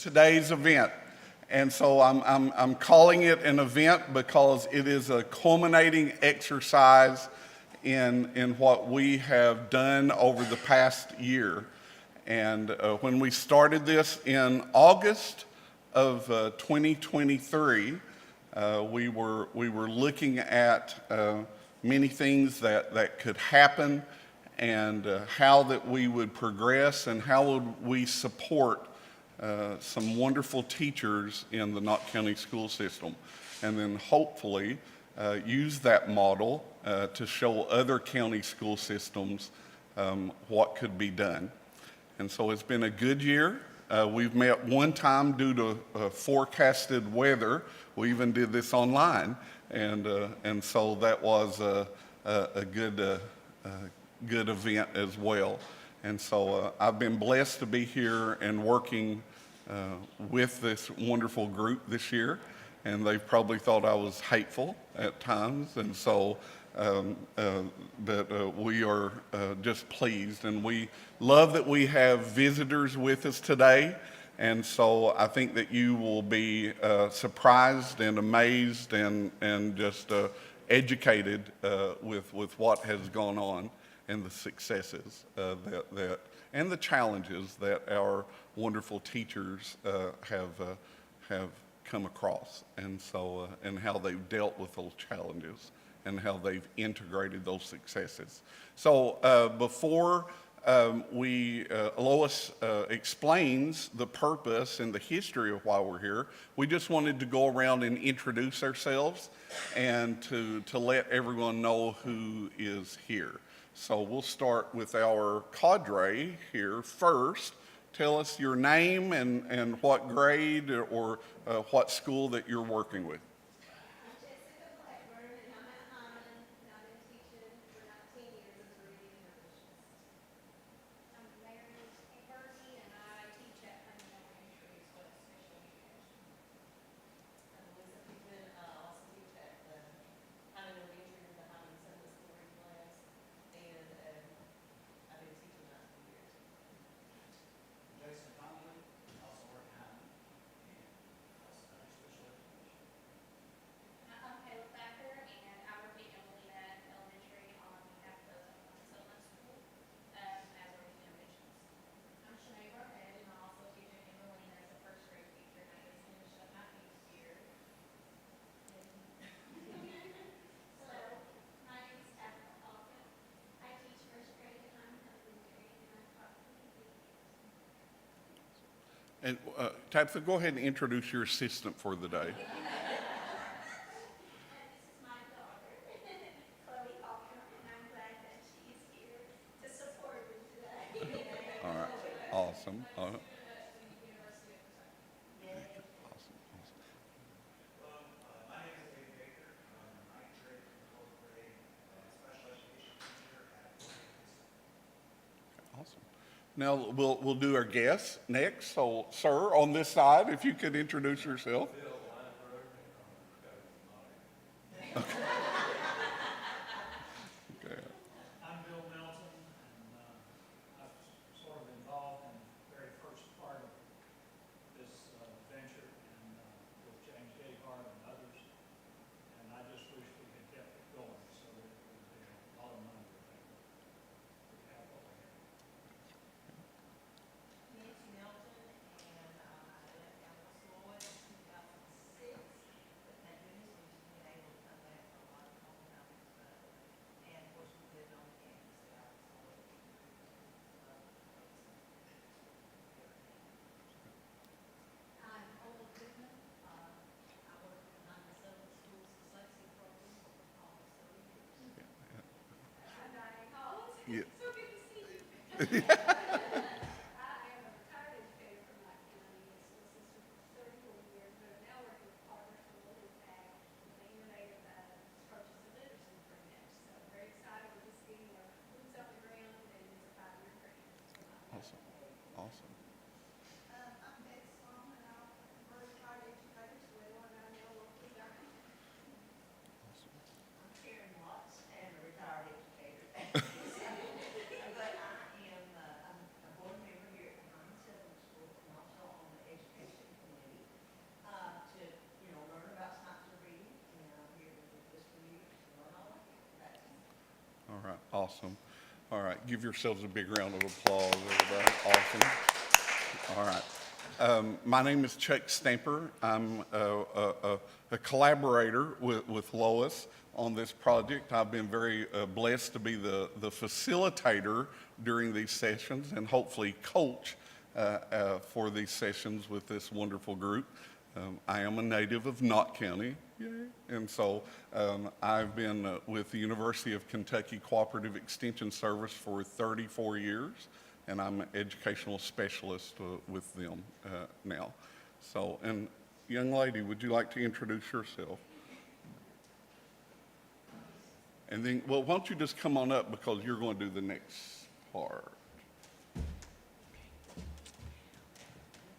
today's event. And so I'm calling it an event because it is a culminating exercise in what we have done over the past year. And when we started this in August of 2023, we were looking at many things that could happen, and how that we would progress and how would we support some wonderful teachers in the Knott County school system, and then hopefully use that model to show other county school systems what could be done. And so it's been a good year. We've met one time due to forecasted weather. We even did this online, and so that was a good event as well. And so I've been blessed to be here and working with this wonderful group this year, and they've probably thought I was hateful at times, and so but we are just pleased, and we love that we have visitors with us today. And so I think that you will be surprised and amazed and just educated with what has gone on and the successes that and the challenges that our wonderful teachers have come across, and so and how they've dealt with those challenges and how they've integrated those successes. So before Lois explains the purpose and the history of why we're here, we just wanted to go around and introduce ourselves and to let everyone know who is here. So we'll start with our cadre here first. Tell us your name and what grade or what school that you're working with. And Tabitha, go ahead and introduce your assistant for the day. All right, awesome. Now we'll do our guests next. So, sir, on this side, if you could introduce yourself. Okay. Okay. I'm Bill Melton, and I was sort of involved in the very first part of this venture, and with James Gayhart and others. And I just wish we had kept it going, so that it would be a lot of money to have what we have. Nancy Melton, and I left Alpha Floyd in 2006, but thank goodness we've been able to come back for a lot of homecomings, and of course we've lived on the campus at Alpha Floyd. I'm Ola Goodman. I work at the Hindman Settlement School's dyslexia program for almost 30 years. I'm Diane Collins. Yeah. So good to see you. Awesome. Awesome. I'm Beth Sloan, and I'm a retired educator as well, and I'm now locally governed. I'm Karen Watts, and a retired educator. But I am Awesome. All right, give yourselves a big round of applause, everybody. Awesome. All right. My name is Chuck Stamper. I'm a collaborator with Lois on this project. I've been very blessed to be the facilitator during these sessions and hopefully coach for these sessions with this wonderful group. I am a native of Knott County, yay. And so I've been with the University of Kentucky Cooperative Extension Service for 34 years, and I'm an educational specialist with them now. So, and young lady, would you like to introduce yourself? And then, well, why don't you just come on up because you're going to do the next part.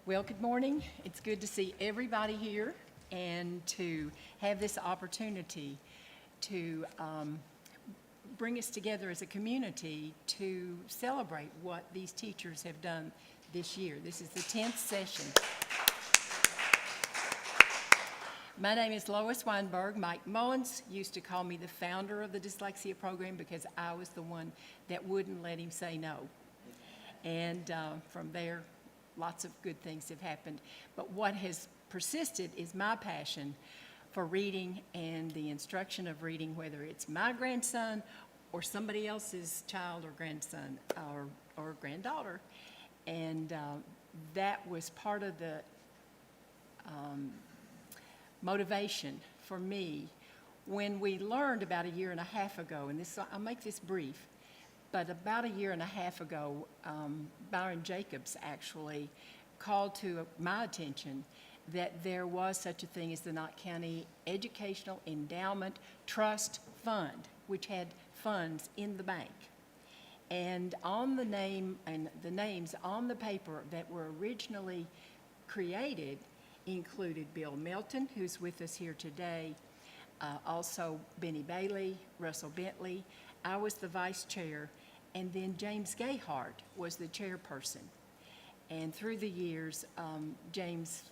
Well, good morning. It's good to see everybody here and to have this opportunity to bring us together as a community to celebrate what these teachers have done this year. This is the 10th session. My name is Lois Weinberg. Mike Mullins used to call me the founder of the dyslexia program because I was the one that wouldn't let him say no. And from there, lots of good things have happened. But what has persisted is my passion for reading and the instruction of reading, whether it's my grandson or somebody else's child or grandson or granddaughter. And that was part of the motivation for me when we learned about a year and a half ago, and this, I'll make this brief, but about a year and a half ago, Byron Jacobs actually called to my attention that there was such a thing as the Knott County Educational Endowment Trust Fund, which had funds in the bank. And on the name and the names on the paper that were originally created included Bill Melton, who's with us here today, also Benny Bailey, Russell Bentley. I was the vice chair, and then James Gayhart was the chairperson. And through the years, James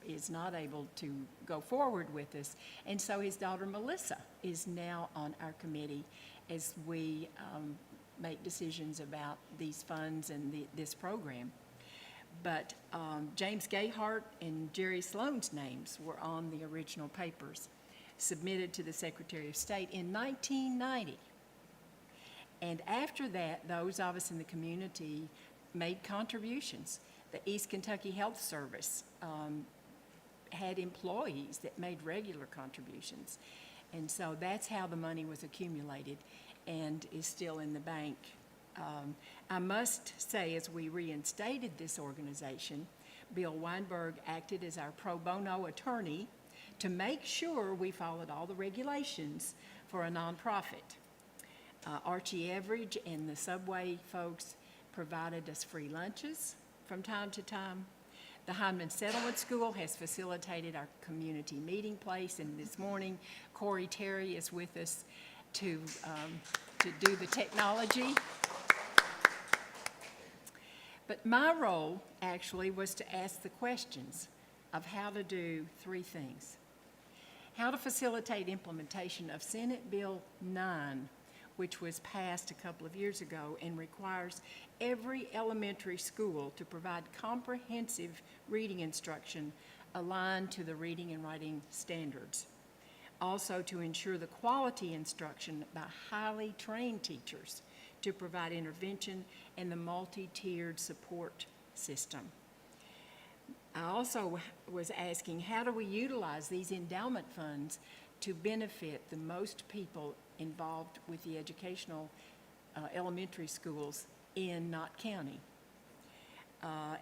is not able to go forward with us, and so his daughter Melissa is now on our committee as we make decisions about these funds and this program. But James Gayhart and Jerry Sloan's names were on the original papers submitted to the Secretary of State in 1990. And after that, those of us in the community made contributions. The East Kentucky Health Service had employees that made regular contributions. And so that's how the money was accumulated and is still in the bank. I must say, as we reinstated this organization, Bill Weinberg acted as our pro bono attorney to make sure we followed all the regulations for a nonprofit. Archie Everidge and the Subway folks provided us free lunches from time to time. The Hindman Settlement School has facilitated our community meeting place, and this morning Corey Terry is with us to do the technology. But my role actually was to ask the questions of how to do three things. How to facilitate implementation of Senate Bill 9, which was passed a couple of years ago and requires every elementary school to provide comprehensive reading instruction aligned to the reading and writing standards. Also to ensure the quality instruction by highly trained teachers to provide intervention and the multi-tiered support system. I also was asking, how do we utilize these endowment funds to benefit the most people involved with the educational elementary schools in Knott County?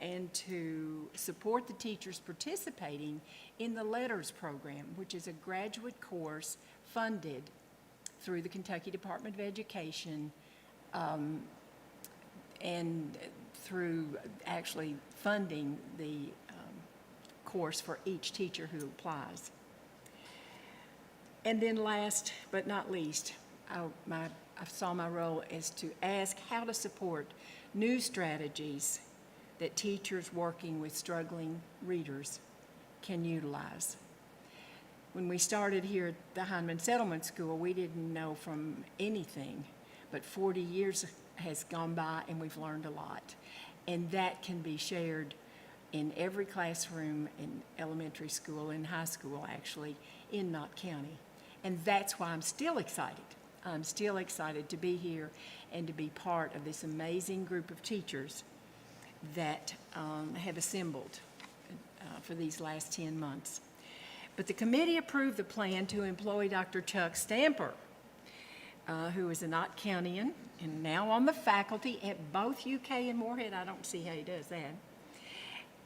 And to support the teachers participating in the LETRS program, which is a graduate course funded through the Kentucky Department of Education and through actually funding the course for each teacher who applies. And then last but not least, I saw my role as to ask how to support new strategies that teachers working with struggling readers can utilize. When we started here at the Hindman Settlement School, we didn't know from anything, but 40 years has gone by and we've learned a lot. And that can be shared in every classroom in elementary school, in high school actually, in Knott County. And that's why I'm still excited. I'm still excited to be here and to be part of this amazing group of teachers that have assembled for these last 10 months. But the committee approved the plan to employ Dr. Chuck Stamper, who is a Knott Countyan and now on the faculty at both UK and Moorhead. I don't see how he does that.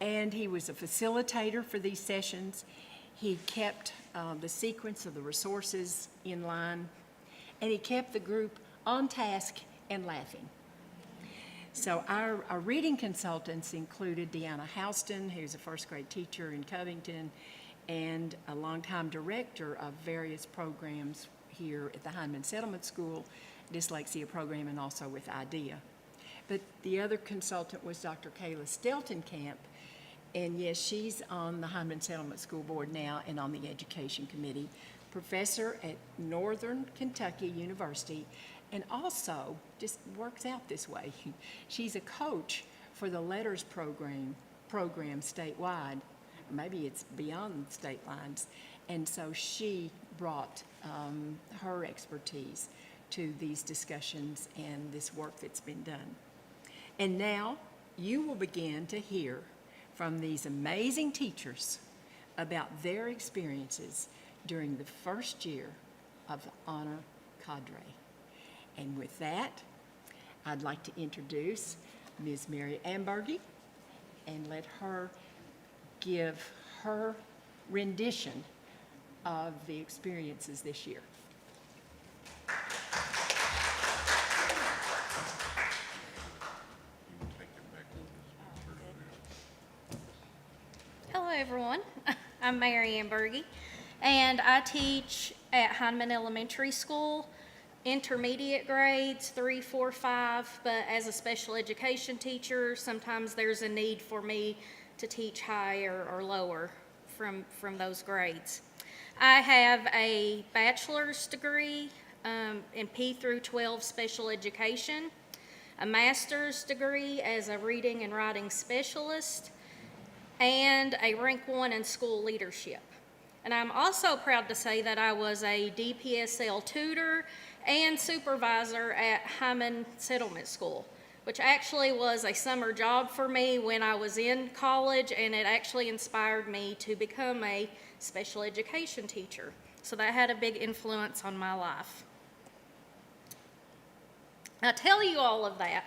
And he was a facilitator for these sessions. He kept the sequence of the resources in line, and he kept the group on task and laughing. So our reading consultants included Deanna Houston, who's a first grade teacher in Covington and a longtime director of various programs here at the Hindman Settlement School, dyslexia program, and also with IDEA. But the other consultant was Dr. Kayla Steltenkamp, and yes, she's on the Hindman Settlement School Board now and on the Education Committee, professor at Northern Kentucky University, and also just works out this way. She's a coach for the LETRS program statewide. Maybe it's beyond state lines. And so she brought her expertise to these discussions and this work that's been done. And now you will begin to hear from these amazing teachers about their experiences during the first year of the Honor Cadre. And with that, I'd like to introduce Ms. Mary Ambergy and let her give her rendition of the experiences this year. Hello, everyone. I'm Mary Ambergy, and I teach at Hindman Elementary School, intermediate grades, 3, 4, 5, but as a special education teacher, sometimes there's a need for me to teach higher or lower from those grades. I have a bachelor's degree in P through 12 special education, a master's degree as a reading and writing specialist, and a rank 1 in school leadership. And I'm also proud to say that I was a DPSL tutor and supervisor at Hindman Settlement School, which actually was a summer job for me when I was in college, and it actually inspired me to become a special education teacher. So that had a big influence on my life. I tell you all of that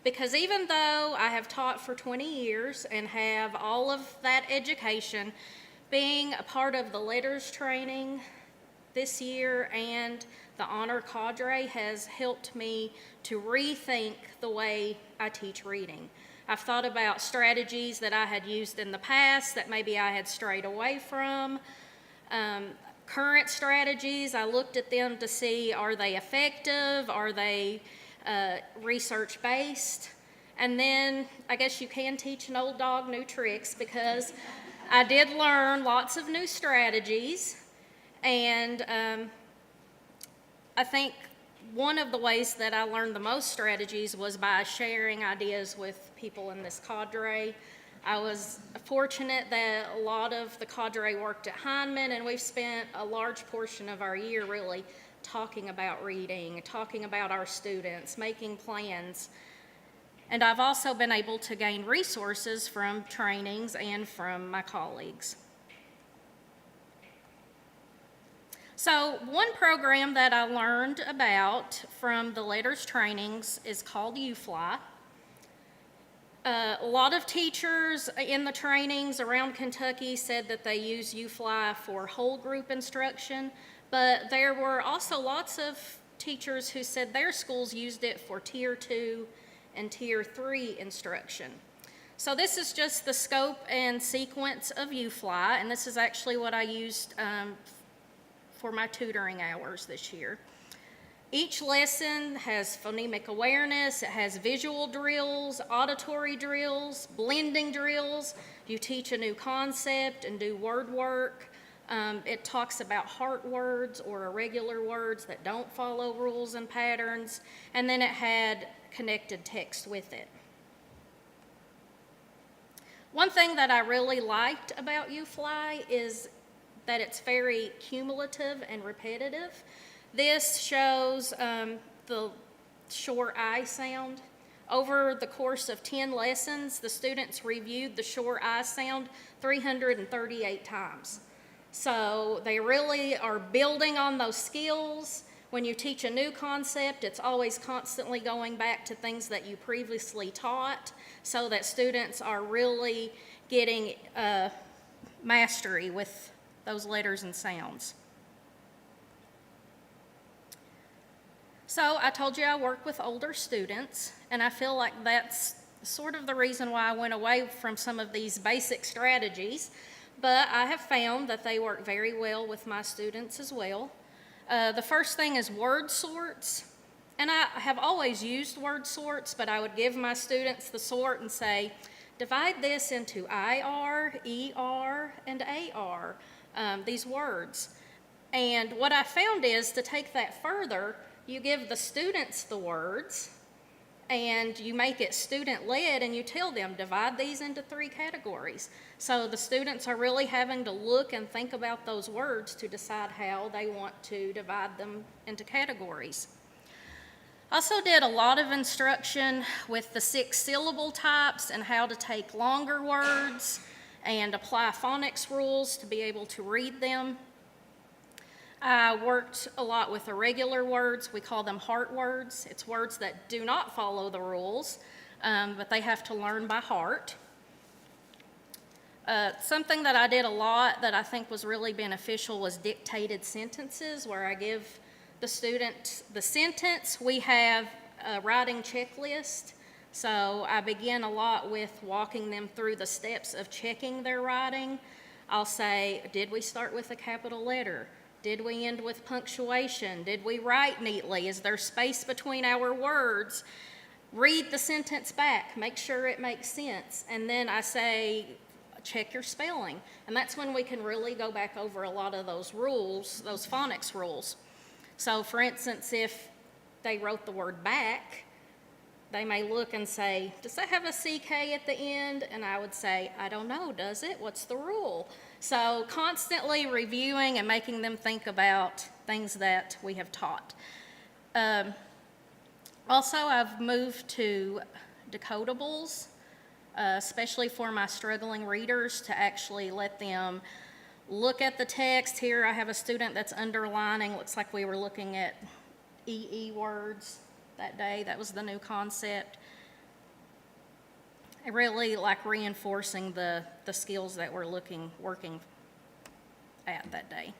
because even though I have taught for 20 years and have all of that education, being a part of the LETRS training this year and the Honor Cadre has helped me to rethink the way I teach reading. I've thought about strategies that I had used in the past that maybe I had strayed away from. Current strategies, I looked at them to see, are they effective? Are they research-based? And then I guess you can teach an old dog new tricks, because I did learn lots of new strategies. And I think one of the ways that I learned the most strategies was by sharing ideas with people in this cadre. I was fortunate that a lot of the cadre worked at Hindman, and we've spent a large portion of our year really talking about reading, talking about our students, making plans. And I've also been able to gain resources from trainings and from my colleagues. So one program that I learned about from the LETRS trainings is called UFly. A lot of teachers in the trainings around Kentucky said that they use UFly for whole group instruction, but there were also lots of teachers who said their schools used it for Tier 2 and Tier 3 instruction. So this is just the scope and sequence of UFly, and this is actually what I used for my tutoring hours this year. Each lesson has phonemic awareness, it has visual drills, auditory drills, blending drills. You teach a new concept and do word work. It talks about heart words or irregular words that don't follow rules and patterns, and then it had connected text with it. One thing that I really liked about UFly is that it's very cumulative and repetitive. This shows the short I sound. Over the course of 10 lessons, the students reviewed the short I sound 338 times. So they really are building on those skills. When you teach a new concept, it's always constantly going back to things that you previously taught so that students are really getting mastery with those letters and sounds. So I told you I work with older students, and I feel like that's sort of the reason why I went away from some of these basic strategies, but I have found that they work very well with my students as well. The first thing is word sorts, and I have always used word sorts, but I would give my students the sort and say, divide this into IR, ER, and AR, these words. And what I found is to take that further, you give the students the words, and you make it student-led, and you tell them, divide these into 3 categories. So the students are really having to look and think about those words to decide how they want to divide them into categories. Also did a lot of instruction with the 6 syllable types and how to take longer words and apply phonics rules to be able to read them. I worked a lot with irregular words. We call them heart words. It's words that do not follow the rules, but they have to learn by heart. Something that I did a lot that I think was really beneficial was dictated sentences, where I give the student the sentence. We have a writing checklist, so I begin a lot with walking them through the steps of checking their writing. I'll say, did we start with a capital letter? Did we end with punctuation? Did we write neatly? Is there space between our words? Read the sentence back, make sure it makes sense. And then I say, check your spelling. And that's when we can really go back over a lot of those rules, those phonics rules. So for instance, if they wrote the word back, they may look and say, does that have a CK at the end? And I would say, I don't know, does it? What's the rule? So constantly reviewing and making them think about things that we have taught. Also, I've moved to decodables, especially for my struggling readers, to actually let them look at the text. Here I have a student that's underlining. Looks like we were looking at EE words that day. That was the new concept. I really like reinforcing the skills that we're working at that day.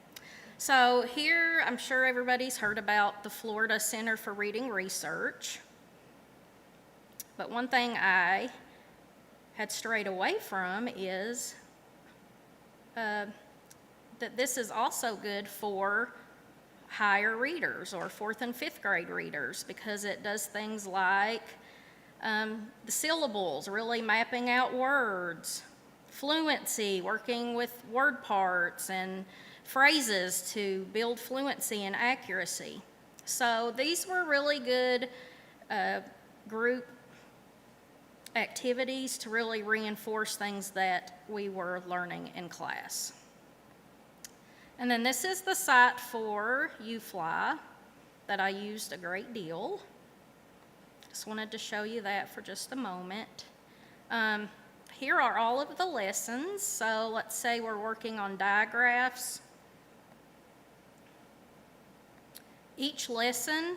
So here, I'm sure everybody's heard about the Florida Center for Reading Research. But one thing I had strayed away from is that this is also good for higher readers or 4th and 5th grade readers, because it does things like the syllables, really mapping out words, fluency, working with word parts and phrases to build fluency and accuracy. So these were really good group activities to really reinforce things that we were learning in class. And then this is the site for UFly that I used a great deal. Just wanted to show you that for just a moment. Here are all of the lessons. So let's say we're working on digraphs. Each lesson,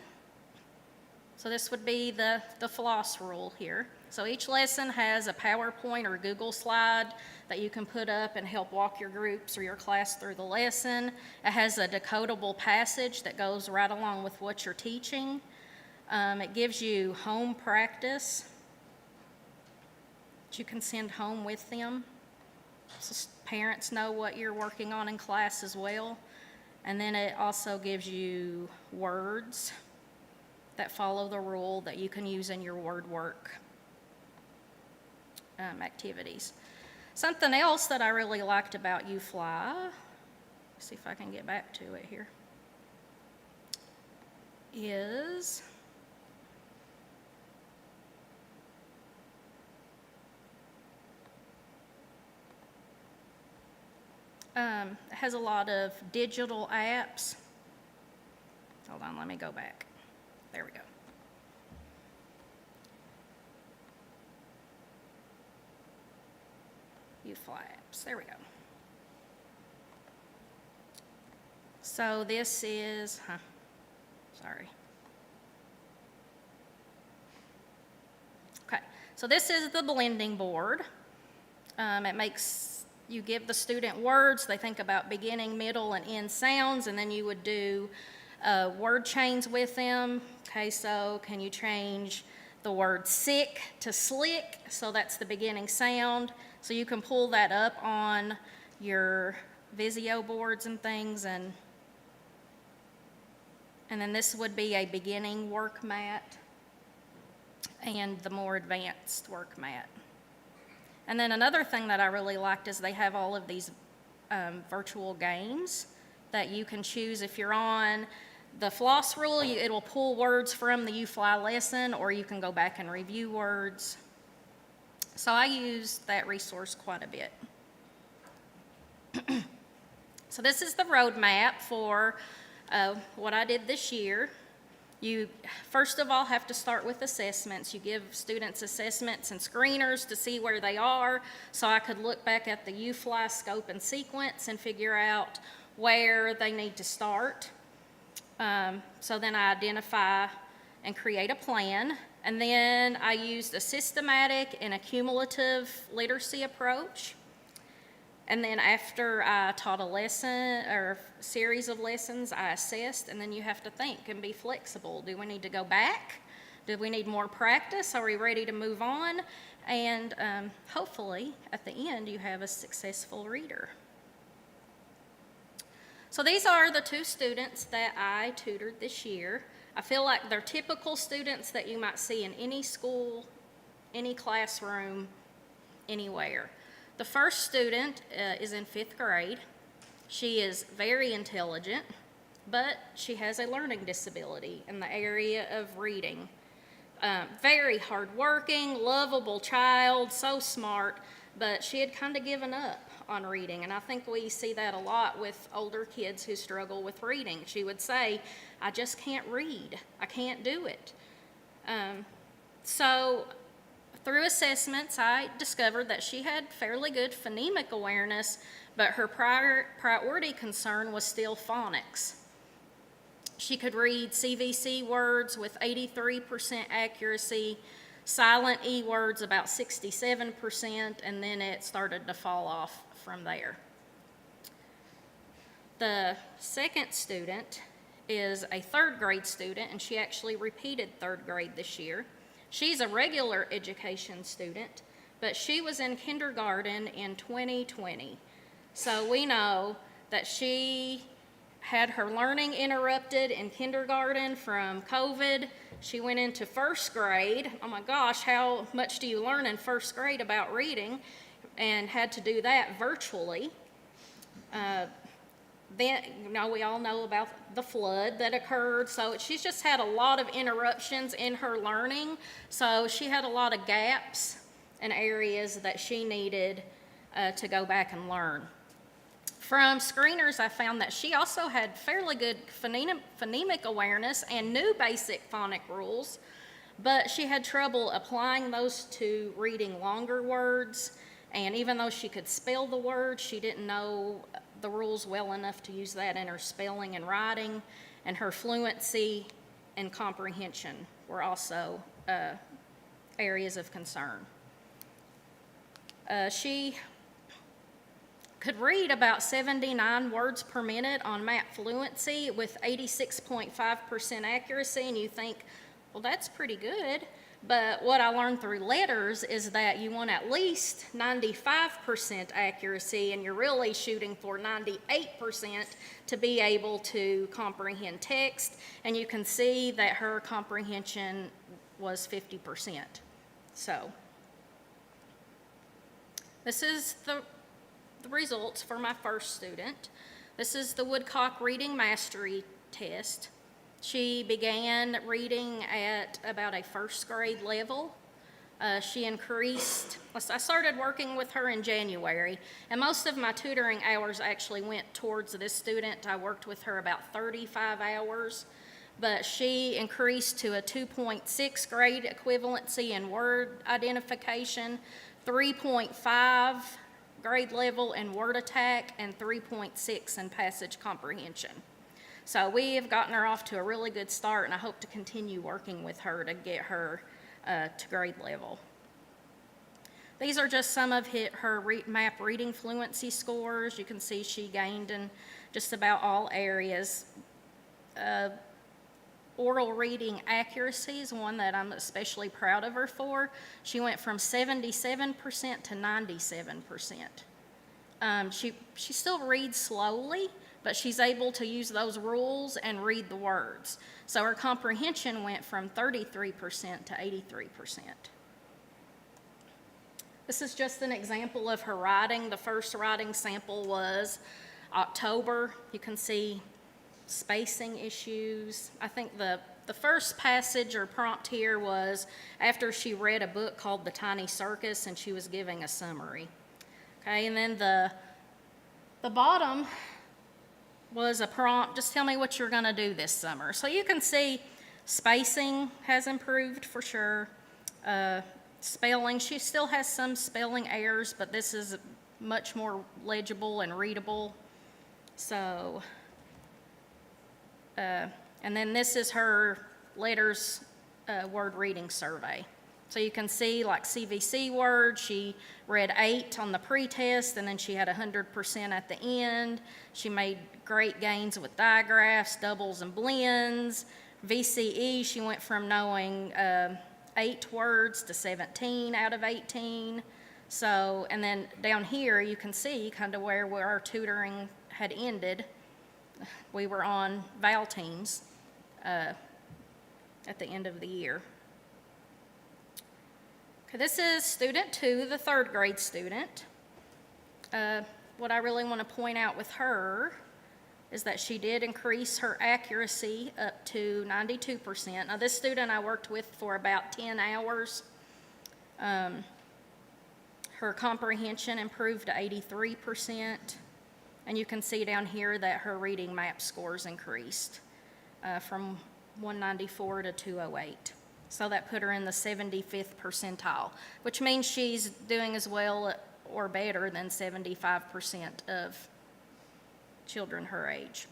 so this would be the floss rule here. So each lesson has a PowerPoint or Google slide that you can put up and help walk your groups or your class through the lesson. It has a decodable passage that goes right along with what you're teaching. It gives you home practice that you can send home with them, so parents know what you're working on in class as well. And then it also gives you words that follow the rule that you can use in your word work activities. Something else that I really liked about UFly see if I can get back to it here, is it has a lot of digital apps. Hold on, let me go back. There we go. UFly apps, there we go. So this is, sorry. Okay, so this is the blending board. It makes, you give the student words, they think about beginning, middle, and end sounds, and then you would do word chains with them. Okay, so can you change the word sick to slick? So that's the beginning sound. So you can pull that up on your Visio boards and things, and then this would be a beginning work mat and the more advanced work mat. And then another thing that I really liked is they have all of these virtual games that you can choose. If you're on the floss rule, it'll pull words from the UFly lesson, or you can go back and review words. So I use that resource quite a bit. So this is the roadmap for what I did this year. You first of all have to start with assessments. You give students assessments and screeners to see where they are. So I could look back at the UFly scope and sequence and figure out where they need to start. So then I identify and create a plan. And then I used a systematic and a cumulative literacy approach. And then after I taught a lesson or a series of lessons, I assessed, and then you have to think and be flexible. Do we need to go back? Do we need more practice? Are we ready to move on? And hopefully, at the end, you have a successful reader. So these are the two students that I tutored this year. I feel like they're typical students that you might see in any school, any classroom, anywhere. The first student is in 5th grade. She is very intelligent, but she has a learning disability in the area of reading. Very hardworking, lovable child, so smart, but she had kind of given up on reading, and I think we see that a lot with older kids who struggle with reading. She would say, I just can't read. I can't do it. So through assessments, I discovered that she had fairly good phonemic awareness, but her priority concern was still phonics. She could read CVC words with 83% accuracy, silent E words about 67%, and then it started to fall off from there. The second student is a 3rd grade student, and she actually repeated 3rd grade this year. She's a regular education student, but she was in kindergarten in 2020. So we know that she had her learning interrupted in kindergarten from COVID. She went into 1st grade. Oh my gosh, how much do you learn in 1st grade about reading? And had to do that virtually. Then, we all know about the flood that occurred, so she's just had a lot of interruptions in her learning, so she had a lot of gaps and areas that she needed to go back and learn. From screeners, I found that she also had fairly good phonemic awareness and knew basic phonic rules, but she had trouble applying those to reading longer words, and even though she could spell the words, she didn't know the rules well enough to use that in her spelling and writing, and her fluency and comprehension were also areas of concern. She could read about 79 words per minute on MAP fluency with 86.5% accuracy, and you think, well, that's pretty good. But what I learned through LETRS is that you want at least 95% accuracy, and you're really shooting for 98% to be able to comprehend text. And you can see that her comprehension was 50%. So this is the results for my first student. This is the Woodcock Reading Mastery Test. She began reading at about a first grade level. She increased, I started working with her in January, and most of my tutoring hours actually went towards this student. I worked with her about 35 hours, but she increased to a 2.6 grade equivalency in word identification, 3.5 grade level in word attack, and 3.6 in passage comprehension. So we have gotten her off to a really good start, and I hope to continue working with her to get her to grade level. These are just some of her MAP reading fluency scores. You can see she gained in just about all areas. Oral reading accuracy is one that I'm especially proud of her for. She went from 77% to 97%. She still reads slowly, but she's able to use those rules and read the words. So her comprehension went from 33% to 83%. This is just an example of her writing. The first writing sample was October. You can see spacing issues. I think the first passage or prompt here was after she read a book called The Tiny Circus and she was giving a summary. Okay, and then the bottom was a prompt, just tell me what you're gonna do this summer. So you can see spacing has improved for sure. Spelling, she still has some spelling errors, but this is much more legible and readable. So, and then this is her LETRS word reading survey. So you can see like CVC words, she read 8 on the pretest, and then she had 100% at the end. She made great gains with digraphs, doubles, and blends. VCE, she went from knowing 8 words to 17 out of 18. So, and then down here you can see kind of where our tutoring had ended. We were on VAL teams at the end of the year. Okay, this is student 2, the 3rd grade student. What I really want to point out with her is that she did increase her accuracy up to 92%. Now this student I worked with for about 10 hours. Her comprehension improved to 83%. And you can see down here that her reading MAP scores increased from 194 to 208. So that put her in the 75th percentile, which means she's doing as well or better than 75% of children her age.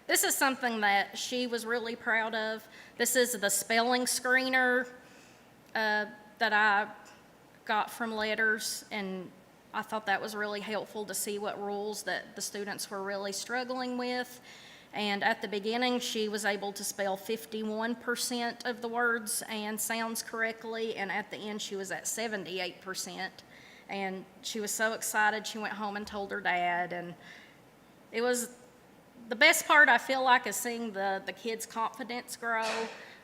This is something that she was really proud of. This is the spelling screener that I got from LETRS, and I thought that was really helpful to see what rules that the students were really struggling with. And at the beginning, she was able to spell 51% of the words and sounds correctly, and at the end, she was at 78%. And she was so excited, she went home and told her dad, and it was the best part, I feel like, is seeing the kids' confidence grow.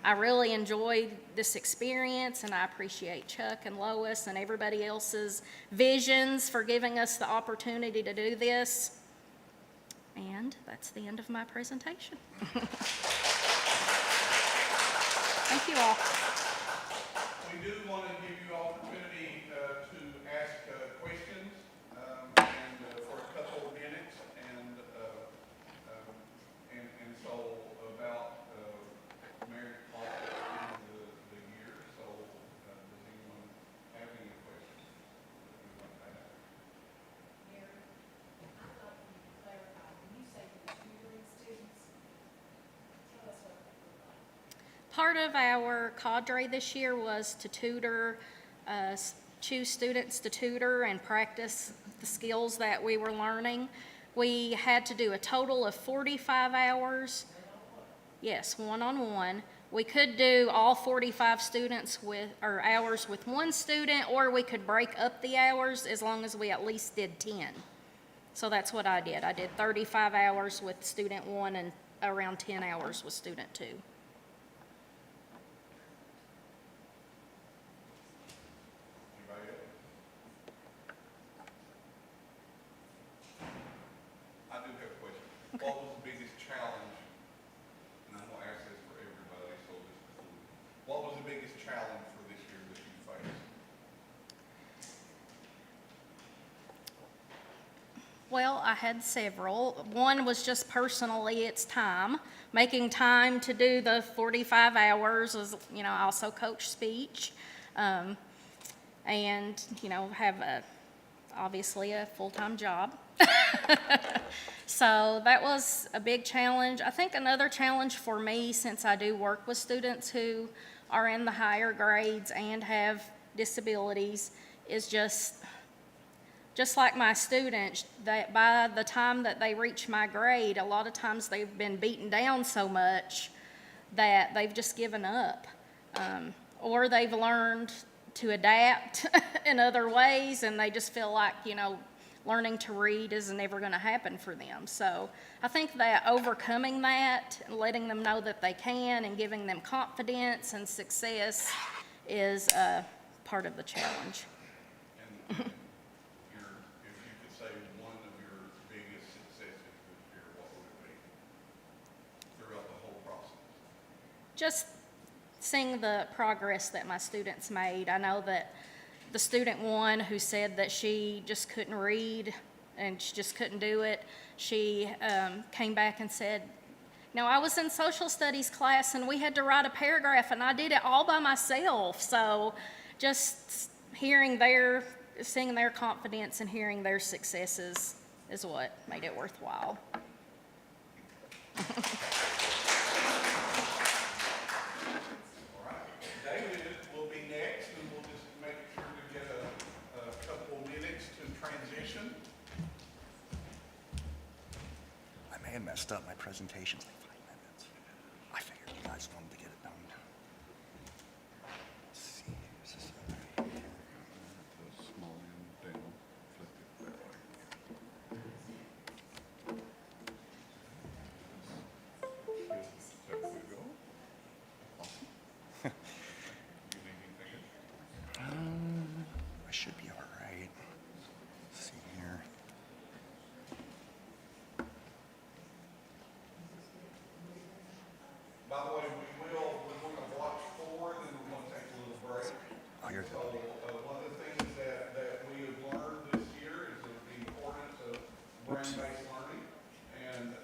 I really enjoyed this experience, and I appreciate Chuck and Lois and everybody else's visions for giving us the opportunity to do this. And that's the end of my presentation. Thank you all. We do want to give you opportunity to ask questions and for a couple of minutes, and so about merit at the end of the year. So does anyone have any questions that you want to ask? Mary, I'd like you to clarify, when you say you're tutoring students, tell us what that looks like. Part of our cadre this year was to tutor, choose students to tutor and practice the skills that we were learning. We had to do a total of 45 hours. Yes, one-on-one. We could do all 45 hours with one student, or we could break up the hours as long as we at least did 10. So that's what I did. I did 35 hours with student 1 and around 10 hours with student 2. Anybody else? Well, I had several. One was just personally, it's time. Making time to do the 45 hours is, I also coach speech. And, have obviously a full-time job. So that was a big challenge. I think another challenge for me, since I do work with students who are in the higher grades and have disabilities, is just like my students, that by the time that they reach my grade, a lot of times they've been beaten down so much that they've just given up. Or they've learned to adapt in other ways, and they just feel like, learning to read is never going to happen for them. So I think that overcoming that, and letting them know that they can, and giving them confidence and success is part of the challenge. And if you could say one of your biggest successes this year, what would it be throughout the whole process? Just seeing the progress that my students made. I know that the student one who said that she just couldn't read and she just couldn't do it, she came back and said, I was in social studies class and we had to write a paragraph and I did it all by myself. So just seeing their confidence and hearing their successes is what made it worthwhile. All right, David will be next, and we'll just make sure to get a couple minutes to transition. I may have messed up. My presentation's like 5 minutes. I figured you guys wanted to get it done. Let's see. Is this all right? The small end down, flip it that way. There we go. Awesome. You need anything? I should be all right. Let's see here. By the way, we're going to watch 4, and then we're going to take a little break. Oh, you're So, one of the things that we have learned this year is the importance of brain-based learning. And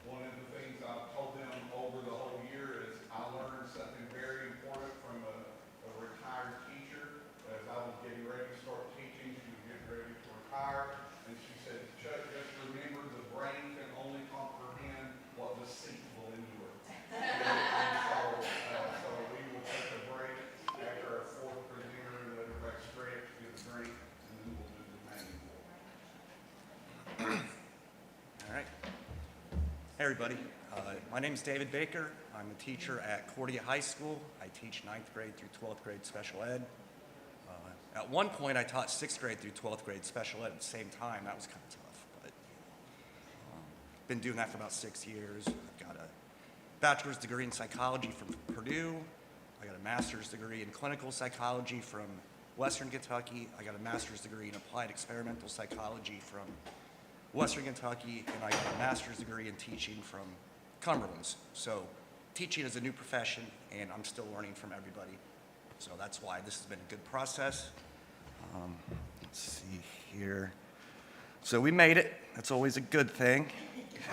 one of the things I've told them over the whole year is I learned something very important from a retired teacher. As I was getting ready to start teaching, she was getting ready to retire, and she said, Chuck, just remember the brain can only comprehend what the seat will endure. So we will take a break after our 4th presenter and let everybody stretch, get a drink, and then we'll do the main. All right. Hey, everybody. My name is David Baker. I'm a teacher at Cordia High School. I teach 9th grade through 12th grade special ed. At one point, I taught 6th grade through 12th grade special ed at the same time. That was kind of tough, but been doing that for about 6 years. I've got a bachelor's degree in psychology from Purdue. I got a master's degree in clinical psychology from Western Kentucky. I got a master's degree in applied experimental psychology from Western Kentucky, and I got a master's degree in teaching from Cumberland's. So teaching is a new profession, and I'm still learning from everybody. So that's why this has been a good process. Let's see here. So we made it. That's always a good thing.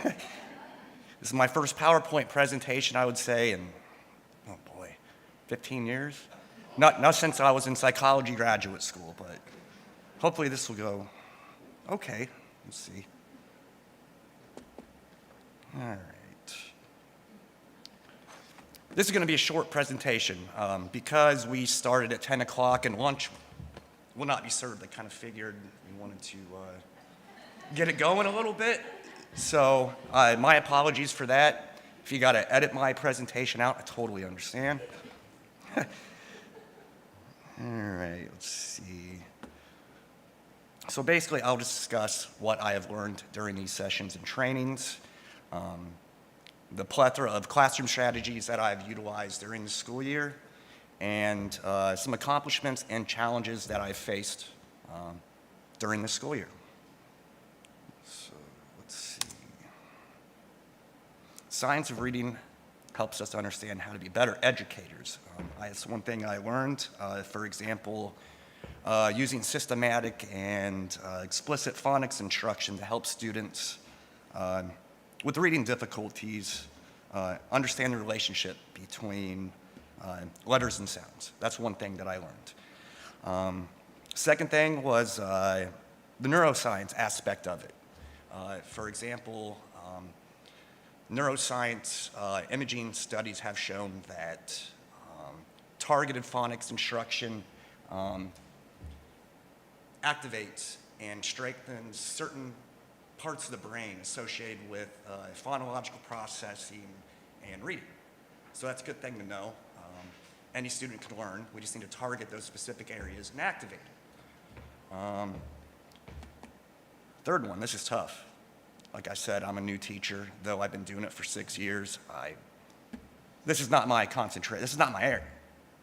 This is my first PowerPoint presentation, I would say, in, 15 years? Not since I was in psychology graduate school, but hopefully this will go okay. Let's see. All right. This is going to be a short presentation because we started at 10 o'clock and lunch will not be served. I kind of figured we wanted to get it going a little bit. So my apologies for that. If you got to edit my presentation out, I totally understand. All right, let's see. So basically, I'll discuss what I have learned during these sessions and trainings, the plethora of classroom strategies that I've utilized during the school year, and some accomplishments and challenges that I've faced during the school year. So let's see. Science of reading helps us understand how to be better educators. That's one thing I learned. For example, using systematic and explicit phonics instruction to help students with reading difficulties understand the relationship between letters and sounds. That's one thing that I learned. Second thing was the neuroscience aspect of it. For example, neuroscience imaging studies have shown that targeted phonics instruction activates and strengthens certain parts of the brain associated with phonological processing and reading. So that's a good thing to know. Any student can learn. We just need to target those specific areas and activate them. Third one, this is tough. Like I said, I'm a new teacher, though I've been doing it for 6 years. This is not my this is not my area.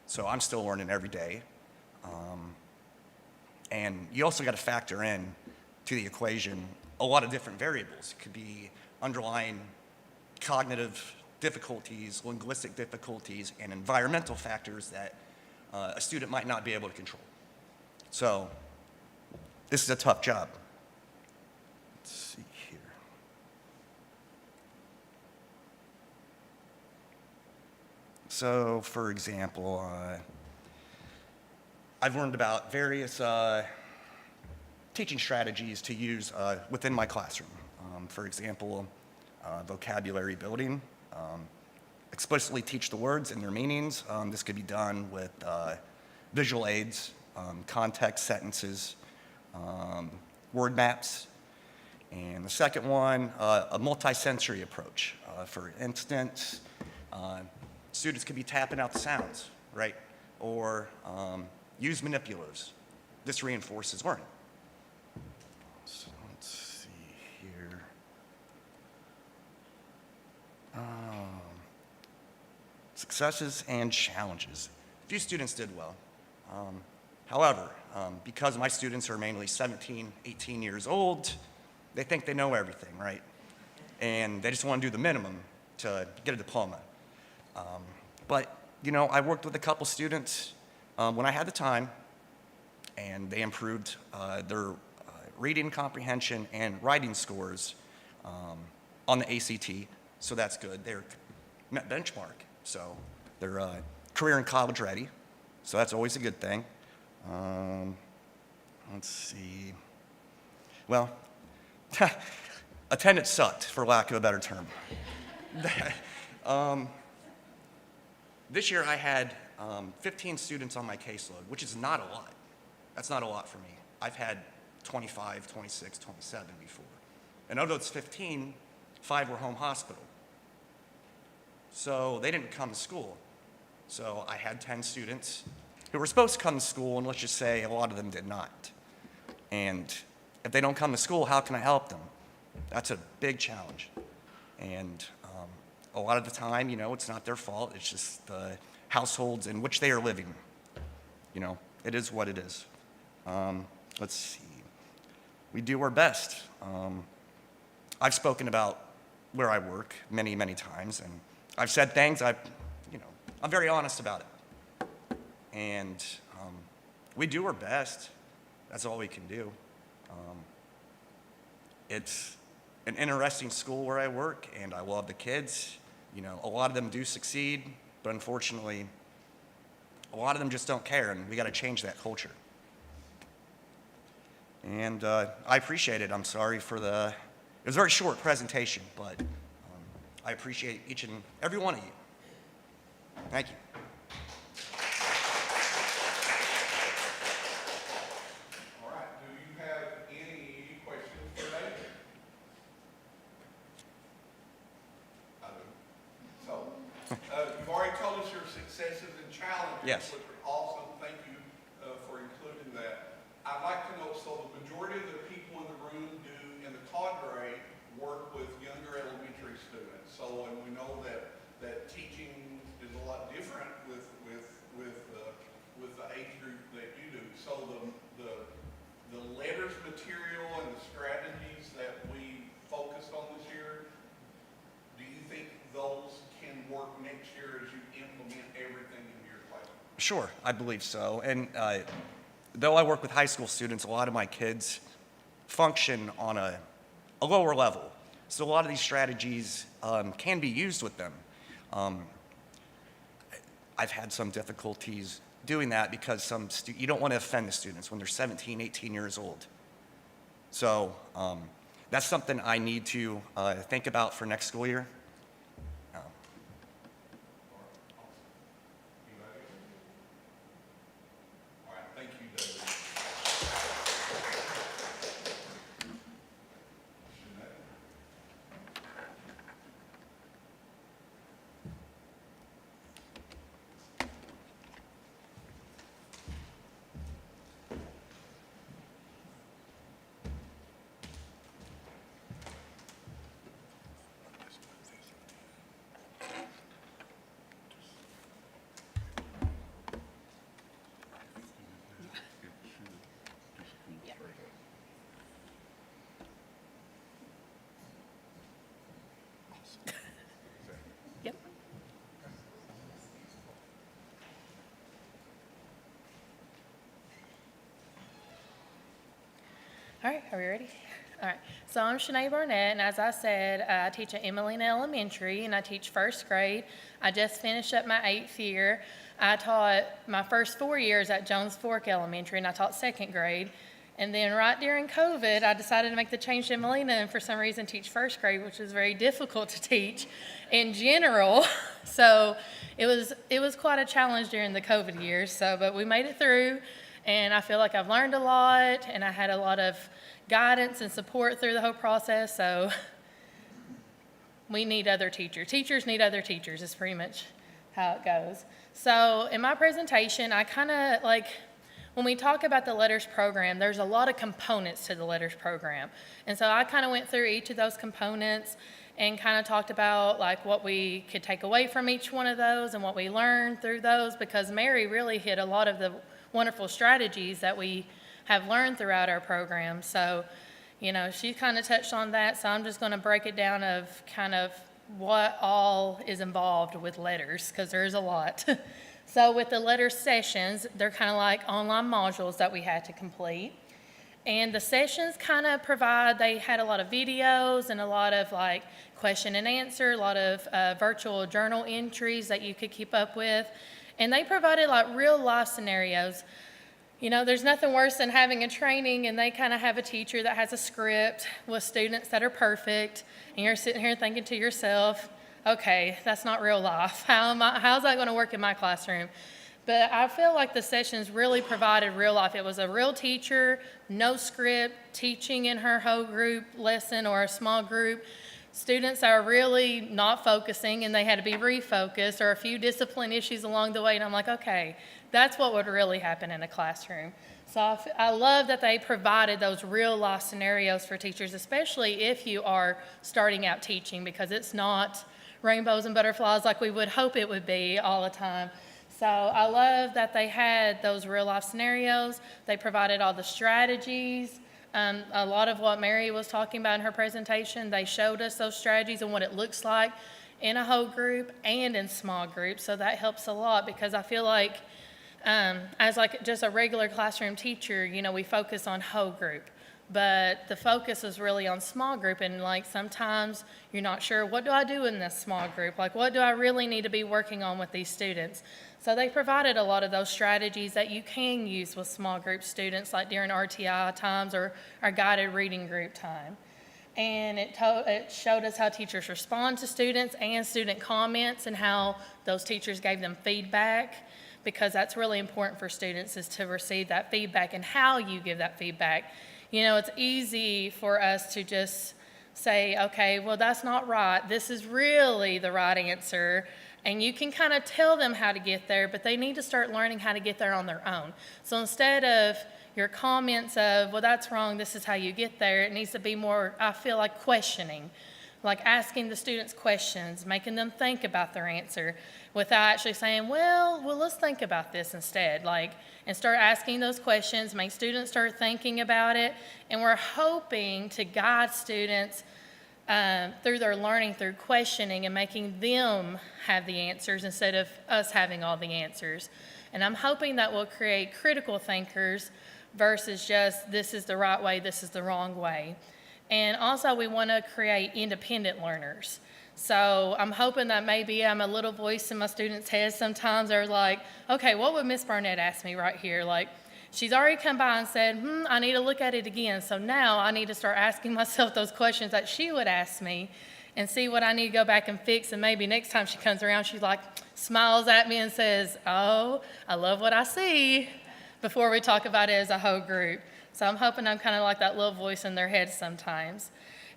So I'm still learning every day. And you also got to factor in to the equation a lot of different variables. It could be underlying cognitive difficulties, linguistic difficulties, and environmental factors that a student might not be able to control. So this is a tough job. Let's see here. So, for example, I've learned about various teaching strategies to use within my classroom. For example, vocabulary building, explicitly teach the words and their meanings. This could be done with visual aids, context sentences, word maps. And the second one, a multisensory approach. For instance, students could be tapping out the sounds, right? Or use manipulatives. This reinforces learning. So let's see here. Successes and challenges. A few students did well. However, because my students are mainly 17, 18 years old, they think they know everything, right? And they just want to do the minimum to get a diploma. But, you know, I worked with a couple students when I had the time, and they improved their reading comprehension and writing scores on the ACT, so that's good. They're met benchmark, so they're career and college ready, so that's always a good thing. Let's see. Well, attendance sucked, for lack of a better term. This year I had 15 students on my caseload, which is not a lot. That's not a lot for me. I've had 25, 26, 27 before. And of those 15, 5 were home hospital. So they didn't come to school. So I had 10 students who were supposed to come to school, and let's just say a lot of them did not. And if they don't come to school, how can I help them? That's a big challenge. And a lot of the time, you know, it's not their fault. It's just the households in which they are living. You know, it is what it is. Let's see. We do our best. I've spoken about where I work many, many times, and I've said things I'm very honest about it. And we do our best. That's all we can do. It's an interesting school where I work, and I love the kids. You know, a lot of them do succeed, but unfortunately, a lot of them just don't care, and we got to change that culture. And I appreciate it. I'm sorry for it was a very short presentation, but I appreciate each and every one of you. Thank you. All right, do you have any questions for David? I do. So, you've already told us your successes and challenges, Yes. which are awesome. Thank you for including that. I'd like to know, so the majority of the people in the room in the cadre work with younger elementary students. So, and we know that teaching is a lot different with the age group that you do. So the letters material and the strategies that we focused on this year, do you think those can work next year as you implement everything in your classroom? Sure, I believe so. And though I work with high school students, a lot of my kids function on a lower level. So a lot of these strategies can be used with them. I've had some difficulties doing that because you don't want to offend the students when they're 17, 18 years old. So that's something I need to think about for next school year. All right, thank you, David. Yep. All right, are we ready? All right, so I'm Shanae Barnett, and as I said, I teach at Emmeline Elementary, and I teach first grade. I just finished up my 8th year. I taught my first 4 years at Jones Fork Elementary, and I taught second grade. And then right during COVID, I decided to make the change to Emmeline and for some reason teach first grade, which was very difficult to teach in general. So it was quite a challenge during the COVID years, but we made it through. And I feel like I've learned a lot, and I had a lot of guidance and support through the whole process. So we need other teachers. Teachers need other teachers is pretty much how it goes. So in my presentation, I kind of when we talk about the LETRS program, there's a lot of components to the LETRS program. And so I kind of went through each of those components and kind of talked about what we could take away from each one of those and what we learned through those, because Mary really hit a lot of the wonderful strategies that we have learned throughout our program. So, she kind of touched on that. So I'm just going to break it down of kind of what all is involved with LETRS, because there's a lot. So with the LETRS sessions, they're kind of like online modules that we had to complete. And the sessions kind of they had a lot of videos and a lot of question and answer, a lot of virtual journal entries that you could keep up with. And they provided real life scenarios. There's nothing worse than having a training and they kind of have a teacher that has a script with students that are perfect. And you're sitting here thinking to yourself, okay, that's not real life. How's that going to work in my classroom? But I feel like the sessions really provided real life. It was a real teacher, no script, teaching in her whole group lesson or a small group. Students are really not focusing and they had to be refocused, or a few discipline issues along the way. And I'm like, okay, that's what would really happen in a classroom. So I love that they provided those real life scenarios for teachers, especially if you are starting out teaching, because it's not rainbows and butterflies like we would hope it would be all the time. So I love that they had those real life scenarios. They provided all the strategies. A lot of what Mary was talking about in her presentation, they showed us those strategies and what it looks like in a whole group and in small groups. So that helps a lot, because I feel like as just a regular classroom teacher, we focus on whole group. But the focus is really on small group, and sometimes you're not sure, what do I do in this small group? What do I really need to be working on with these students? So they provided a lot of those strategies that you can use with small group students, like during RTI times or our guided reading group time. And it showed us how teachers respond to students and student comments, and how those teachers gave them feedback, because that's really important for students, is to receive that feedback and how you give that feedback. It's easy for us to just say, okay, well, that's not right. This is really the right answer. And you can kind of tell them how to get there, but they need to start learning how to get there on their own. So instead of your comments of, well, that's wrong, this is how you get there, it needs to be more, I feel like, questioning. Asking the students questions, making them think about their answer without actually saying, well, let's think about this instead. And start asking those questions, make students start thinking about it. And we're hoping to guide students through their learning, through questioning and making them have the answers instead of us having all the answers. And I'm hoping that will create critical thinkers versus just this is the right way, this is the wrong way. And also we want to create independent learners. So I'm hoping that maybe I'm a little voice in my students' heads sometimes. They're like, okay, what would Miss Barnett ask me right here? Like, she's already come by and said, I need to look at it again. So now I need to start asking myself those questions that she would ask me and see what I need to go back and fix. And maybe next time she comes around, she's like, smiles at me and says, oh, I love what I see, before we talk about it as a whole group. So I'm hoping I'm kind of like that little voice in their head sometimes.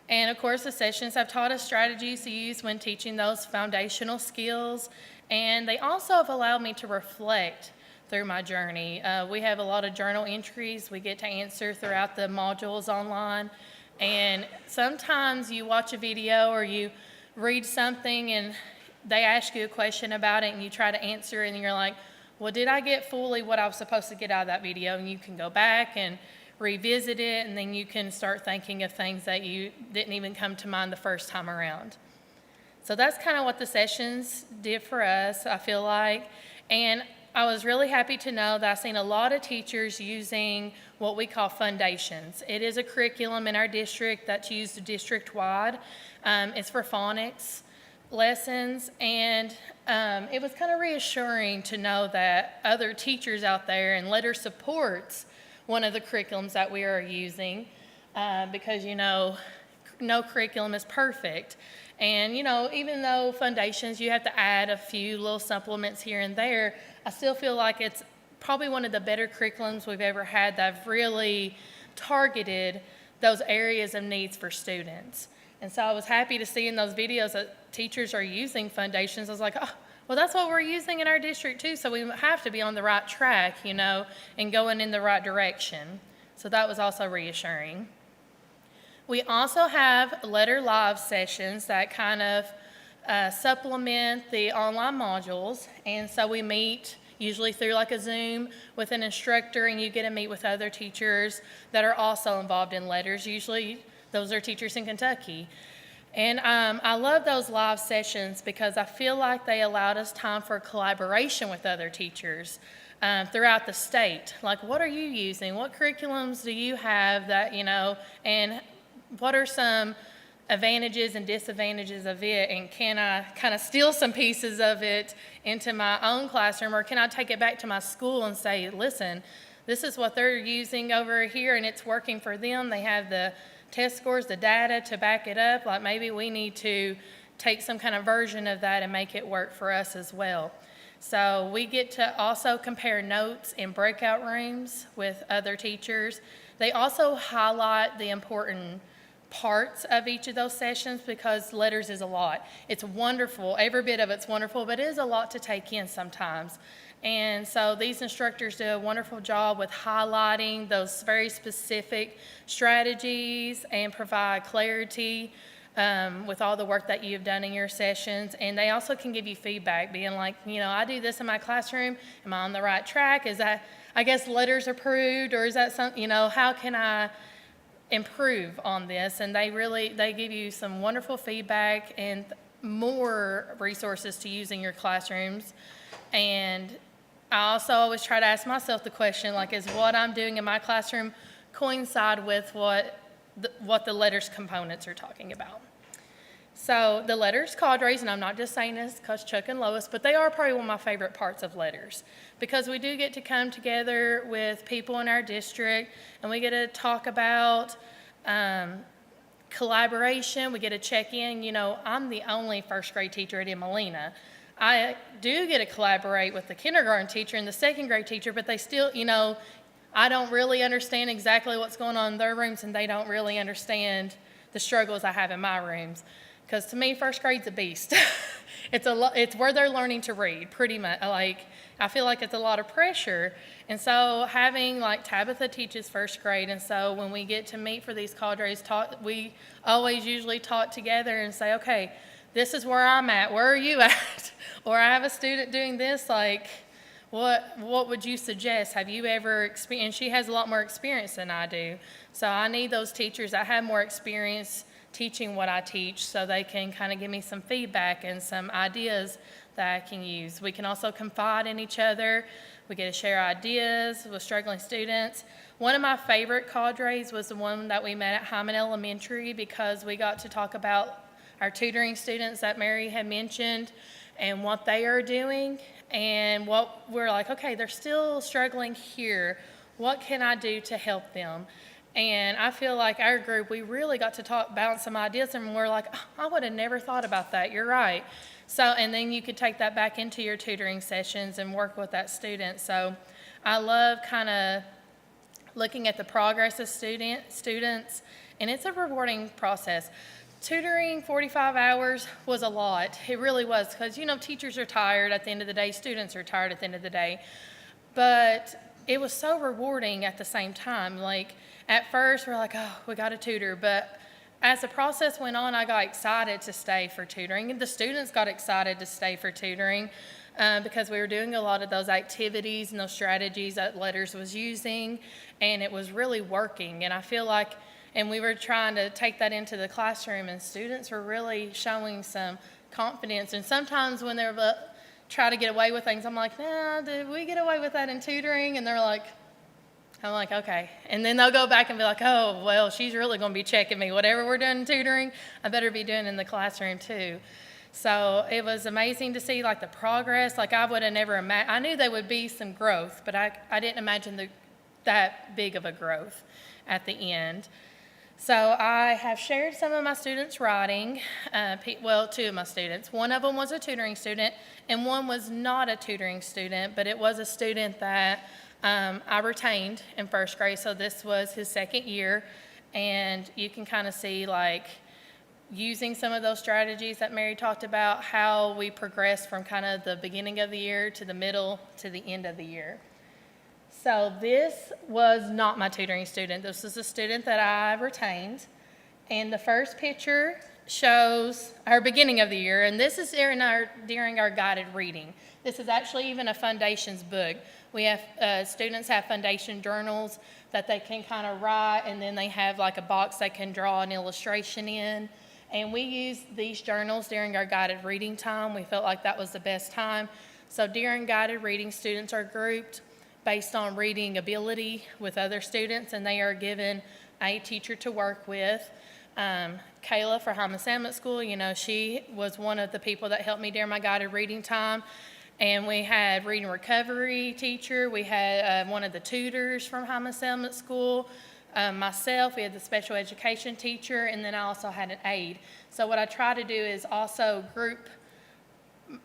And of course, the sessions have taught us strategies to use when teaching those foundational skills. And they also have allowed me to reflect through my journey. We have a lot of journal entries we get to answer throughout the modules online. And sometimes you watch a video or you read something and they ask you a question about it and you try to answer it and you're like, well, did I get fully what I was supposed to get out of that video? And you can go back and revisit it, and then you can start thinking of things that you didn't even come to mind the first time around. So that's kind of what the sessions did for us, I feel like. And I was really happy to know that I've seen a lot of teachers using what we call foundations. It is a curriculum in our district that's used district-wide. It's for phonics lessons, and it was kind of reassuring to know that other teachers out there, and LETRS supports one of the curriculums that we are using, because, no curriculum is perfect. And, even though foundations, you have to add a few little supplements here and there, I still feel like it's probably one of the better curriculums we've ever had that have really targeted those areas of needs for students. And so I was happy to see in those videos that teachers are using foundations. I was like, oh, well, that's what we're using in our district too, so we have to be on the right track, and going in the right direction. So that was also reassuring. We also have LETR Live sessions that kind of supplement the online modules, and so we meet usually through like a Zoom with an instructor, and you get to meet with other teachers that are also involved in LETRS. Usually those are teachers in Kentucky. And I love those live sessions because I feel like they allowed us time for collaboration with other teachers throughout the state. Like, what are you using? What curriculums do you have that, and what are some advantages and disadvantages of it? And can I kind of steal some pieces of it into my own classroom, or can I take it back to my school and say, listen, this is what they're using over here and it's working for them. They have the test scores, the data to back it up. Like, maybe we need to take some kind of version of that and make it work for us as well. So we get to also compare notes in breakout rooms with other teachers. They also highlight the important parts of each of those sessions because LETRS is a lot. It's wonderful. Every bit of it's wonderful, but it is a lot to take in sometimes. And so these instructors do a wonderful job with highlighting those very specific strategies and provide clarity with all the work that you've done in your sessions. And they also can give you feedback, being like, I do this in my classroom. Am I on the right track? Is that, I guess, LETRS approved, or is that something, how can I improve on this? And they give you some wonderful feedback and more resources to use in your classrooms. And I also always try to ask myself the question, like, is what I'm doing in my classroom coincide with what the LETRS components are talking about? So the LETRS cadres, and I'm not just saying this because Chuck and Lois, but they are probably one of my favorite parts of LETRS, because we do get to come together with people in our district and we get to talk about collaboration. We get to check in. I'm the only first grade teacher at Emelina. I do get to collaborate with the kindergarten teacher and the second grade teacher, but they still, I don't really understand exactly what's going on in their rooms, and they don't really understand the struggles I have in my rooms. Because to me, first grade's a beast. It's where they're learning to read, pretty much. Like, I feel like it's a lot of pressure. And so having, like, Tabitha teaches first grade, and so when we get to meet for these cadres, we always usually talk together and say, okay, this is where I'm at. Where are you at? Or I have a student doing this, like, what would you suggest? Have you ever experienced? And she has a lot more experience than I do. So I need those teachers that have more experience teaching what I teach so they can kind of give me some feedback and some ideas that I can use. We can also confide in each other. We get to share ideas with struggling students. One of my favorite cadres was the one that we met at Hindman Elementary, because we got to talk about our tutoring students that Mary had mentioned and what they are doing, and what we're like, okay, they're still struggling here. What can I do to help them? And I feel like our group, we really got to bounce some ideas, and we're like, oh, I would have never thought about that. You're right. So, and then you could take that back into your tutoring sessions and work with that student. So I love kind of looking at the progress of students, and it's a rewarding process. Tutoring 45 hours was a lot. It really was, because, you know, teachers are tired at the end of the day, students are tired at the end of the day. But it was so rewarding at the same time. Like, at first, we're like, oh, we got a tutor. But as the process went on, I got excited to stay for tutoring, and the students got excited to stay for tutoring, because we were doing a lot of those activities and those strategies that LETRS was using, and it was really working. And I feel like, and we were trying to take that into the classroom, and students were really showing some confidence. And sometimes when they're try to get away with things, I'm like, nah, did we get away with that in tutoring? And they're like, I'm like, okay. And then they'll go back and be like, oh, well, she's really going to be checking me. Whatever we're doing in tutoring, I better be doing in the classroom too. So it was amazing to see, like, the progress. Like, I would have never imagined. I knew there would be some growth, but I didn't imagine that big of a growth at the end. So I have shared some of my students' writing, two of my students. One of them was a tutoring student, and one was not a tutoring student, but it was a student that I retained in first grade, so this was his second year, and you can kind of see, like, using some of those strategies that Mary talked about, how we progress from kind of the beginning of the year to the middle to the end of the year. So this was not my tutoring student. This is a student that I retained. And the first picture shows our beginning of the year. And this is during our guided reading. This is actually even a foundations book. We have students have foundation journals that they can kind of write, and then they have like a box they can draw an illustration in. And we use these journals during our guided reading time. We felt like that was the best time. So during guided reading, students are grouped based on reading ability with other students, and they are given a teacher to work with. Kayla for Hindman Settlement School, you know, she was one of the people that helped me during my guided reading time. And we had reading recovery teacher. We had one of the tutors from Hindman Settlement School. Myself, we had the special education teacher, and then I also had an aide. So what I try to do is also group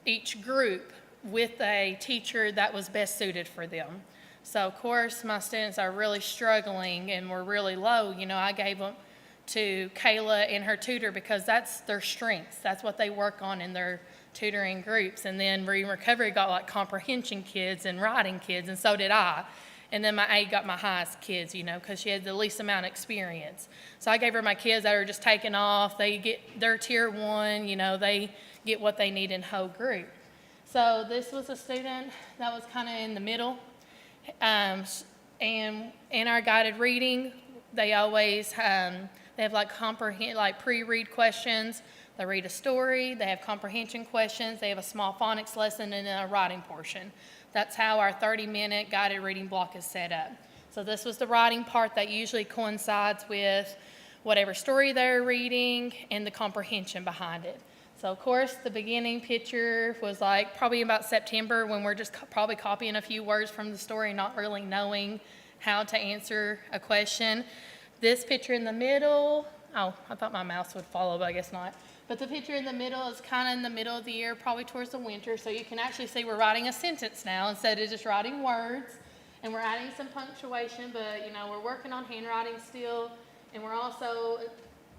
each group with a teacher that was best suited for them. So of course my students are really struggling and were really low. You know, I gave them to Kayla and her tutor because that's their strengths. That's what they work on in their tutoring groups. And then reading recovery got like comprehension kids and writing kids, and so did I. And then my aide got my highest kids, you know, because she had the least amount of experience. So I gave her my kids that are just taking off. They get their tier 1, you know, they get what they need in whole group. So this was a student that was kind of in the middle. And in our guided reading, they always they have like pre-read questions. They read a story, they have comprehension questions, they have a small phonics lesson, and then a writing portion. That's how our 30-minute guided reading block is set up. So this was the writing part that usually coincides with whatever story they're reading and the comprehension behind it. So of course, the beginning picture was like probably about September, when we're just probably copying a few words from the story, not really knowing how to answer a question. This picture in the middle, oh, I thought my mouse would follow, but I guess not. But the picture in the middle is kind of in the middle of the year, probably towards the winter, so you can actually see we're writing a sentence now instead of just writing words. And we're adding some punctuation, but you know, we're working on handwriting still. And we're also,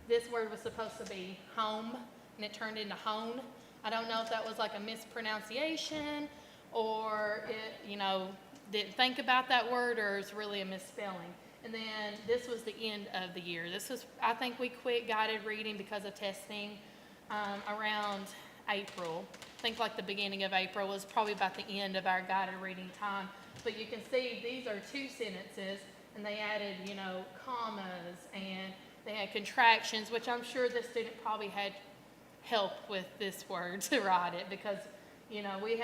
this word was supposed to be home, and it turned into hone. I don't know if that was like a mispronunciation, or it, you know, didn't think about that word, or it's really a misspelling. And then this was the end of the year. This was, I think we quit guided reading because of testing around April. I think like the beginning of April was probably about the end of our guided reading time. But you can see these are 2 sentences, and they added, you know, commas, and they had contractions, which I'm sure the student probably had help with this word to write it, because You know, we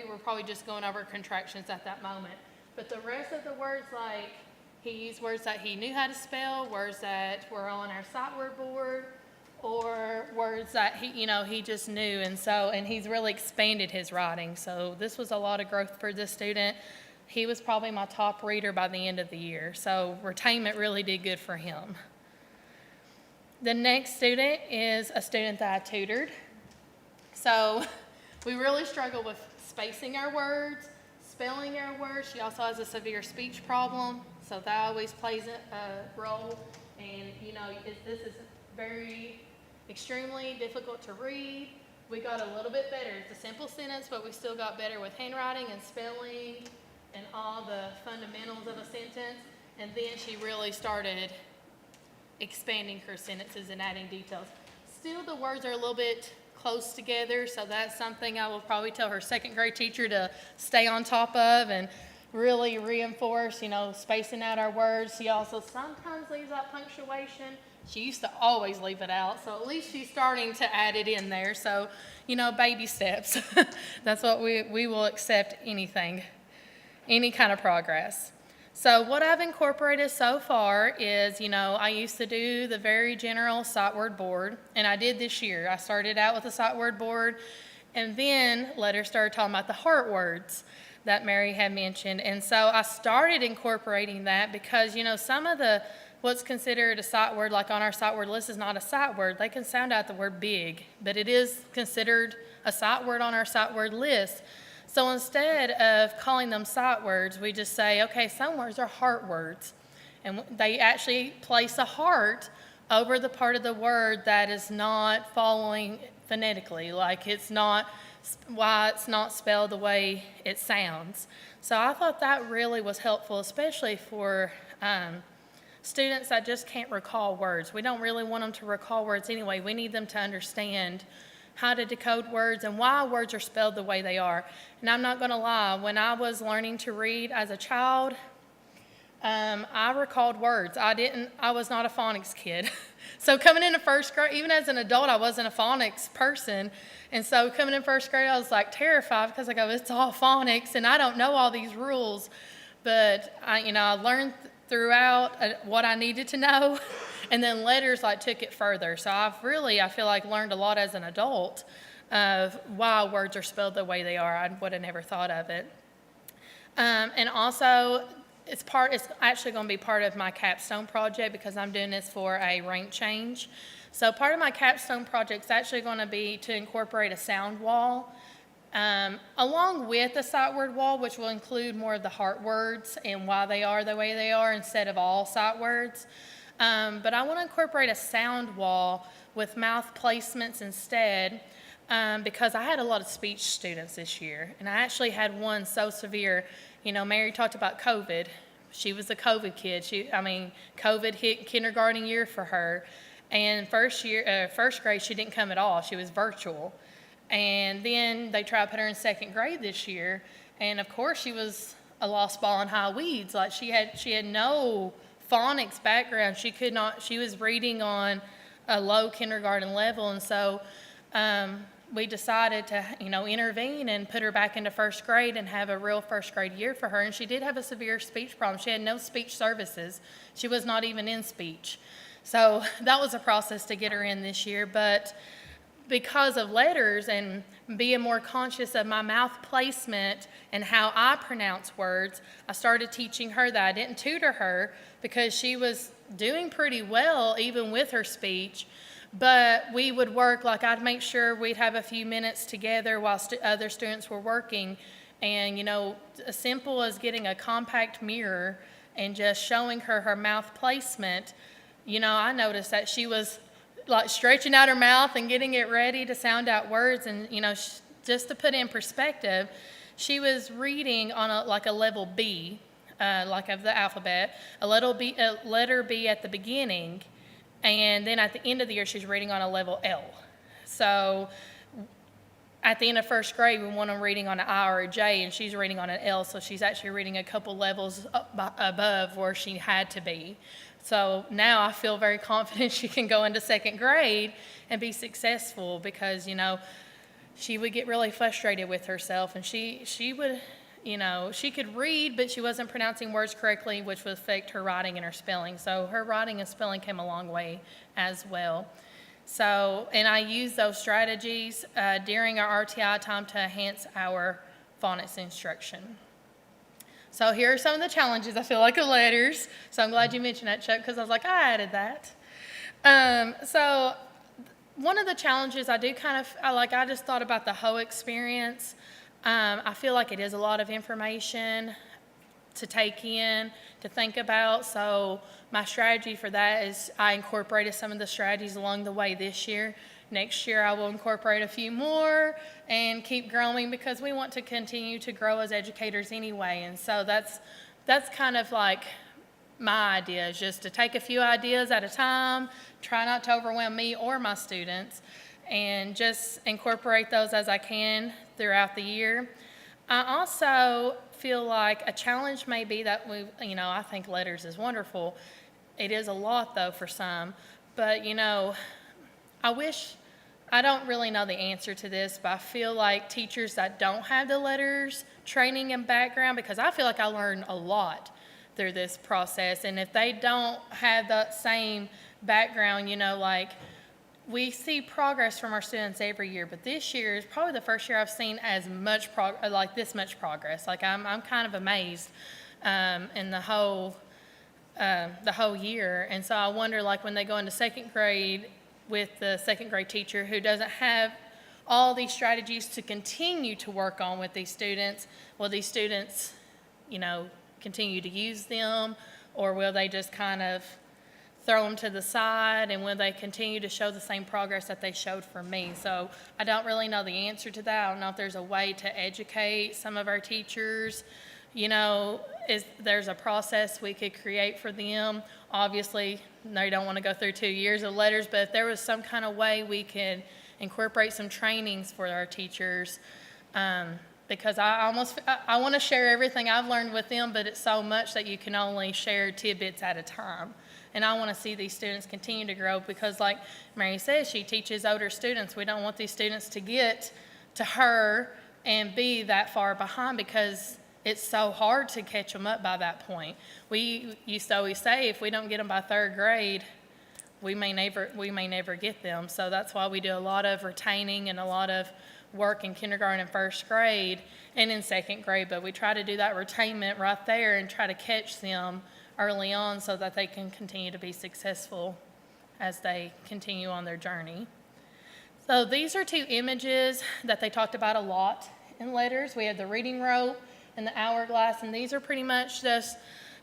were probably just going over contractions at that moment. But the rest of the words, like, he used words that he knew how to spell, words that were on our sight word board, or words that he just knew. And he's really expanded his writing. So this was a lot of growth for this student. He was probably my top reader by the end of the year. So retainment really did good for him. The next student is a student that I tutored. So we really struggle with spacing our words, spelling our words. She also has a severe speech problem, so that always plays a role. And, this is very extremely difficult to read. We got a little bit better. It's a simple sentence, but we still got better with handwriting and spelling and all the fundamentals of a sentence. And then she really started expanding her sentences and adding details. Still, the words are a little bit close together, so that's something I will probably tell her second grade teacher to stay on top of and really reinforce, spacing out our words. She also sometimes leaves out punctuation. She used to always leave it out, so at least she's starting to add it in there. So, baby steps. That's what we will accept anything, any kind of progress. So what I've incorporated so far is, I used to do the very general sight word board, and I did this year. I started out with the sight word board, and then LETRS started talking about the heart words that Mary had mentioned. And so I started incorporating that because, some of what's considered a sight word, like on our sight word list, is not a sight word. They can sound out the word big, but it is considered a sight word on our sight word list. So instead of calling them sight words, we just say, okay, some words are heart words. And they actually place a heart over the part of the word that is not following phonetically, like why it's not spelled the way it sounds. So I thought that really was helpful, especially for students that just can't recall words. We don't really want them to recall words anyway. We need them to understand how to decode words and why words are spelled the way they are. And I'm not going to lie, when I was learning to read as a child, I recalled words. I was not a phonics kid. So coming into first grade, even as an adult, I wasn't a phonics person. And so coming in first grade, I was like terrified because I go, it's all phonics and I don't know all these rules. But I learned throughout what I needed to know. And then LETRS took it further. So I feel like learned a lot as an adult of why words are spelled the way they are. I would have never thought of it. And also, it's actually going to be part of my capstone project because I'm doing this for a rank change. So part of my capstone project is actually going to be to incorporate a sound wall along with the sight word wall, which will include more of the heart words and why they are the way they are instead of all sight words. But I want to incorporate a sound wall with mouth placements instead because I had a lot of speech students this year. And I actually had one so severe. Mary talked about COVID. She was a COVID kid. COVID hit kindergarten year for her. And first grade, she didn't come at all. She was virtual. And then they tried to put her in second grade this year. And of course, she was a lost ball in high weeds. Like she had no phonics background. She was reading on a low kindergarten level. And so we decided to, intervene and put her back into first grade and have a real first grade year for her. And she did have a severe speech problem. She had no speech services. She was not even in speech. So that was a process to get her in this year. But because of LETRS and being more conscious of my mouth placement and how I pronounce words, I started teaching her that. I didn't tutor her because she was doing pretty well even with her speech, but we would work, I'd make sure we'd have a few minutes together while other students were working, and as simple as getting a compact mirror and just showing her mouth placement, I noticed that she was stretching out her mouth and getting it ready to sound out words. And, just to put in perspective, she was reading on a level B, of the alphabet, a letter B at the beginning. And then at the end of the year, she's reading on a level L. So at the end of first grade, we want them reading on an I or a J, and she's reading on an L. So she's actually reading a couple levels above where she had to be. So now I feel very confident she can go into second grade and be successful because, she would get really frustrated with herself, and she would, you know, she could read, but she wasn't pronouncing words correctly, which would affect her writing and her spelling. So her writing and spelling came a long way as well. So, and I used those strategies during our RTI time to enhance our phonics instruction. So here are some of the challenges I feel like of LETRS. So I'm glad you mentioned that, Chuck, because I was like, I added that. So one of the challenges I do I just thought about the whole experience. I feel like it is a lot of information to take in, to think about. So my strategy for that is I incorporated some of the strategies along the way this year. Next year I will incorporate a few more and keep growing, because we want to continue to grow as educators anyway. And so that's kind of like my idea, is just to take a few ideas at a time, try not to overwhelm me or my students, and just incorporate those as I can throughout the year. I also feel like a challenge may be that I think LETRS is wonderful. It is a lot though for some, but I don't really know the answer to this, but I feel like teachers that don't have the LETRS training and background, because I feel like I learned a lot through this process, and if they don't have that same background, we see progress from our students every year, but this year is probably the first year I've seen as much this much progress. I'm kind of amazed in the whole year, and so I wonder, when they go into second grade with the second grade teacher who doesn't have all these strategies to continue to work on with these students, will these students, continue to use them, or will they just kind of throw them to the side, and will they continue to show the same progress that they showed for me? So I don't really know the answer to that. I don't know if there's a way to educate some of our teachers. There's a process we could create for them. Obviously, they don't want to go through 2 years of LETRS, but if there was some kind of way we could incorporate some trainings for our teachers, because I want to share everything I've learned with them, but it's so much that you can only share tidbits at a time. And I want to see these students continue to grow, because like Mary says, she teaches older students. We don't want these students to get to her and be that far behind, because it's so hard to catch them up by that point. We used to always say, if we don't get them by third grade, we may never get them. So that's why we do a lot of retaining and a lot of work in kindergarten and first grade and in second grade. But we try to do that retainment right there and try to catch them early on so that they can continue to be successful as they continue on their journey. So these are 2 images that they talked about a lot in LETRS. We have the reading rope and the hourglass, and these are pretty much just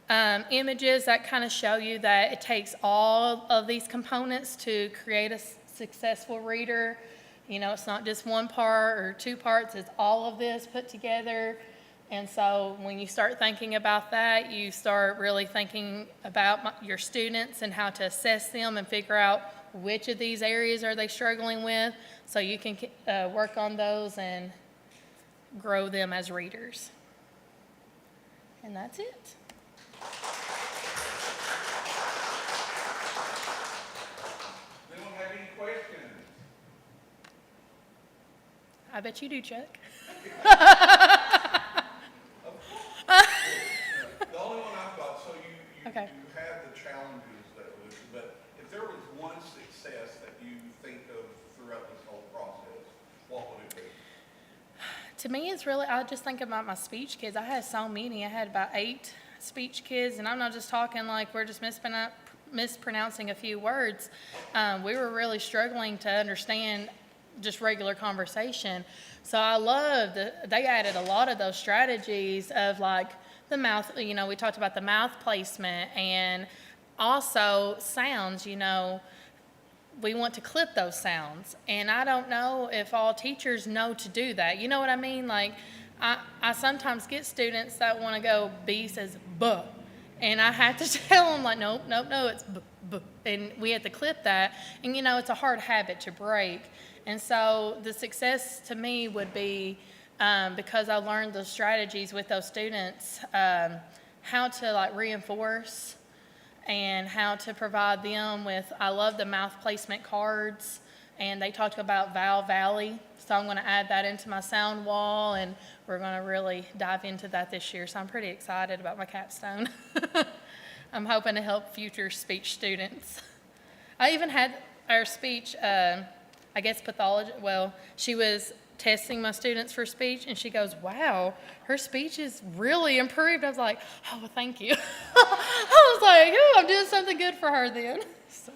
images that kind of show you that it takes all of these components to create a successful reader. It's not just one part or 2 parts, it's all of this put together. And so when you start thinking about that, you start really thinking about your students and how to assess them and figure out which of these areas are they struggling with, so you can work on those and grow them as readers. And that's it. Anyone have any questions? I bet you do, Chuck. The only one I've got, so you Okay. had the challenges but if there was one success that you think of throughout this whole process, what would it be? To me, it's really, I just think about my speech kids. I had so many. I had about 8 speech kids, and I'm not just talking like we're just mispronouncing a few words. We were really struggling to understand just regular conversation. So I loved they added a lot of those strategies of the mouth, we talked about the mouth placement, and also sounds, we want to clip those sounds. And I don't know if all teachers know to do that. You know what I mean? I sometimes get students that want to go, B says buh. And I have to tell them, no, it's buh, buh. And we have to clip that. And, it's a hard habit to break. And so the success to me would be, because I learned those strategies with those students, how to reinforce and how to provide them with, I love the mouth placement cards and they talked about Val Valley. So I'm going to add that into my sound wall, and we're going to really dive into that this year. So I'm pretty excited about my capstone. I'm hoping to help future speech students. I even had our speech, I guess pathology, well, she was testing my students for speech, and she goes, wow, her speech is really improved. I was like, oh, well, thank you. I was like, oh, I'm doing something good for her then. So.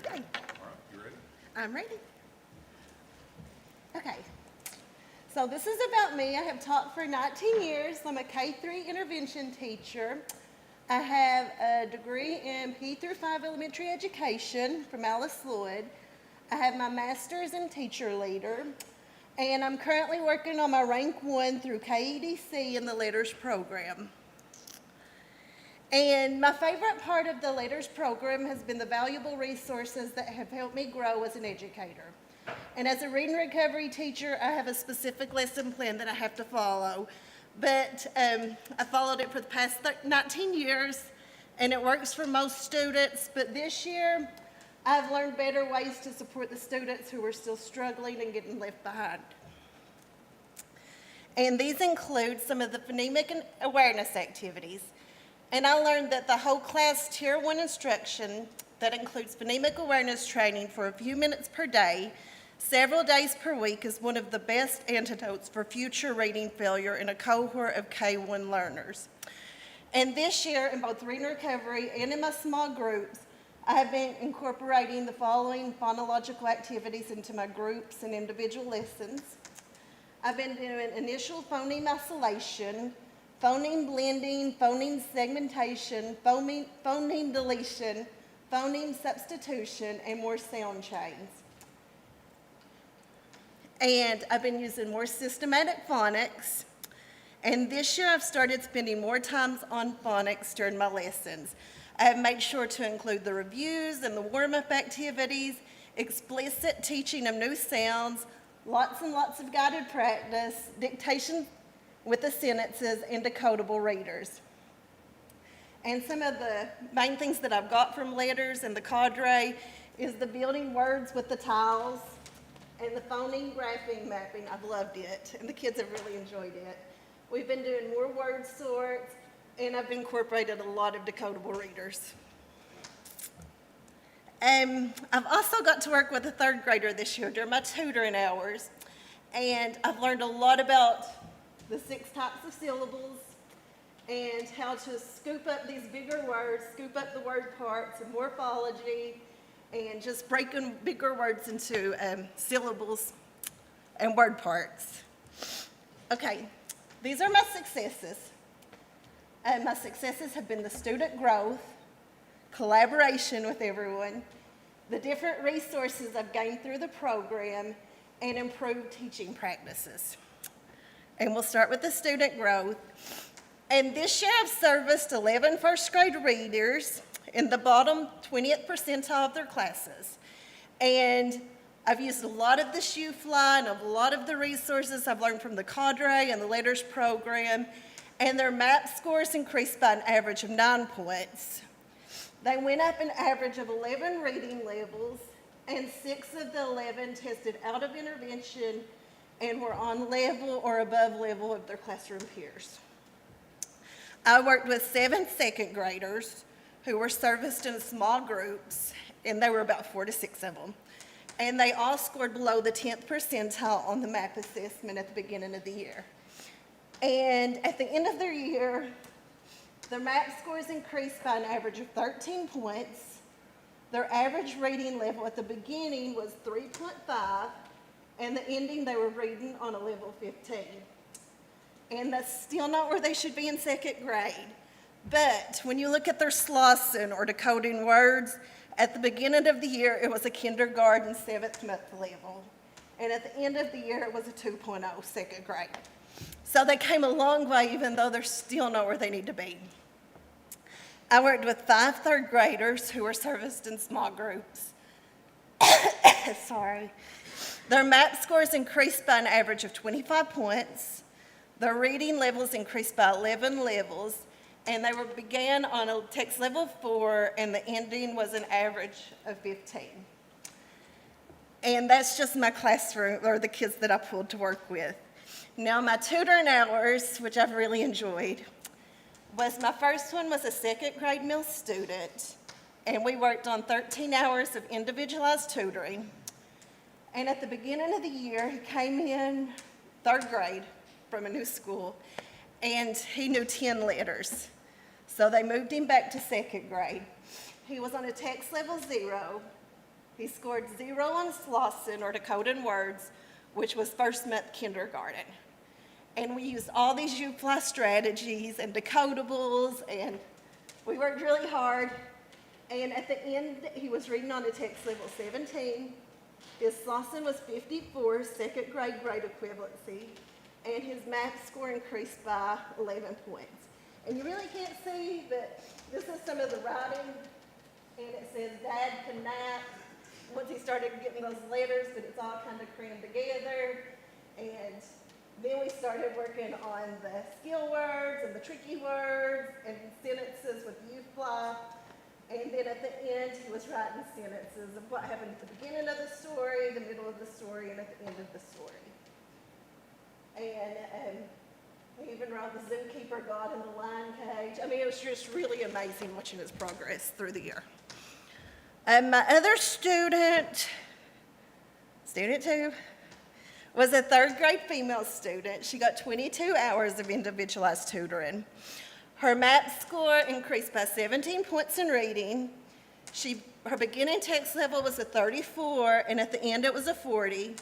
Okay, I'm ready. Okay, so this is about me. I have taught for 19 years. I'm a K-3 intervention teacher. I have a degree in P through 5 elementary education from Alice Lloyd. I have my master's in teacher leader, and I'm currently working on my rank 1 through KEDC in the LETRS program. And my favorite part of the LETRS program has been the valuable resources that have helped me grow as an educator. And as a reading recovery teacher, I have a specific lesson plan that I have to follow. But I followed it for the past 19 years, and it works for most students. But this year, I've learned better ways to support the students who are still struggling and getting left behind. And these include some of the phonemic and awareness activities. And I learned that the whole class Tier 1 instruction that includes phonemic awareness training for a few minutes per day, several days per week, is one of the best antidotes for future reading failure in a cohort of K-1 learners. And this year, in both reading recovery and in my small groups, I have been incorporating the following phonological activities into my groups and individual lessons. I've been doing initial phoneme isolation, phoneme blending, phoneme segmentation, phoneme deletion, phoneme substitution, and more sound chains. And I've been using more systematic phonics. And this year I've started spending more time on phonics during my lessons. I have made sure to include the reviews and the warm-up activities, explicit teaching of new sounds, lots and lots of guided practice, dictation with the sentences, and decodable readers. And some of the main things that I've got from LETRS and the cadre is the building words with the tiles and the phoneme graphing mapping. I've loved it, and the kids have really enjoyed it. We've been doing more word sorts, and I've incorporated a lot of decodable readers. I've also got to work with a third grader this year during my tutoring hours, and I've learned a lot about the 6 types of syllables and how to scoop up these bigger words, scoop up the word parts and morphology, and just breaking bigger words into syllables and word parts. Okay, these are my successes. My successes have been the student growth, collaboration with everyone, the different resources I've gained through the program, and improved teaching practices. And we'll start with the student growth. And this year I've serviced 11 first grade readers in the bottom 20th percentile of their classes. And I've used a lot of the shoe fly and a lot of the resources I've learned from the cadre and the LETRS program, and their MAP scores increased by an average of 9 points. They went up an average of 11 reading levels, and 6 of the 11 tested out of intervention and were on level or above level of their classroom peers. I worked with 7 second graders who were serviced in small groups, and there were about 4 to 6 of them. And they all scored below the 10th percentile on the MAP assessment at the beginning of the year. And at the end of their year, their MAP scores increased by an average of 13 points. Their average reading level at the beginning was 3.5, and the ending they were reading on a level 15. And that's still not where they should be in 2nd grade. But when you look at their slossing or decoding words, At the beginning of the year, it was a kindergarten 7th month level. And at the end of the year, it was a 2.0 second grade. So they came a long way, even though they're still not where they need to be. I worked with 5 third graders who were serviced in small groups. Sorry. Their MAP scores increased by an average of 25 points. Their reading levels increased by 11 levels, and they began on a text level 4, and the ending was an average of 15. And that's just my classroom, or the kids that I pulled to work with. Now, my tutoring hours, which I've really enjoyed, my first one was a 2nd grade male student, and we worked on 13 hours of individualized tutoring. And at the beginning of the year, he came in 3rd grade from a new school, and he knew 10 letters. So they moved him back to 2nd grade. He was on a text level 0. He scored 0 on Slauson, or decoding words, which was 1st month kindergarten. And we used all these U-Fly strategies and decodables, and we worked really hard. And at the end, he was reading on a text level 17. His Slauson was 54, 2nd grade grade equivalency, and his math score increased by 11 points. And you really can't see, but this is some of the writing, and it says Dad can nap. Once he started getting those letters, but it's all kind of crammed together. And then we started working on the skill words and the tricky words and sentences with U-Fly. And then at the end, he was writing sentences of what happened at the beginning of the story, the middle of the story, and at the end of the story. And he even wrote the zookeeper God in the lion cage. I mean, it was just really amazing watching his progress through the year. And my other student 2, was a 3rd grade female student. She got 22 hours of individualized tutoring. Her MAP score increased by 17 points in reading. Her beginning text level was a 34, and at the end it was a 40.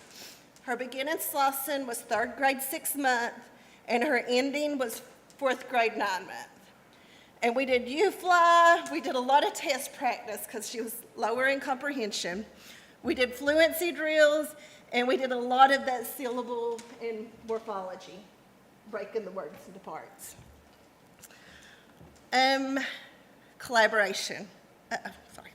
Her beginning Slauson was 3rd grade 6th month, and her ending was 4th grade 9 month. And we did U-Fly. We did a lot of test practice because she was lower in comprehension. We did fluency drills, and we did a lot of that syllable and morphology, breaking the words into parts. Collaboration. Sorry.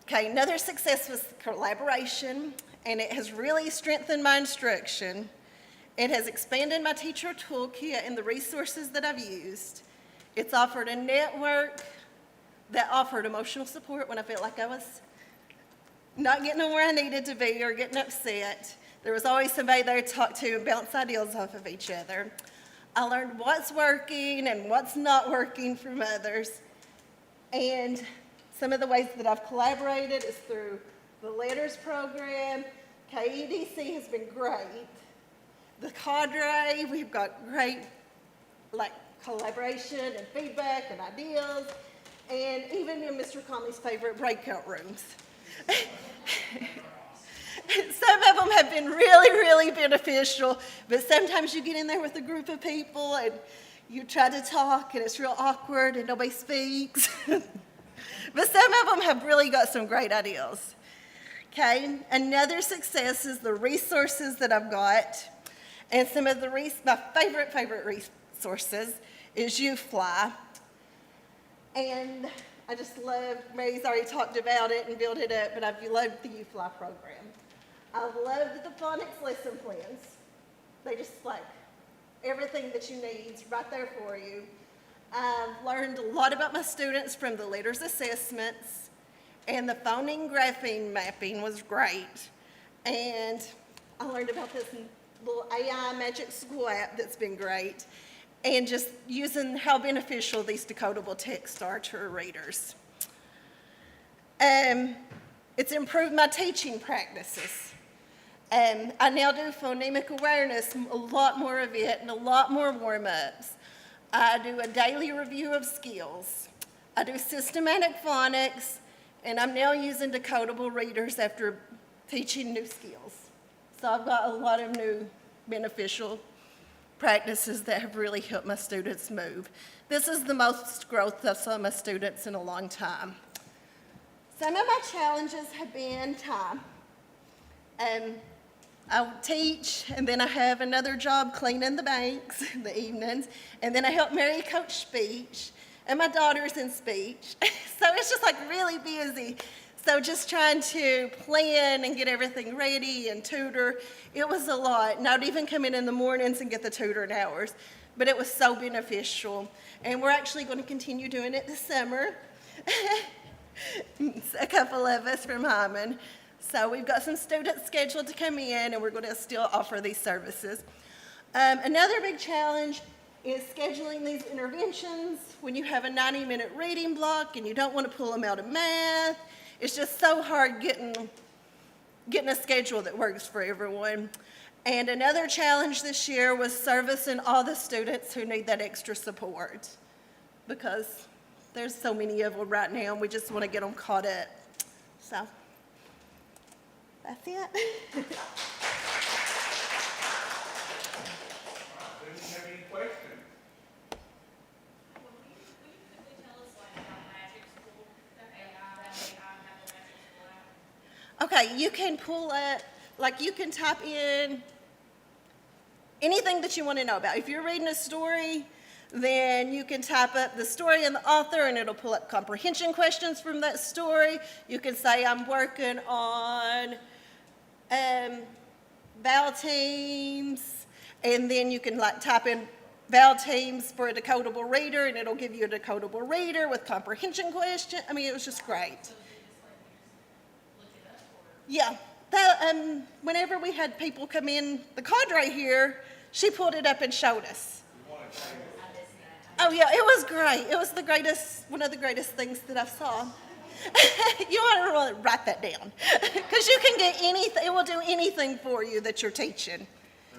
Okay, another success was collaboration, and it has really strengthened my instruction. It has expanded my teacher toolkit and the resources that I've used. It's offered a network that offered emotional support when I felt like I was not getting where I needed to be or getting upset. There was always somebody there to talk to and bounce ideas off of each other. I learned what's working and what's not working from others. And some of the ways that I've collaborated is through the LETRS program. KEDC has been great. The cadre, we've got great collaboration and feedback and ideas, and even in Mr. Conley's favorite breakout rooms. Some of them have been really, really beneficial, but sometimes you get in there with a group of people and you try to talk and it's real awkward and nobody speaks. But some of them have really got some great ideas. Okay, another success is the resources that I've got. And some of my favorite resources is U-Fly. And I just love, Mary's already talked about it and built it up, but I've loved the U-Fly program. I've loved the phonics lesson plans. They just everything that you need is right there for you. I've learned a lot about my students from the LETRS assessments, and the phoneme grapheme mapping was great. And I learned about this little AI Magic School app that's been great, and just using how beneficial these decodable texts are to our readers. It's improved my teaching practices. I now do phonemic awareness, a lot more of it, and a lot more warm-ups. I do a daily review of skills. I do systematic phonics, and I'm now using decodable readers after teaching new skills. So I've got a lot of new beneficial practices that have really helped my students move. This is the most growth of some of my students in a long time. Some of my challenges have been time. I teach, and then I have another job cleaning the banks in the evenings, and then I help Mary coach speech, and my daughter's in speech. So it's just like really busy. So just trying to plan and get everything ready and tutor, it was a lot. And I'd even come in the mornings and get the tutoring hours, but it was so beneficial. And we're actually going to continue doing it this summer. A couple of us from Hindman. So we've got some students scheduled to come in, and we're going to still offer these services. Another big challenge is scheduling these interventions when you have a 90-minute reading block and you don't want to pull them out of math. It's just so hard getting a schedule that works for everyone. And another challenge this year was servicing all the students who need that extra support, because there's so many of them right now, and we just want to get them caught up. So that's it. Do you have any questions? Okay, you can pull up, like you can type in anything that you want to know about. If you're reading a story, then you can type up the story and the author, and it'll pull up comprehension questions from that story. You can say, I'm working on vowel teams, and then you can like type in vowel teams for a decodable reader, and it'll give you a decodable reader with comprehension question. I mean, it was just great. Yeah, whenever we had people come in, the cadre here, she pulled it up and showed us. Oh yeah, it was great. It was the greatest, one of the greatest things that I saw. You want to write that down, because you can get anything. It will do anything for you that you're teaching.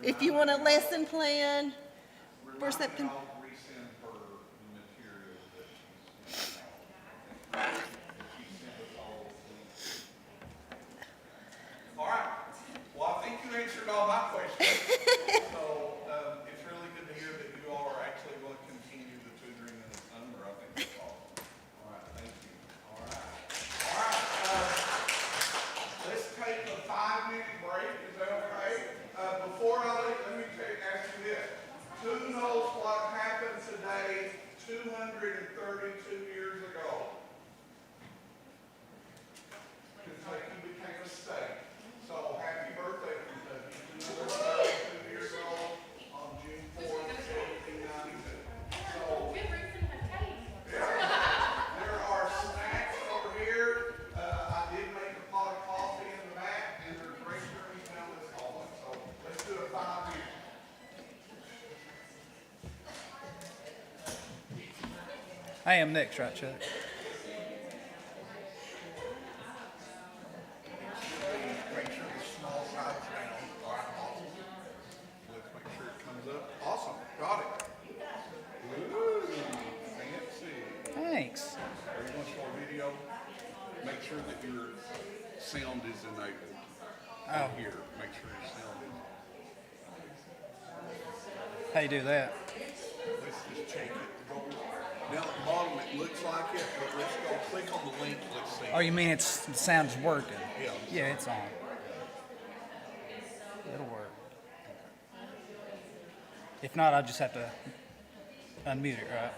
If you want a lesson plan for something. All right. Well, I think you answered all my questions. So it's really good to hear that you all are actually going to continue the tutoring in the summer. I think that's awesome. All right. Thank you. All right. All right. Let's take a 5-minute break. Is that okay? Before I leave, let me ask you this. Who knows what happened today 232 years ago? Kentucky became a state. So happy birthday, Kentucky. 232 years old on June 4th, 1892. So, there are snacks over here. I did make a pot of coffee in the back, and there's restrooms down this hallway. So let's do a 5-minute. I am next, right, Chuck? Make sure the small side's down. All right, awesome. Let's make sure it comes up. Awesome, got it. Ooh, fancy. Thanks. Are you going to show a video? Make sure that your sound is enabled. Oh. Here, make sure your sound is. How you do that? Let's just check it. Go down at the bottom, it looks like it, but let's go click on the link. Let's see. Oh, you mean the sound's working? Yeah. Yeah, it's on. It'll work. If not, I'll just have to unmute it, right?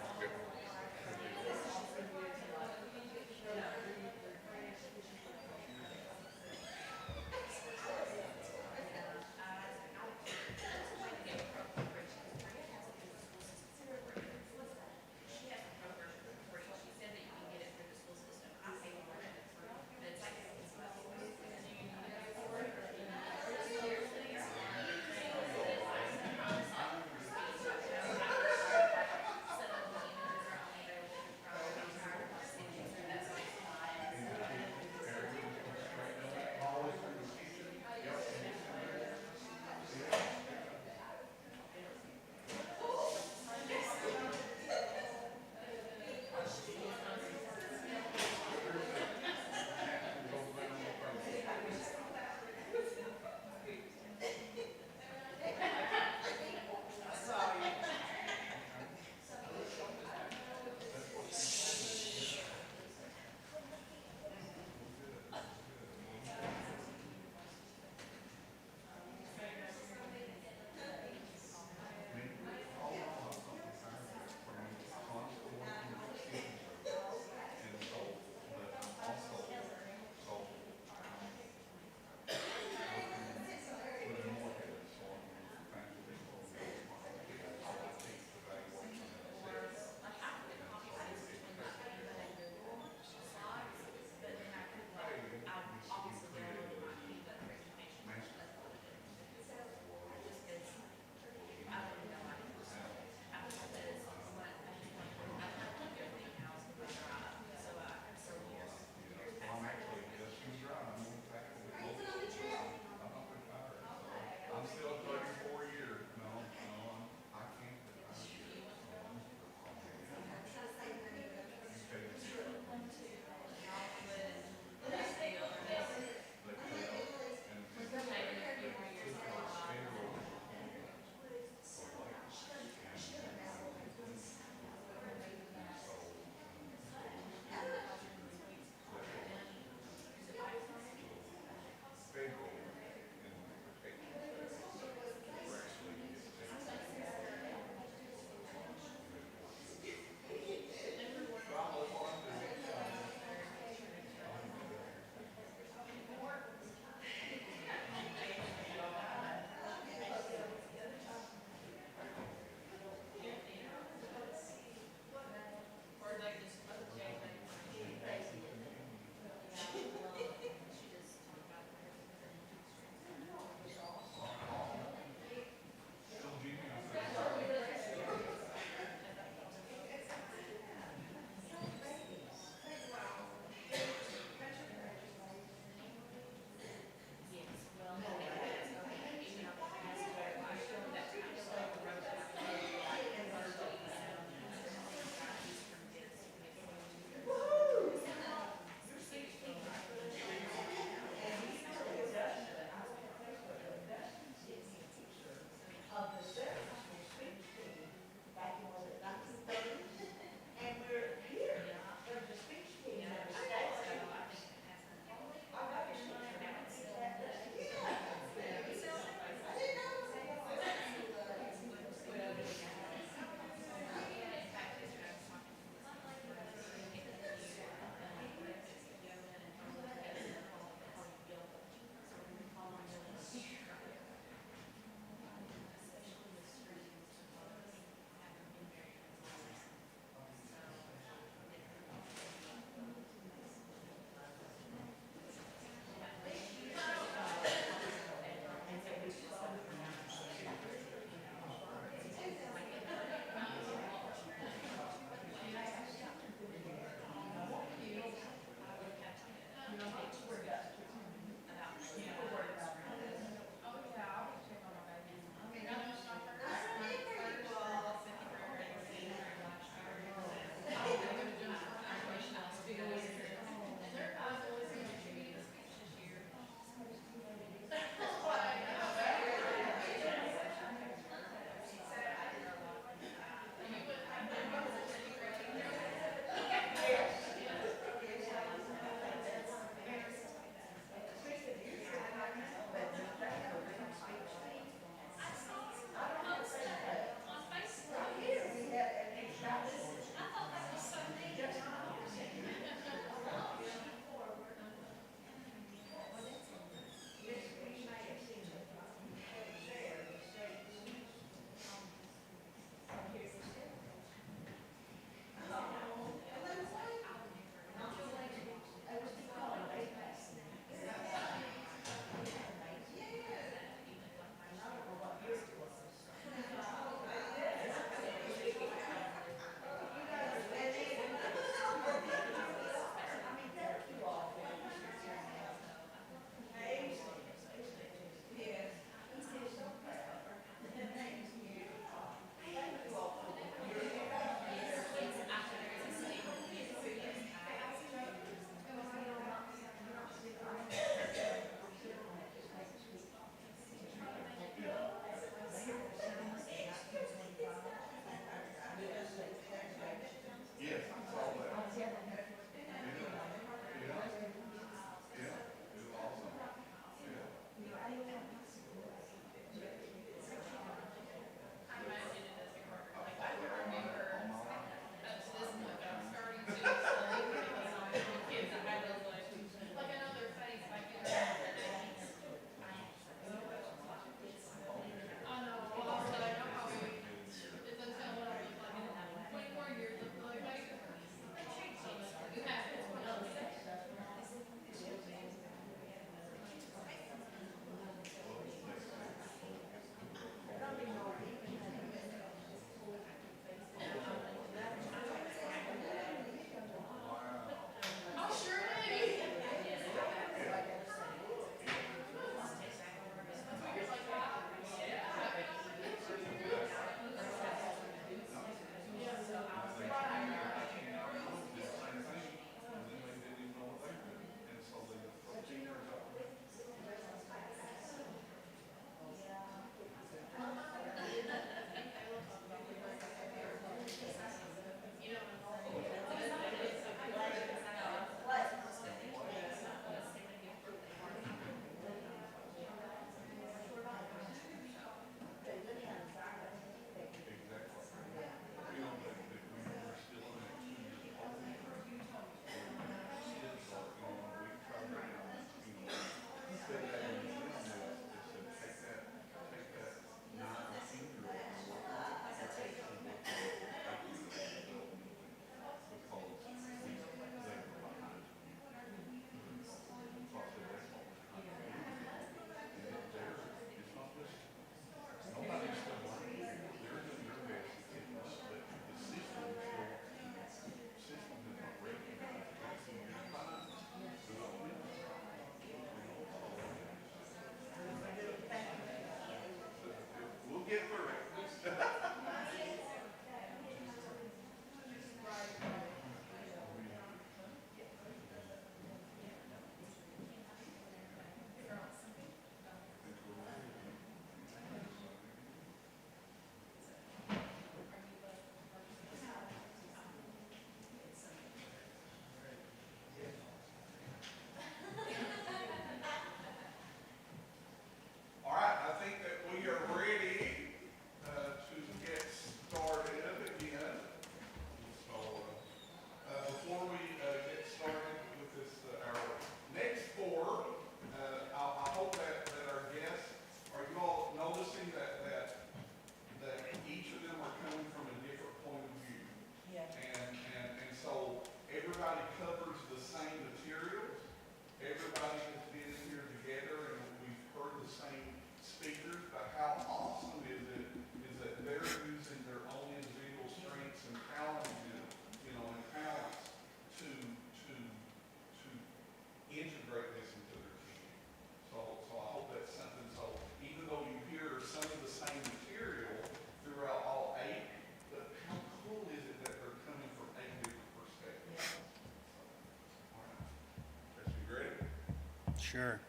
Sure.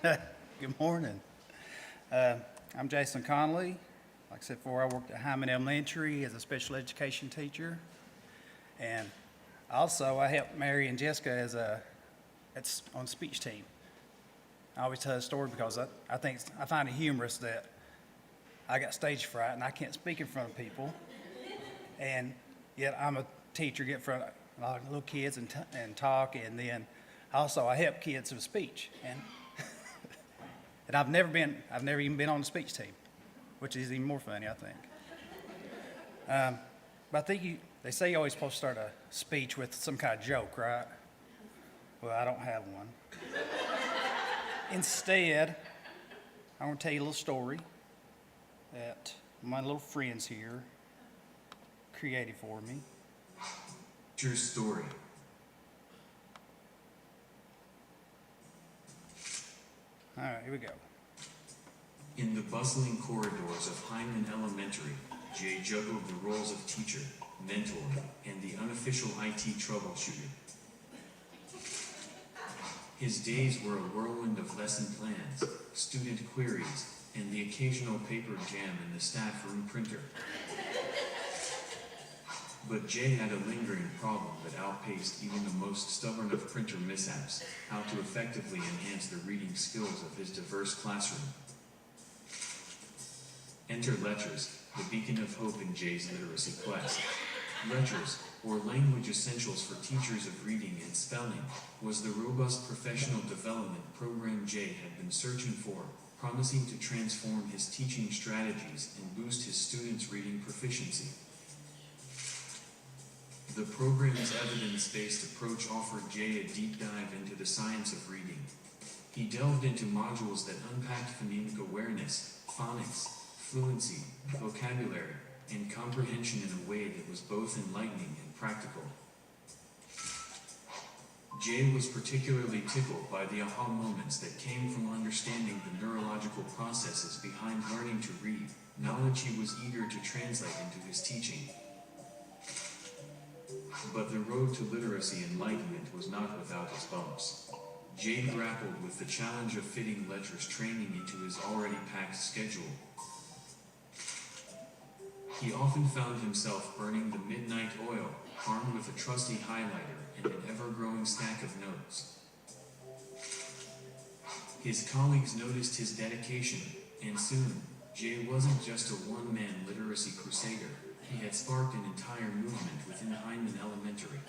Good morning. I'm Jason Conley. Like I said before, I worked at Hindman Elementary as a special education teacher. And also, I helped Mary and Jessica on the speech team. I always tell a story because I find it humorous that I got stage fright and I can't speak in front of people. And yet I'm a teacher, get in front of a lot of little kids and talk. And then also I help kids with speech. And I've never even been on the speech team, which is even more funny, I think. But I think they say you're always supposed to start a speech with some kind of joke, right? Well, I don't have one. Instead, I want to tell you a little story that my little friends here created for me. True story. All right, here we go. In the bustling corridors of Hindman Elementary, Jay juggled the roles of teacher, mentor, and the unofficial IT troubleshooter. His days were a whirlwind of lesson plans, student queries, and the occasional paper jam in the staff room printer. But Jay had a lingering problem that outpaced even the most stubborn of printer mishaps: how to effectively enhance the reading skills of his diverse classroom. Enter LETRS, the beacon of hope in Jay's literacy quest. LETRS, or Language Essentials for Teachers of Reading and Spelling, was the robust professional development program Jay had been searching for, promising to transform his teaching strategies and boost his students' reading proficiency. The program's evidence-based approach offered Jay a deep dive into the science of reading. He delved into modules that unpacked phonemic awareness, phonics, fluency, vocabulary, and comprehension in a way that was both enlightening and practical. Jay was particularly tickled by the aha moments that came from understanding the neurological processes behind learning to read, knowledge he was eager to translate into his teaching. But the road to literacy enlightenment was not without its bumps. Jay grappled with the challenge of fitting LETRS training into his already packed schedule. He often found himself burning the midnight oil, armed with a trusty highlighter and an ever-growing stack of notes. His colleagues noticed his dedication, and soon, Jay wasn't just a one-man literacy crusader. He had sparked an entire movement within Hindman Elementary.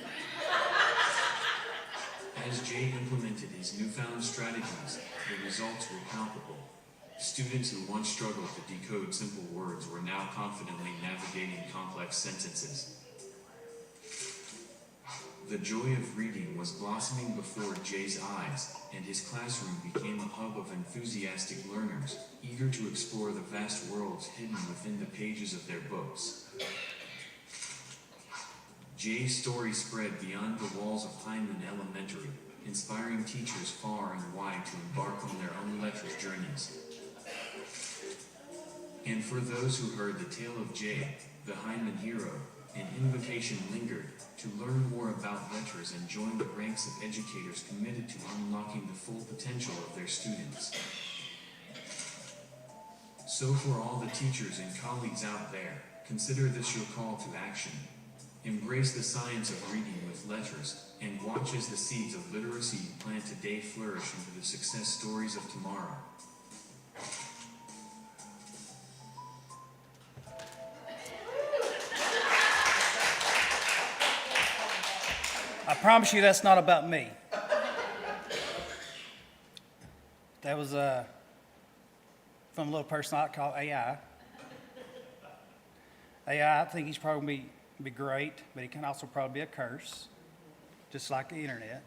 As Jay implemented his newfound strategies, the results were palpable. Students who once struggled to decode simple words were now confidently navigating complex sentences. The joy of reading was blossoming before Jay's eyes, and his classroom became a hub of enthusiastic learners, eager to explore the vast worlds hidden within the pages of their books. Jay's story spread beyond the walls of Hindman Elementary, inspiring teachers far and wide to embark on their own LETRS journeys. And for those who heard the tale of Jay, the Hindman hero, an invitation lingered to learn more about LETRS and join the ranks of educators committed to unlocking the full potential of their students. So for all the teachers and colleagues out there, consider this your call to action. Embrace the science of reading with LETRS, and watch as the seeds of literacy you plant today flourish into the success stories of tomorrow. I promise you that's not about me. That was from a little person I call AI. AI, I think he's probably going to be great, but he can also probably be a curse. Just like the internet,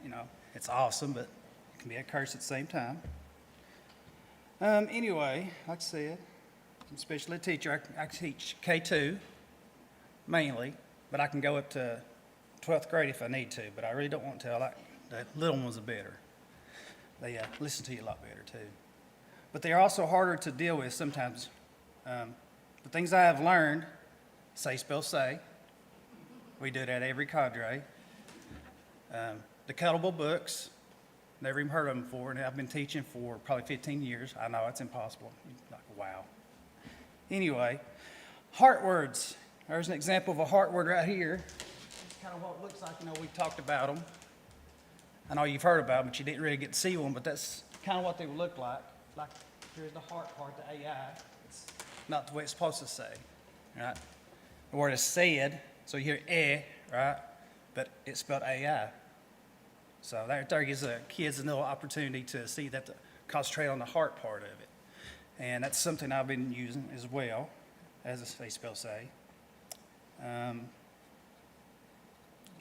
it's awesome, but it can be a curse at the same time. Anyway, like I said, I'm a special ed teacher. I teach K2 mainly, but I can go up to 12th grade if I need to, but I really don't want to. I like the little ones are better. They listen to you a lot better too. But they're also harder to deal with sometimes. The things I have learned, say, spell, say. We do that every cadre. The cuttable books, never even heard of them before, and I've been teaching for probably 15 years. I know it's impossible. You're like, wow. Anyway, heart words. There's an example of a heart word right here. Kind of what it looks like. We've talked about them. I know you've heard about them, but you didn't really get to see one, but that's kind of what they would look like. Like, here's the heart part, the AI. It's not the way it's supposed to say, right? The word is said, so you hear right? But it's spelled AI. So that there gives the kids a little opportunity to see that, to concentrate on the heart part of it. And that's something I've been using as well, as they spell say. Get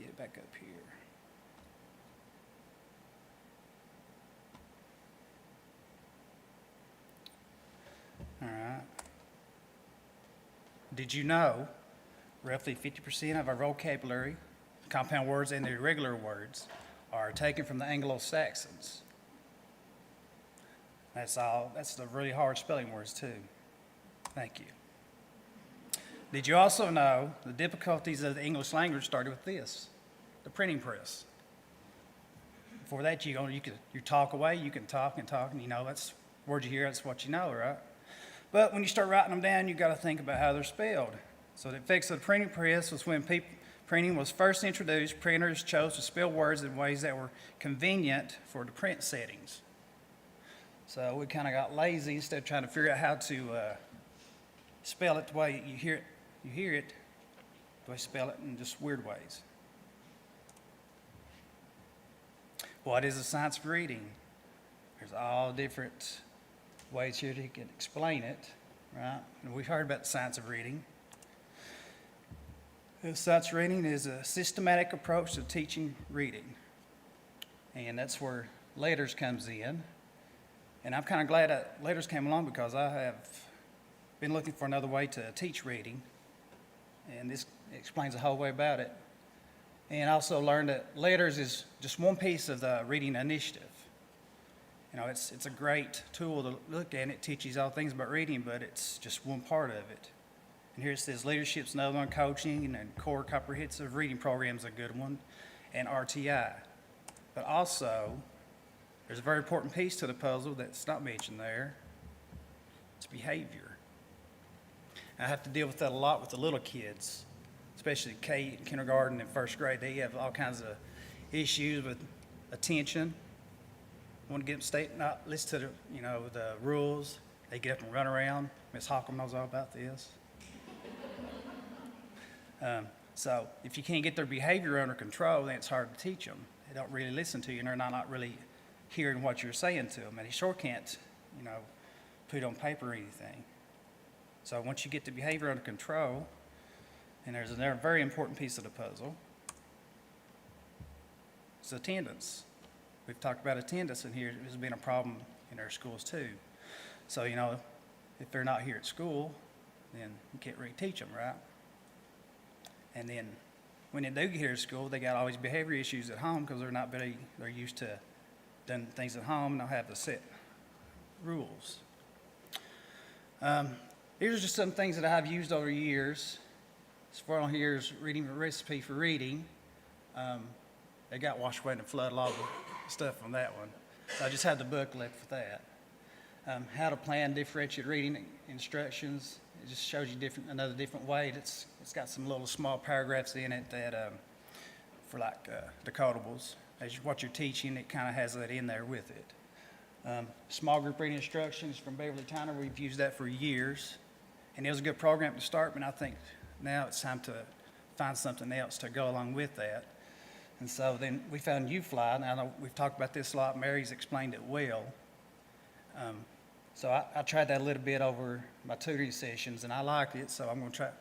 it back up here. All right. Did you know roughly 50% of our vocabulary, compound words and the irregular words, are taken from the Anglo-Saxons? That's the really hard spelling words too. Thank you. Did you also know the difficulties of the English language started with this, the printing press? Before that, you talk away, you can talk and talk, and that's words you hear, that's what you know, right? But when you start writing them down, you got to think about how they're spelled. So the effects of the printing press was when printing was first introduced, printers chose to spell words in ways that were convenient for the print settings. So we kind of got lazy instead of trying to figure out how to spell it the way you hear it, the way you spell it in just weird ways. What is the science of reading? There's all different ways here to can explain it, right? And we've heard about the science of reading. The science of reading is a systematic approach to teaching reading. And that's where LETRS comes in. And I'm kind of glad that LETRS came along because I have been looking for another way to teach reading. And this explains the whole way about it. And I also learned that LETRS is just one piece of the reading initiative. It's a great tool to look at, and it teaches all things about reading, but it's just one part of it. And here it says leadership's another one, coaching, and core comprehensive reading program's a good one, and RTI. But also, there's a very important piece to the puzzle that's not mentioned there. It's behavior. I have to deal with that a lot with the little kids, especially kindergarten and first grade. They have all kinds of issues with attention. Want to get them state, not listen to the rules. They get up and run around. Miss Holcomb knows all about this. So if you can't get their behavior under control, then it's hard to teach them. They don't really listen to you, and they're not really hearing what you're saying to them. And they sure can't, put it on paper or anything. So once you get the behavior under control, and there's another very important piece of the puzzle, it's attendance. We've talked about attendance in here. It's been a problem in our schools too. So, if they're not here at school, then you can't really teach them, right? And then when they do get here to school, they got all these behavior issues at home because they're used to doing things at home and don't have the set rules. These are just some things that I've used over the years. As far on here is reading a recipe for reading. They got washed away in the flood, a lot of the stuff on that one. So I just had the book left for that. How to plan differentiated reading instructions. It just shows you another different way. It's got some little small paragraphs in it that for decodables. As what you're teaching, it kind of has that in there with it. Small group reading instructions from Beverly Tyner. We've used that for years. And it was a good program to start, but I think now it's time to find something else to go along with that. And so then we found UFly. Now, I know we've talked about this a lot. Mary's explained it well. So I tried that a little bit over my tutoring sessions, and I liked it, so I'm going to try to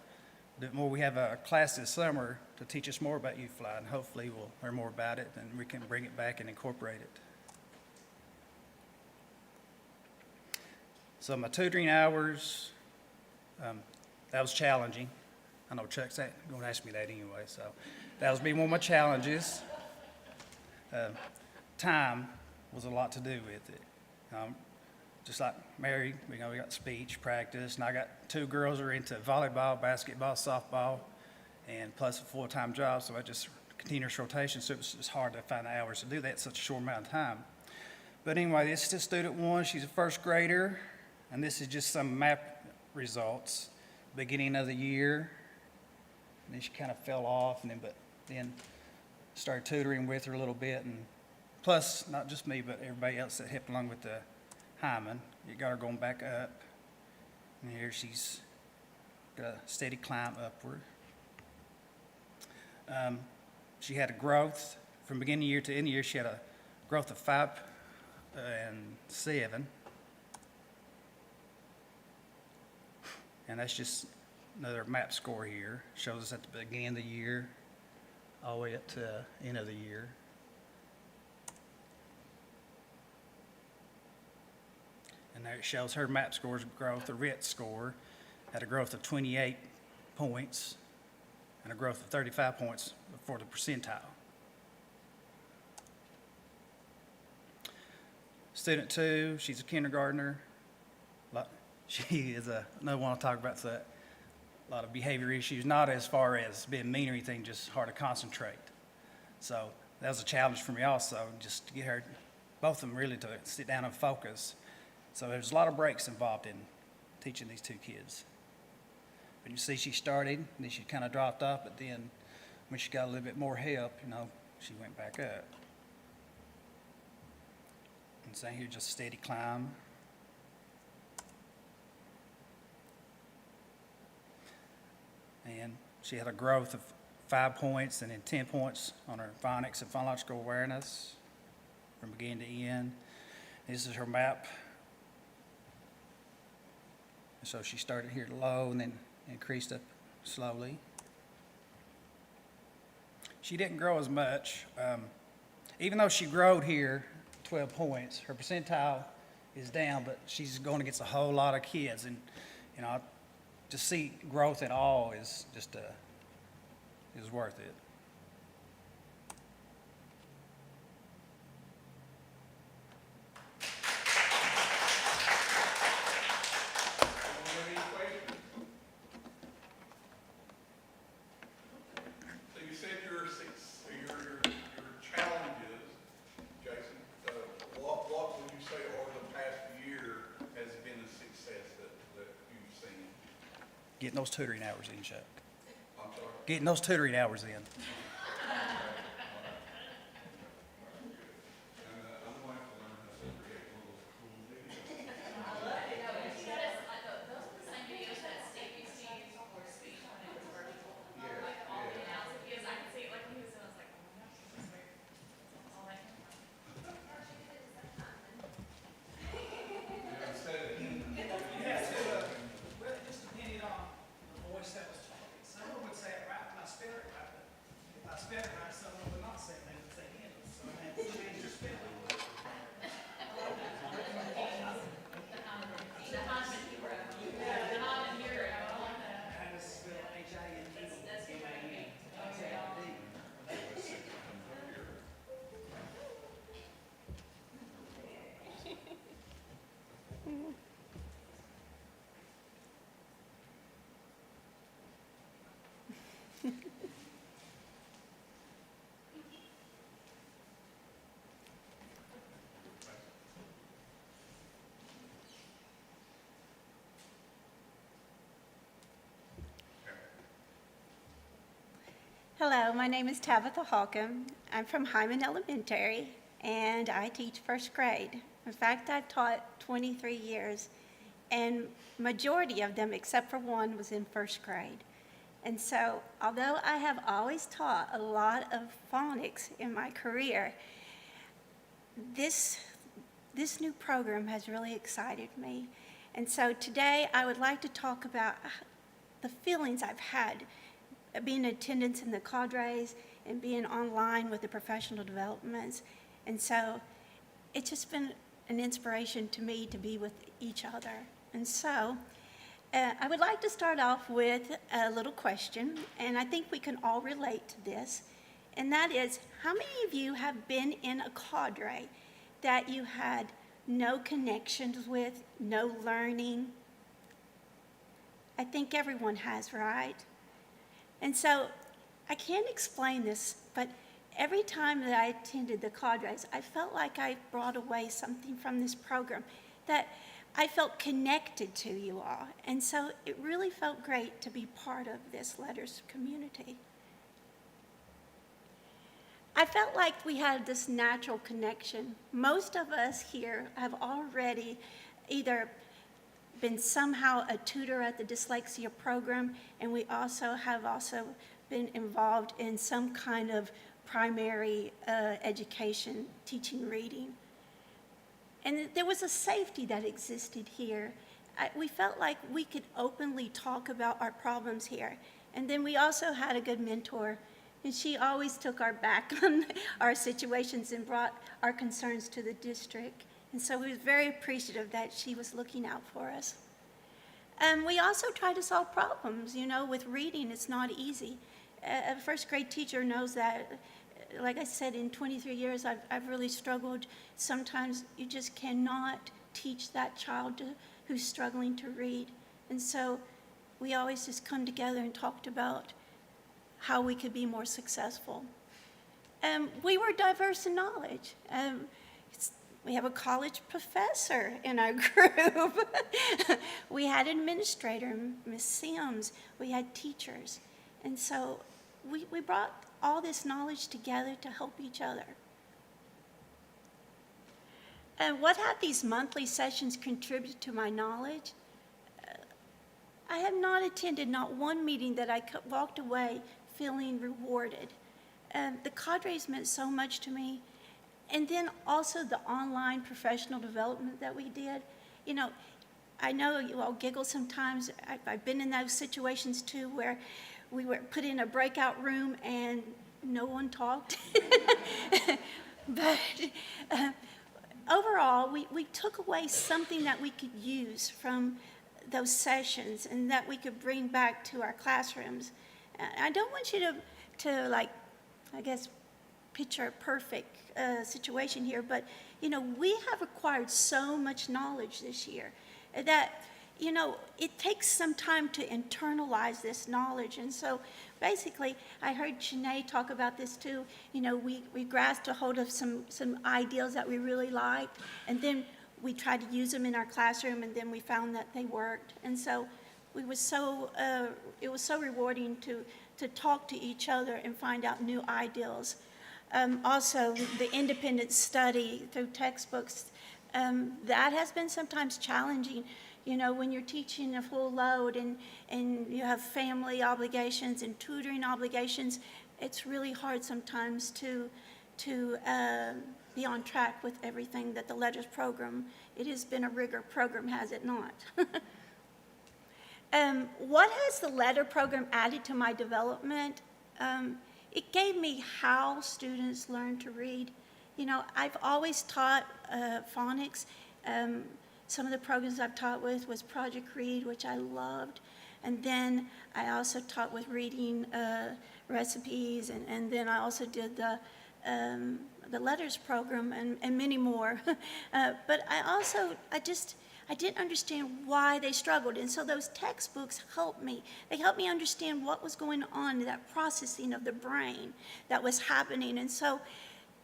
do it more. We have a class this summer to teach us more about UFly, and hopefully we'll learn more about it, and we can bring it back and incorporate it. So my tutoring hours, that was challenging. I know Chuck's going to ask me that anyway, so that was being one of my challenges. Time was a lot to do with it. Just like Mary, we got speech, practice, and I got 2 girls who are into volleyball, basketball, softball, and plus a full-time job, so I just continuous rotation, so it was just hard to find the hours to do that in such a short amount of time. But anyway, this is student one. She's a first grader, and this is just some map results. Beginning of the year, and then she kind of fell off, and then started tutoring with her a little bit, and plus, not just me, but everybody else that helped along with the Hindman. It got her going back up, and here she's got a steady climb upward. She had a growth from beginning of the year to end of the year. She had a growth of 5 and 7. And that's just another map score here. Shows us at the beginning of the year, all the way up to end of the year. And there it shows her map score's growth. The RIT score had a growth of 28 points and a growth of 35 points for the percentile. Student 2, she's a kindergartner. She is another one I'll talk about. So a lot of behavior issues, not as far as being mean or anything, just hard to concentrate. So that was a challenge for me also, just to get her, both of them really, to sit down and focus. So there's a lot of breaks involved in teaching these two kids. But you see she started, and then she kind of dropped off, but then when she got a little bit more help, she went back up. And so here, just a steady climb. And she had a growth of 5 points and then 10 points on her phonics and phonological awareness from beginning to end. This is her map. And so she started here low and then increased up slowly. She didn't grow as much. Even though she growed here 12 points, her percentile is down, but she's going against a whole lot of kids. And, to see growth at all is just is worth it. Any questions? So you said your challenges, Jason. What would you say over the past year has been a success that you've seen? Getting those tutoring hours in, Chuck. I'm sorry. Getting those tutoring hours in. Well, it just depended on the voice that was talking. Someone would say it right when I spell it right, but if I spell it right, someone would not say it, they would say Hindman. So I had to change your spelling. I had to spell H-I-N-D-M-A-N. Hello, my name is Tabitha Holcomb. I'm from Hindman Elementary, and I teach first grade. In fact, I've taught 23 years, and majority of them, except for one, was in first grade. And so, although I have always taught a lot of phonics in my career, this new program has really excited me. And so today, I would like to talk about the feelings I've had being in attendance in the cadres and being online with the professional developments. And so it's just been an inspiration to me to be with each other. And so I would like to start off with a little question, and I think we can all relate to this, and that is, how many of you have been in a cadre that you had no connections with, no learning? I think everyone has, right? And so I can't explain this, but every time that I attended the cadres, I felt like I brought away something from this program, that I felt connected to you all. And so it really felt great to be part of this LETRS community. I felt like we had this natural connection. Most of us here have already either been somehow a tutor at the dyslexia program, and we also have been involved in some kind of primary education, teaching reading. And there was a safety that existed here. We felt like we could openly talk about our problems here. And then we also had a good mentor, and she always took our back on our situations and brought our concerns to the district. And so we were very appreciative that she was looking out for us. And we also try to solve problems. You know, with reading, it's not easy. A first grade teacher knows that. Like I said, in 23 years, I've really struggled. Sometimes you just cannot teach that child who's struggling to read. And so we always just come together and talked about how we could be more successful. We were diverse in knowledge. We have a college professor in our group. We had an administrator, Ms. Sims. We had teachers. And so we brought all this knowledge together to help each other. And what have these monthly sessions contributed to my knowledge? I have not attended not one meeting that I walked away feeling rewarded. The cadres meant so much to me. And then also the online professional development that we did. You know, I know you all giggle sometimes. I've been in those situations too, where we were put in a breakout room and no one talked. But overall, we took away something that we could use from those sessions and that we could bring back to our classrooms. I don't want you to like, I guess, picture a perfect situation here, but, you know, we have acquired so much knowledge this year that, you know, it takes some time to internalize this knowledge. And so basically, I heard Shanae talk about this too. You know, we grasped a hold of some ideals that we really liked, and then we tried to use them in our classroom, and then we found that they worked. And so it was so rewarding to talk to each other and find out new ideals. Also, the independent study through textbooks, that has been sometimes challenging. You know, when you're teaching a full load and you have family obligations and tutoring obligations, it's really hard sometimes to be on track with everything that the LETRS program. It has been a rigor program, has it not? What has the LETRS program added to my development? It gave me how students learn to read. You know, I've always taught phonics. Some of the programs I've taught with was Project Read, which I loved. And then I also taught with reading recipes, and then I also did the LETRS program and many more. But I didn't understand why they struggled. And so those textbooks helped me. They helped me understand what was going on, that processing of the brain that was happening. And so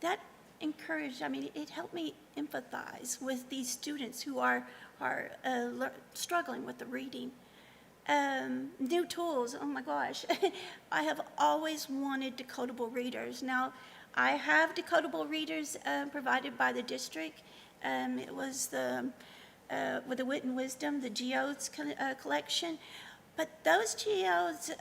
that encouraged, it helped me empathize with these students who are struggling with the reading. New tools, oh my gosh. I have always wanted decodable readers. Now, I have decodable readers provided by the district. It was with the Wit and Wisdom, the Geodes collection. But those Geodes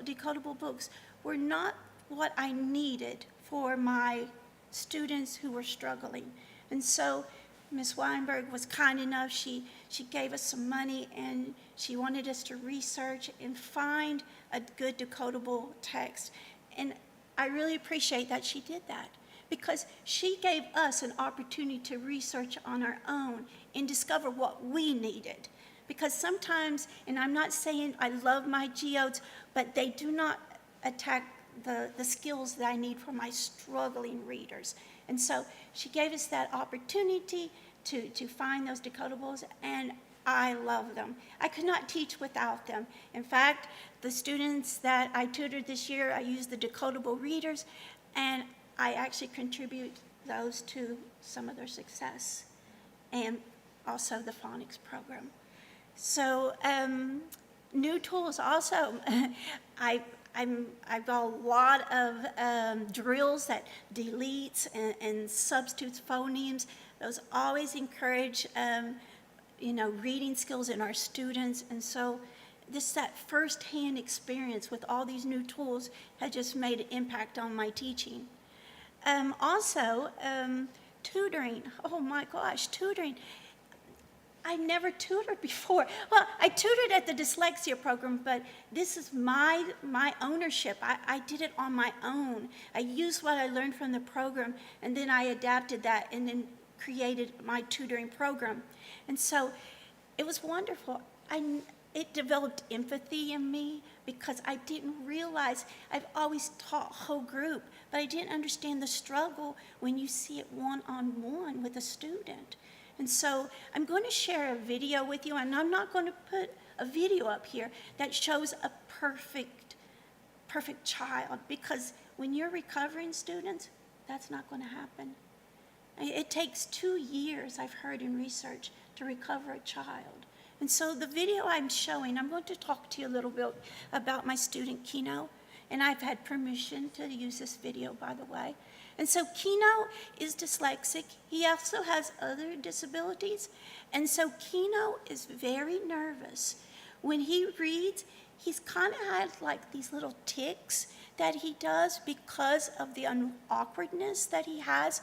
decodable books were not what I needed for my students who were struggling. And so Ms. Weinberg was kind enough, she gave us some money, and she wanted us to research and find a good decodable text. And I really appreciate that she did that, because she gave us an opportunity to research on our own and discover what we needed. Because sometimes, and I'm not saying I love my geodes, but they do not attack the skills that I need for my struggling readers. And so she gave us that opportunity to find those decodables, and I love them. I could not teach without them. In fact, the students that I tutored this year, I used the decodable readers, and I actually contribute those to some of their success, and also the phonics program. So new tools also. I've got a lot of drills that deletes and substitutes phonemes. Those always encourage reading skills in our students. And so that firsthand experience with all these new tools has just made an impact on my teaching. Also, tutoring. Oh my gosh, tutoring. I never tutored before. Well, I tutored at the dyslexia program, but this is my ownership. I did it on my own. I used what I learned from the program, and then I adapted that and then created my tutoring program. And so it was wonderful. It developed empathy in me because I didn't realize, I've always taught whole group, but I didn't understand the struggle when you see it one-on-one with a student. And so I'm going to share a video with you, and I'm not going to put a video up here that shows a perfect child, because when you're recovering students, that's not going to happen. It takes 2 years, I've heard in research, to recover a child. And so the video I'm showing, I'm going to talk to you a little bit about my student Kino, and I've had permission to use this video, by the way. And so Kino is dyslexic. He also has other disabilities. And so Kino is very nervous. When he reads, he's kind of had like these little tics that he does because of the awkwardness that he has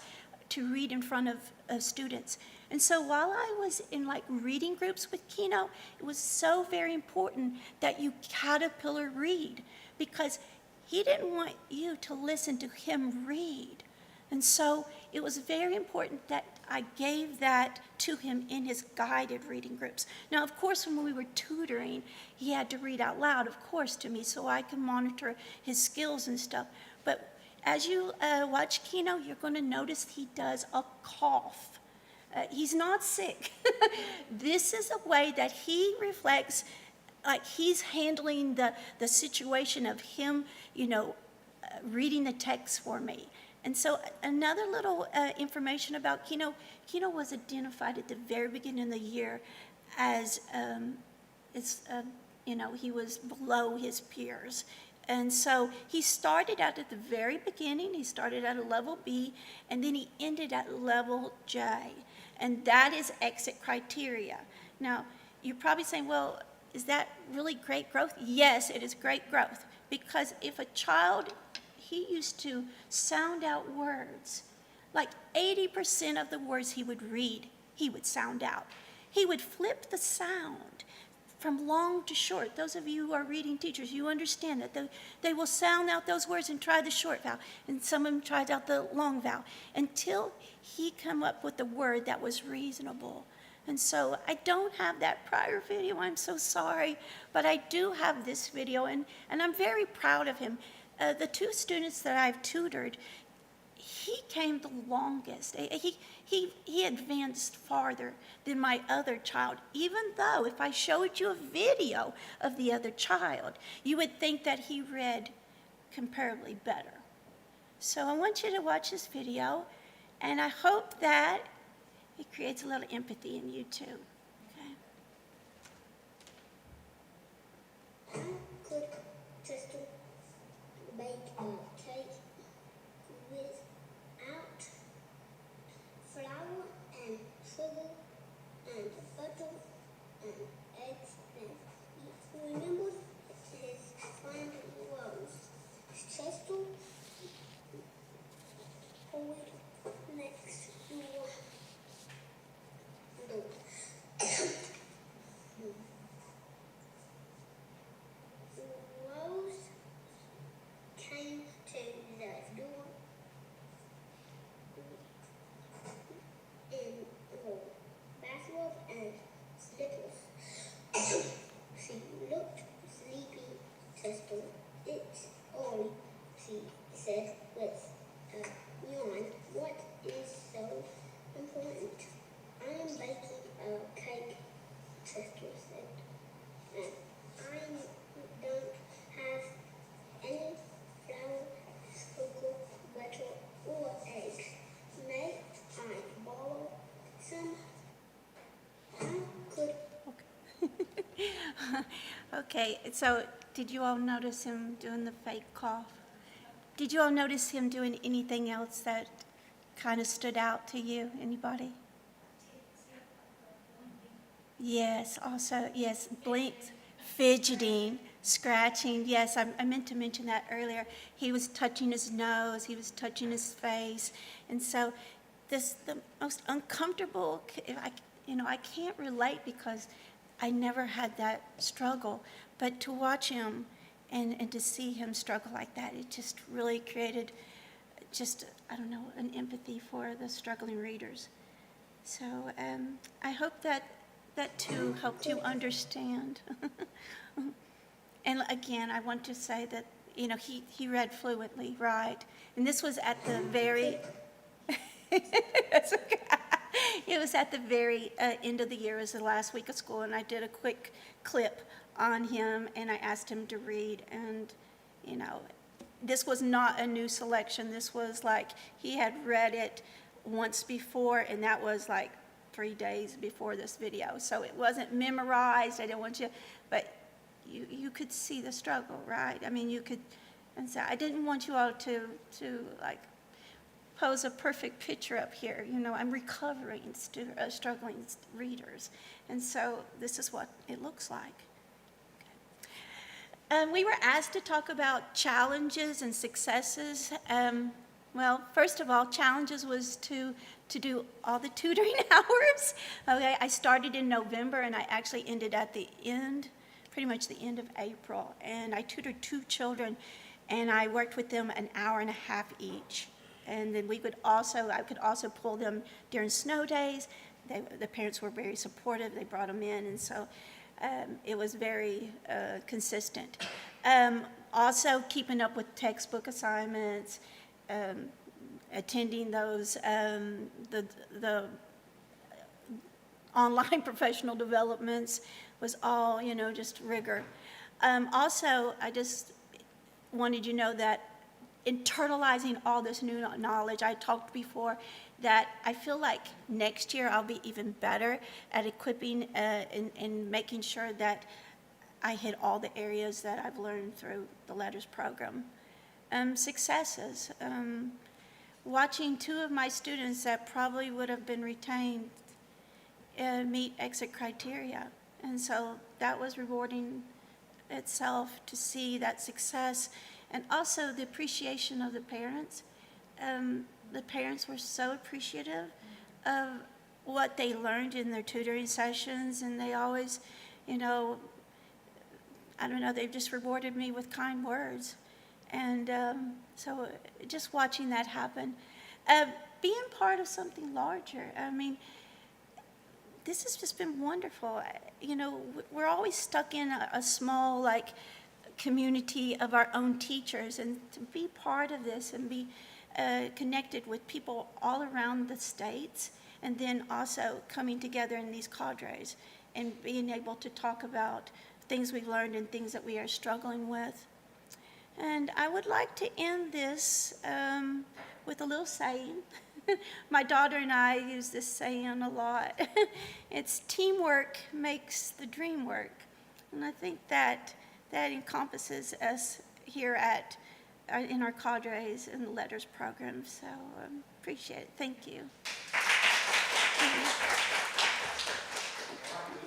to read in front of students. And so while I was in like reading groups with Kino, it was so very important that you caterpillar read, because he didn't want you to listen to him read. And so it was very important that I gave that to him in his guided reading groups. Now, of course, when we were tutoring, he had to read out loud, of course, to me, so I can monitor his skills and stuff. But as you watch Kino, you're going to notice he does a cough. He's not sick. This is a way that he reflects, like he's handling the situation of him, reading the text for me. And so another little information about Kino. Kino was identified at the very beginning of the year as, he was below his peers. And so he started out at the very beginning. He started at a level B, and then he ended at level J. And that is exit criteria. Now, you're probably saying, well, is that really great growth? Yes, it is great growth. Because if a child, he used to sound out words, like 80% of the words he would read, he would sound out. He would flip the sound from long to short. Those of you who are reading teachers, you understand that they will sound out those words and try the short vowel, and some of them tried out the long vowel, until he come up with a word that was reasonable. And so I don't have that prior video, I'm so sorry, but I do have this video, and I'm very proud of him. The 2 students that I've tutored, he came the longest. He advanced farther than my other child, even though if I showed you a video of the other child, you would think that he read comparably better. So I want you to watch this video, and I hope that it creates a little empathy in you too. Okay? I could just make a cake without flour and sugar and butter and eggs, and remember his friend was Chester who lived next door. Okay, so did you all notice him doing the fake cough? Did you all notice him doing anything else that kind of stood out to you? Anybody? Yes, also, yes, blinked, fidgeting, scratching. Yes, I meant to mention that earlier. He was touching his nose, he was touching his face. And so the most uncomfortable, I can't relate because I never had that struggle. But to watch him and to see him struggle like that, it just really created I don't know, an empathy for the struggling readers. So I hope that too helped you understand. And again, I want to say that, he read fluently, right? And this was at the very, That's okay. It was at the very end of the year, it was the last week of school, and I did a quick clip on him, and I asked him to read, and, this was not a new selection. This was like, he had read it once before, and that was like 3 days before this video. So it wasn't memorized. I didn't want you, but you could see the struggle, right? I mean, you could, and so I didn't want you all to like pose a perfect picture up here. I'm recovering struggling readers, and so this is what it looks like. We were asked to talk about challenges and successes. Well, first of all, challenges was to do all the tutoring hours. Okay, I started in November, and I actually ended at the end, pretty much the end of April. And I tutored 2 children, and I worked with them an hour and a half each. And then I could also pull them during snow days. The parents were very supportive. They brought them in, and so it was very consistent. Also, keeping up with textbook assignments, attending those, the online professional developments was all, just rigor. Also, I just wanted you to know that internalizing all this new knowledge, I talked before that I feel like next year I'll be even better at equipping and making sure that I hit all the areas that I've learned through the LETRS program. Successes. Watching 2 of my students that probably would have been retained meet exit criteria. And so that was rewarding itself to see that success, and also the appreciation of the parents. The parents were so appreciative of what they learned in their tutoring sessions, and they always, they've just rewarded me with kind words. And so just watching that happen. Being part of something larger, this has just been wonderful. We're always stuck in a small, community of our own teachers, and to be part of this and be connected with people all around the states, and then also coming together in these cadres and being able to talk about things we've learned and things that we are struggling with. And I would like to end this with a little saying. My daughter and I use this saying a lot. It's teamwork makes the dream work. And I think that encompasses us here in our cadres in the LETRS program. So appreciate it. Thank you. Does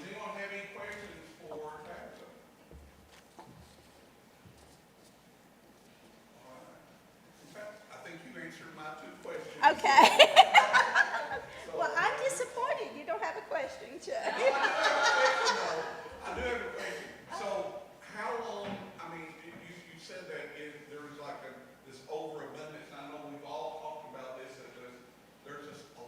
anyone have any questions for Tabitha? In fact, I think you answered my 2 questions. Okay. Well, I'm disappointed you don't have a question, Chuck. I do have a question. So how long, you said that there was this overabundance. I know we've all talked about this, that there's just a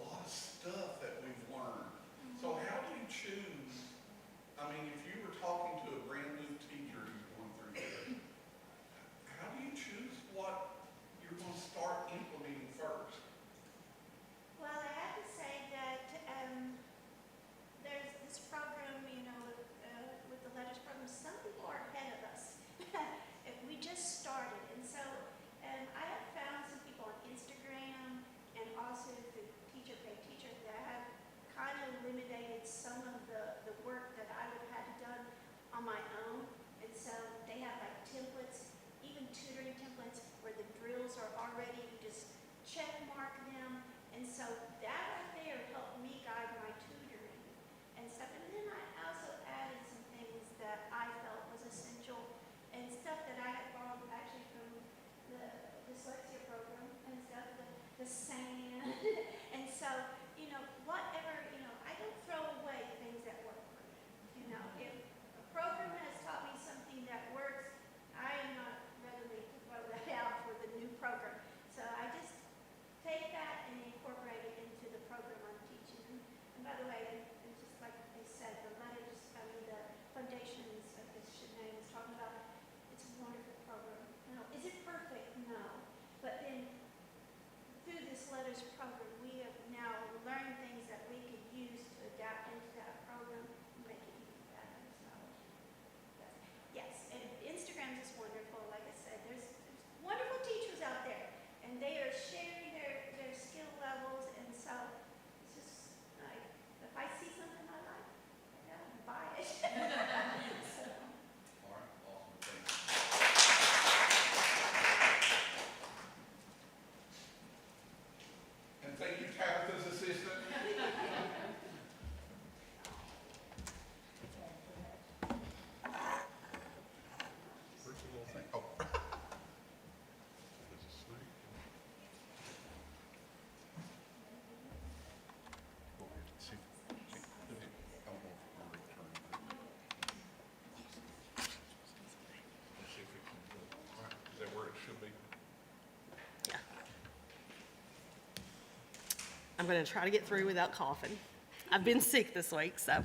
LETRS program, we have now learned things that we could use to adapt into that program and make it even better. So, yes, and Instagram is wonderful. Like I said, there's wonderful teachers out there, and they are sharing their skill levels, and so it's just like, if I see something I like, I gotta buy it. So, All right, awesome, thank you. And thank you, Tabitha's assistant. Where's the little thing? Oh. There's a snake. Go ahead, see. Go ahead. I'm going for a return. Let's see if it can go. All right, is that where it should be? I'm going to try to get through without coughing. I've been sick this week, so.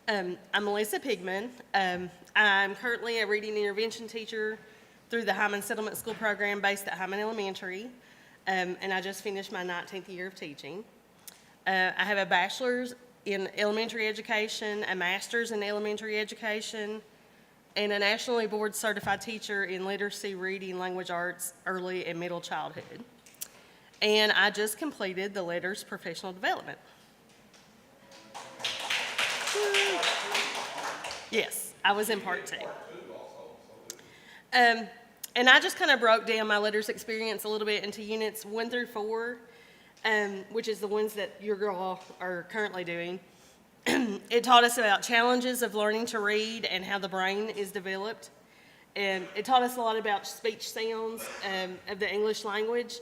I'm Melissa Pigman. I'm currently a reading intervention teacher through the Hindman Settlement School program based at Hindman Elementary, and I just finished my 19th year of teaching. I have a bachelor's in elementary education, a master's in elementary education, and a nationally board certified teacher in literacy, reading, language arts, early and middle childhood. And I just completed the LETRS professional development. Yes, I was in part 2. And I just kind of broke down my LETRS experience a little bit into units 1 through 4, which is the ones that your all are currently doing. It taught us about challenges of learning to read and how the brain is developed. And it taught us a lot about speech sounds of the English language.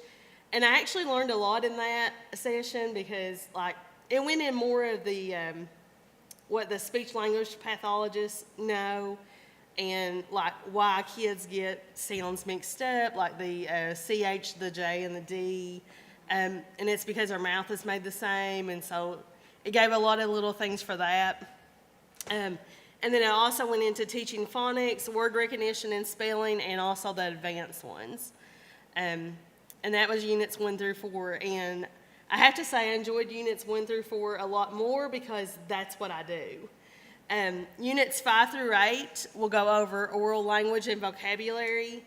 And I actually learned a lot in that session because, like, it went in more of the what the speech language pathologists know, and like why kids get sounds mixed up, like the CH, the J, and the D, and it's because our mouth is made the same, and so it gave a lot of little things for that. And then I also went into teaching phonics, word recognition, and spelling, and also the advanced ones. And that was units 1 through 4. And I have to say I enjoyed units 1 through 4 a lot more because that's what I do. Units 5 through 8 will go over oral language and vocabulary,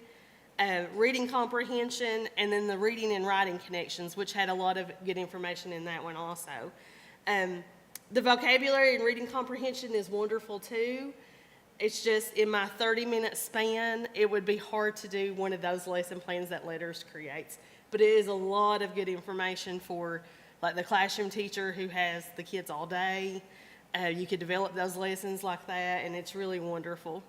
reading comprehension, and then the reading and writing connections, which had a lot of good information in that one also. The vocabulary and reading comprehension is wonderful too. It's just in my 30-minute span, it would be hard to do one of those lesson plans that LETRS creates. But it is a lot of good information for like the classroom teacher who has the kids all day. You could develop those lessons like that, and it's really wonderful.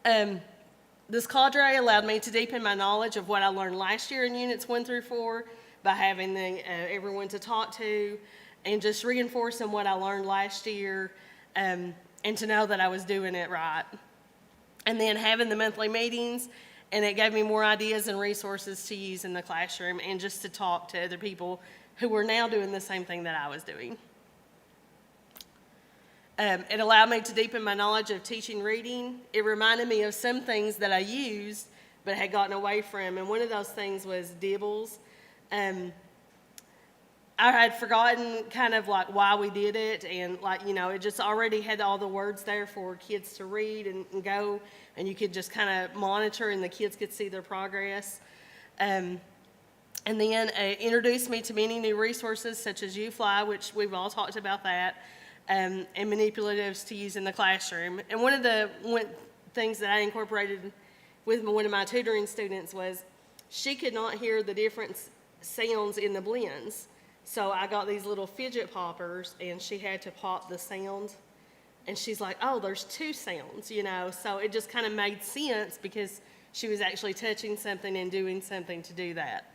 This cadre allowed me to deepen my knowledge of what I learned last year in units 1 through 4 by having everyone to talk to and just reinforcing what I learned last year. And to know that I was doing it right. And then having the monthly meetings, and it gave me more ideas and resources to use in the classroom and just to talk to other people who were now doing the same thing that I was doing. It allowed me to deepen my knowledge of teaching reading. It reminded me of some things that I used but had gotten away from, and one of those things was dibbles. I had forgotten kind of like why we did it, and like, you know, it just already had all the words there for kids to read and go, and you could just kind of monitor and the kids could see their progress. And then introduced me to many new resources such as UFly, which we've all talked about that, and manipulatives to use in the classroom. And one of the things that I incorporated with one of my tutoring students was she could not hear the different sounds in the blends. So I got these little fidget poppers, and she had to pop the sound. And she's like, oh, there's 2 sounds, you know. So it just kind of made sense because she was actually touching something and doing something to do that.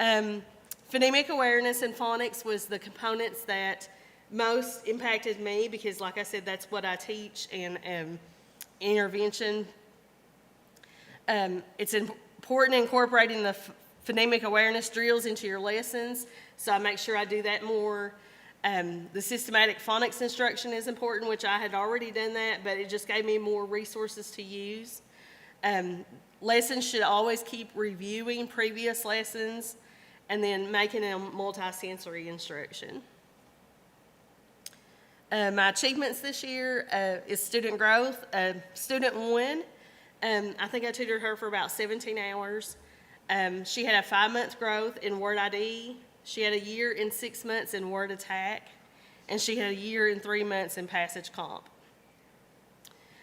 Phonemic awareness and phonics was the components that most impacted me because, like I said, that's what I teach in intervention. It's important incorporating the phonemic awareness drills into your lessons, so I make sure I do that more. The systematic phonics instruction is important, which I had already done that, but it just gave me more resources to use. Lessons should always keep reviewing previous lessons and then making them multi-sensory instruction. My achievements this year is student growth. Student 1, I think I tutored her for about 17 hours. She had a 5-month growth in Word ID. She had a year and 6 months in Word Attack. And she had a year and 3 months in Passage Comp.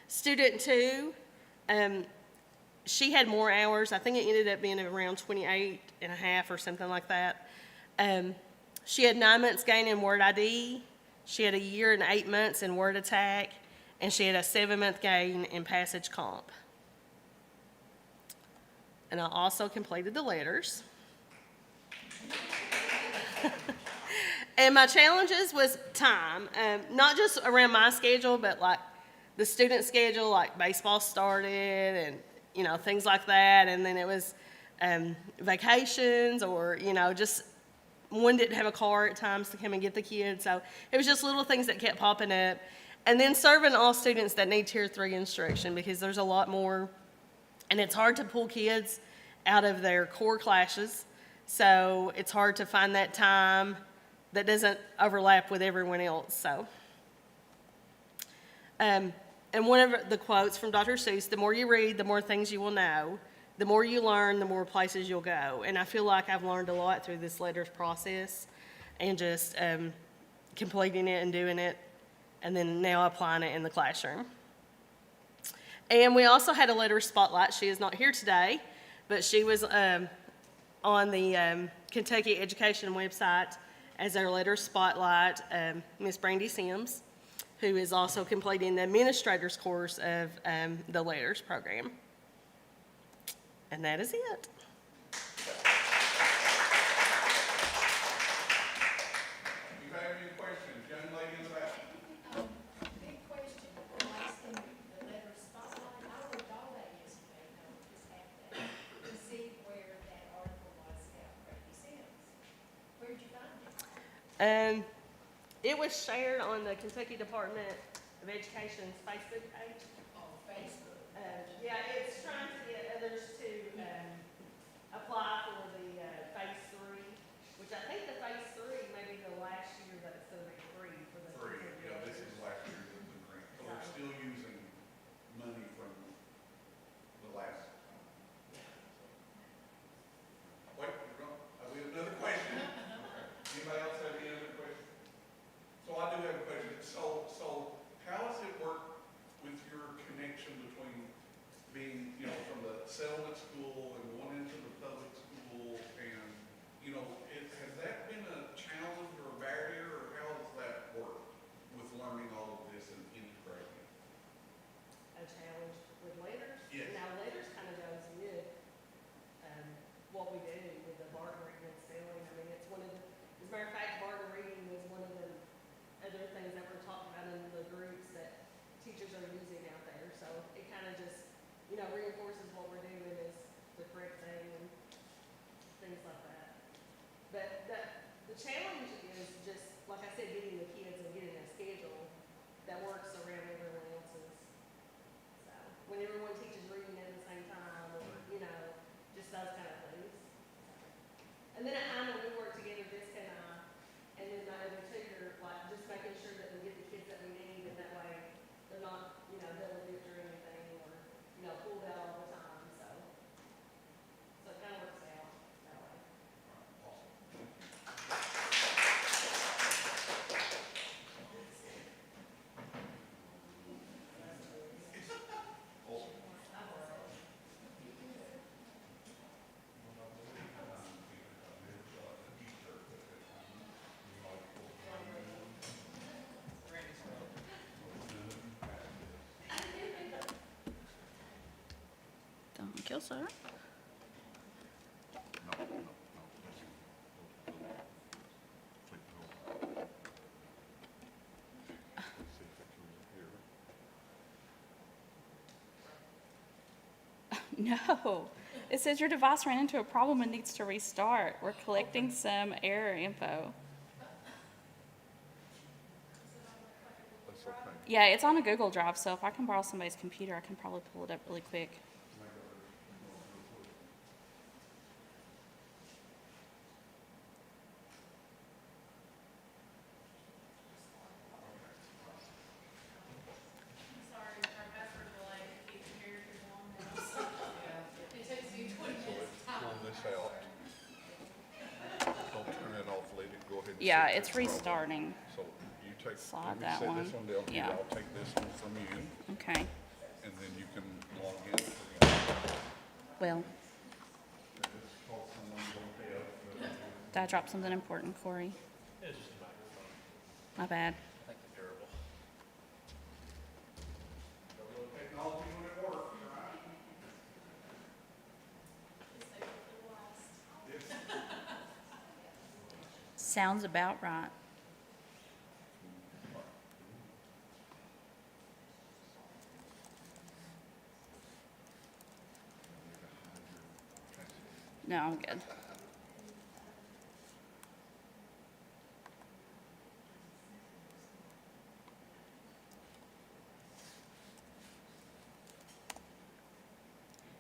Student 2, she had more hours. I think it ended up being around 28 and a half or something like that. She had 9 months gain in Word ID. She had a year and 8 months in Word Attack. And she had a 7-month gain in Passage Comp. And I also completed the letters. And my challenges was time, not just around my schedule, but like the student schedule, like baseball started and, you know, things like that. And then it was vacations or, you know, just one didn't have a car at times to come and get the kids. So it was just little things that kept popping up. And then serving all students that need Tier 3 instruction, because there's a lot more. And it's hard to pull kids out of their core classes. So it's hard to find that time that doesn't overlap with everyone else. So, and one of the quotes from Dr. Seuss, the more you read, the more things you will know. The more you learn, the more places you'll go. And I feel like I've learned a lot through this letters process and just completing it and doing it, and then now applying it in the classroom. And we also had a letters spotlight. She is not here today, but she was on the Kentucky Education website as our letters spotlight, Miss Brandy Sims, who is also completing the administrator's course of the letters program. And that is it. You have any questions, young lady in the back? Big question, asking the letter spotlight, I worked all day yesterday, no, just half day, to see where that article was about Brady Sims. Where'd you find it? It was shared on the Kentucky Department of Education's Facebook page. On Facebook. Yeah, it's trying to get others to apply for the phase 3, which I think the phase 3 may be the last year that it's going to be free for the. Free, yeah, this is last year's of the grant, so we're still using money from the last. Wait, we have another question. Anybody else have any other questions? So I do have a question. So how does it work with your connection between being, you know, from the settlement school and going into the public school and, you know, has that been a challenge or a barrier, or how does that work with learning all of this and integrating it? A challenge with letters. Yes. Now, letters kind of goes with what we do with the barter reading and spelling. I mean, it's one of the, as a matter of fact, barter reading is one of the other things that we're talking about in the groups that teachers are using out there. So it kind of just, you know, reinforces what we're doing is the correct thing and things like that. But the challenge is just, like I said, getting the kids and getting a schedule that works around everyone else's. So when everyone teaches reading at the same time, or, you know, just those kind of things. And then at Hindman, we work together, Jessica and I, and then my other tutor, like just making sure that we get the kids that we need, and that way they're not, you know, double dipped or anything, or, you know, pulled out all the time, so. So it kind of works out that way. Thank you, sir. No, it says your device ran into a problem and needs to restart. We're collecting some error info. Yeah, it's on a Google Drive, so if I can borrow somebody's computer, I can probably pull it up really quick. Yeah, it's restarting. So you take, Slide let me that set one. this one down here, Yeah. I'll take this one from you, Okay, and then you can log in. well, did I drop something important, Corey? My bad. Technology when it works, Sounds about right. No, I'm good.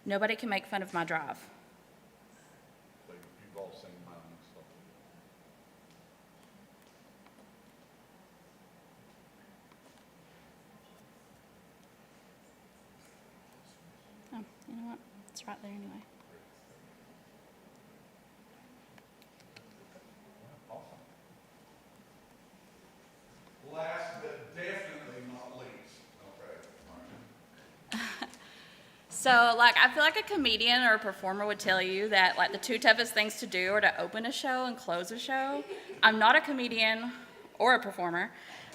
Nobody can make fun of my drive. You've all seen mine, so. Oh, you know what? It's right there anyway. Last but definitely not least, okay. So, like, I feel like a comedian or a performer would tell you that, like, the two toughest things to do are to open a show and close a show. I'm not a comedian or a performer,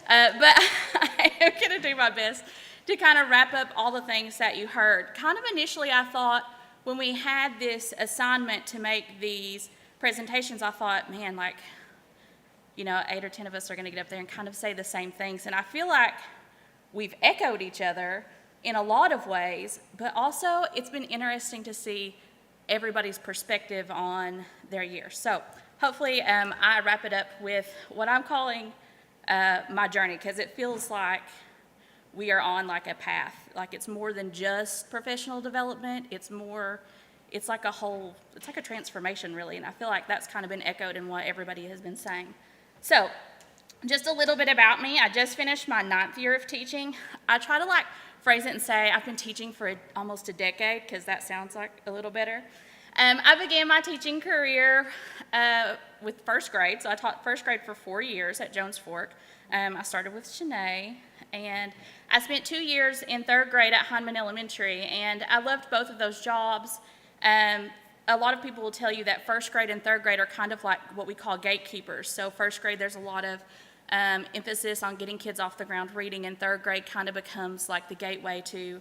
but I am going to do my best to kind of wrap up all the things that you heard. Kind of initially, I thought when we had this assignment to make these presentations, I thought, man, like, you know, 8 or 10 of us are going to get up there and kind of say the same things. And I feel like we've echoed each other in a lot of ways, but also it's been interesting to see everybody's perspective on their year. So hopefully I wrap it up with what I'm calling my journey, because it feels like we are on like a path. Like it's more than just professional development. It's like a transformation really. And I feel like that's kind of been echoed in what everybody has been saying. So just a little bit about me. I just finished my 9th year of teaching. I try to like phrase it and say I've been teaching for almost a decade, because that sounds like a little better. I began my teaching career with first grade. So I taught first grade for 4 years at Jones Fork. I started with Shanae, and I spent 2 years in 3rd grade at Hindman Elementary, and I loved both of those jobs. A lot of people will tell you that 1st grade and 3rd grade are kind of like what we call gatekeepers. So 1st grade, there's a lot of emphasis on getting kids off the ground reading, and 3rd grade kind of becomes like the gateway to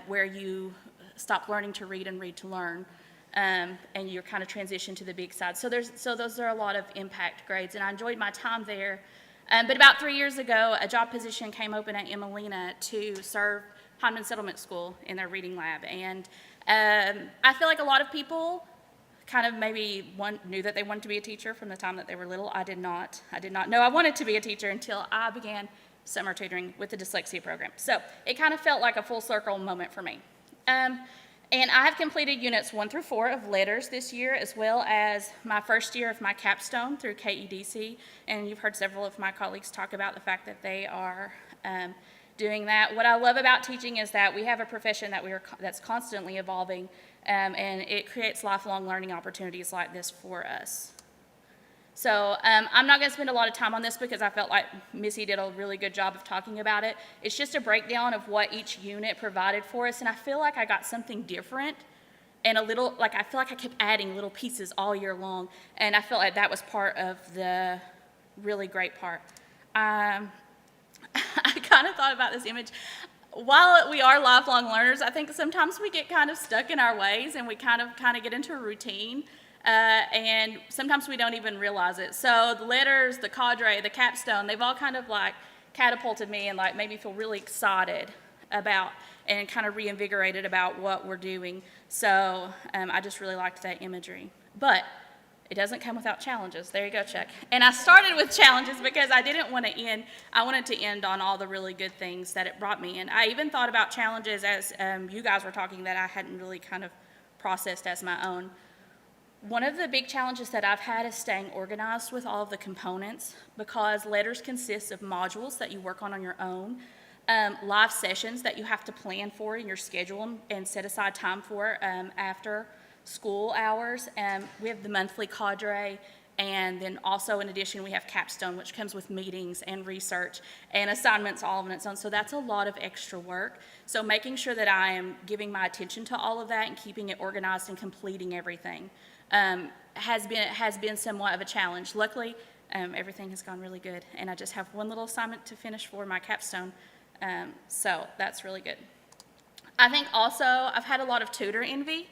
where you stop learning to read and read to learn, and you're kind of transition to the big side. So those are a lot of impact grades, and I enjoyed my time there. But about 3 years ago, a job position came open at Emelina to serve Hindman Settlement School in their reading lab, and I feel like a lot of people kind of maybe knew that they wanted to be a teacher from the time that they were little. I did not know I wanted to be a teacher until I began summer tutoring with the dyslexia program. So it kind of felt like a full circle moment for me. And I have completed units 1 through 4 of LETRS this year, as well as my first year of my capstone through KEDC. And you've heard several of my colleagues talk about the fact that they are doing that. What I love about teaching is that we have a profession that's constantly evolving, and it creates lifelong learning opportunities like this for us. So I'm not going to spend a lot of time on this because I felt like Missy did a really good job of talking about it. It's just a breakdown of what each unit provided for us, and I feel like I got something different and I feel like I kept adding little pieces all year long, and I felt like that was part of the really great part. I kind of thought about this image. While we are lifelong learners, I think sometimes we get kind of stuck in our ways, and we kind of get into a routine, and sometimes we don't even realize it. So the LETRS, the cadre, the capstone, they've all kind of like catapulted me and like made me feel really excited about and kind of reinvigorated about what we're doing. So I just really liked that imagery. But it doesn't come without challenges. There you go, Chuck. And I started with challenges because I didn't want to end. I wanted to end on all the really good things that it brought me. And I even thought about challenges as you guys were talking that I hadn't really kind of processed as my own. One of the big challenges that I've had is staying organized with all of the components, because LETRS consists of modules that you work on your own, live sessions that you have to plan for in your schedule and set aside time for after school hours. We have the monthly cadre, And then also in addition, we have capstone, which comes with meetings and research and assignments all on its own. So that's a lot of extra work. So making sure that I am giving my attention to all of that and keeping it organized and completing everything has been somewhat of a challenge. Luckily, everything has gone really good. And I just have one little assignment to finish for my capstone. So that's really good. I think also I've had a lot of tutor envy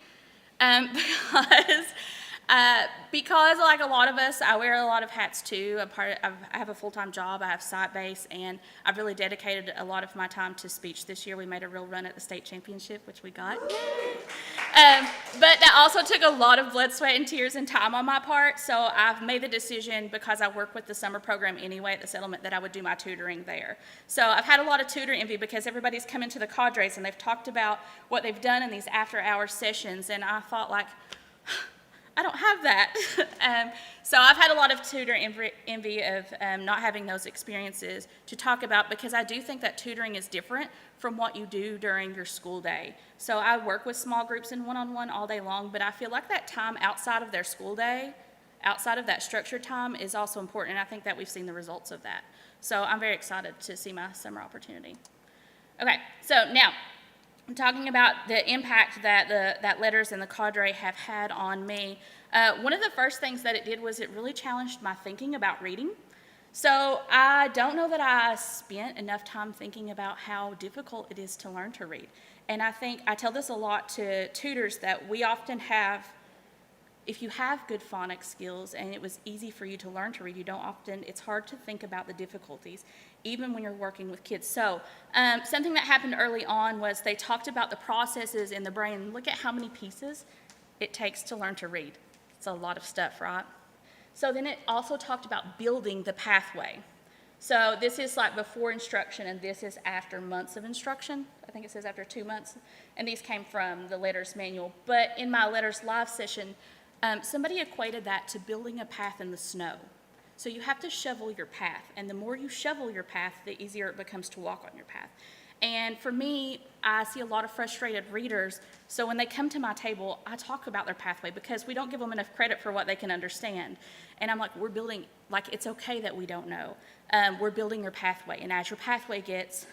because like a lot of us, I wear a lot of hats too. I have a full-time job, I have site-based, and I've really dedicated a lot of my time to speech this year. We made a real run at the state championship, which we got. But that also took a lot of blood, sweat, and tears and time on my part, so I've made the decision, because I work with the summer program anyway at the settlement, that I would do my tutoring there. So I've had a lot of tutor envy because everybody's come into the cadres and they've talked about what they've done in these after-hours sessions, and I thought, like, I don't have that. So I've had a lot of tutor envy of not having those experiences to talk about, because I do think that tutoring is different from what you do during your school day. So I work with small groups and one-on-one all day long, but I feel like that time outside of their school day, outside of that structured time, is also important, and I think that we've seen the results of that. So I'm very excited to see my summer opportunity. Okay, so now, I'm talking about the impact that that LETRS and the cadre have had on me. One of the first things that it did was it really challenged my thinking about reading. So I don't know that I spent enough time thinking about how difficult it is to learn to read. And I think I tell this a lot to tutors, that we often have, if you have good phonics skills and it was easy for you to learn to read, it's hard to think about the difficulties, even when you're working with kids. So something that happened early on was they talked about the processes in the brain. Look at how many pieces it takes to learn to read. It's a lot of stuff, right? So then it also talked about building the pathway. So this is like before instruction, and this is after months of instruction. I think it says after 2 months. And these came from the LETRS manual. But in my LETRS live session, somebody equated that to building a path in the snow. So you have to shovel your path, and the more you shovel your path, the easier it becomes to walk on your path. And for me, I see a lot of frustrated readers, so when they come to my table, I talk about their pathway, because we don't give them enough credit for what they can understand. And I'm like, we're building, like, it's okay that we don't know. We're building your pathway, and as your pathway gets,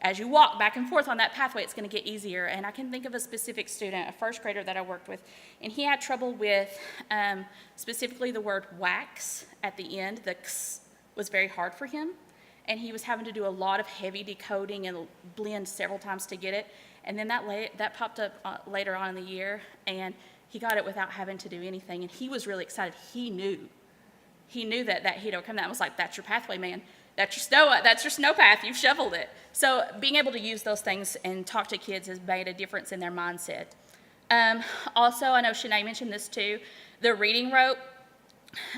as you walk back and forth on that pathway, it's going to get easier. And I can think of a specific student, a first grader that I worked with, and he had trouble with specifically the word wax at the end. The x was very hard for him, and he was having to do a lot of heavy decoding and blend several times to get it. And then that popped up later on in the year, and he got it without having to do anything, and he was really excited. He knew that he'd overcome that, and was like, that's your pathway, man. That's your snow path. You've shoveled it. So being able to use those things and talk to kids has made a difference in their mindset. Also, I know Shanae mentioned this too, the reading rope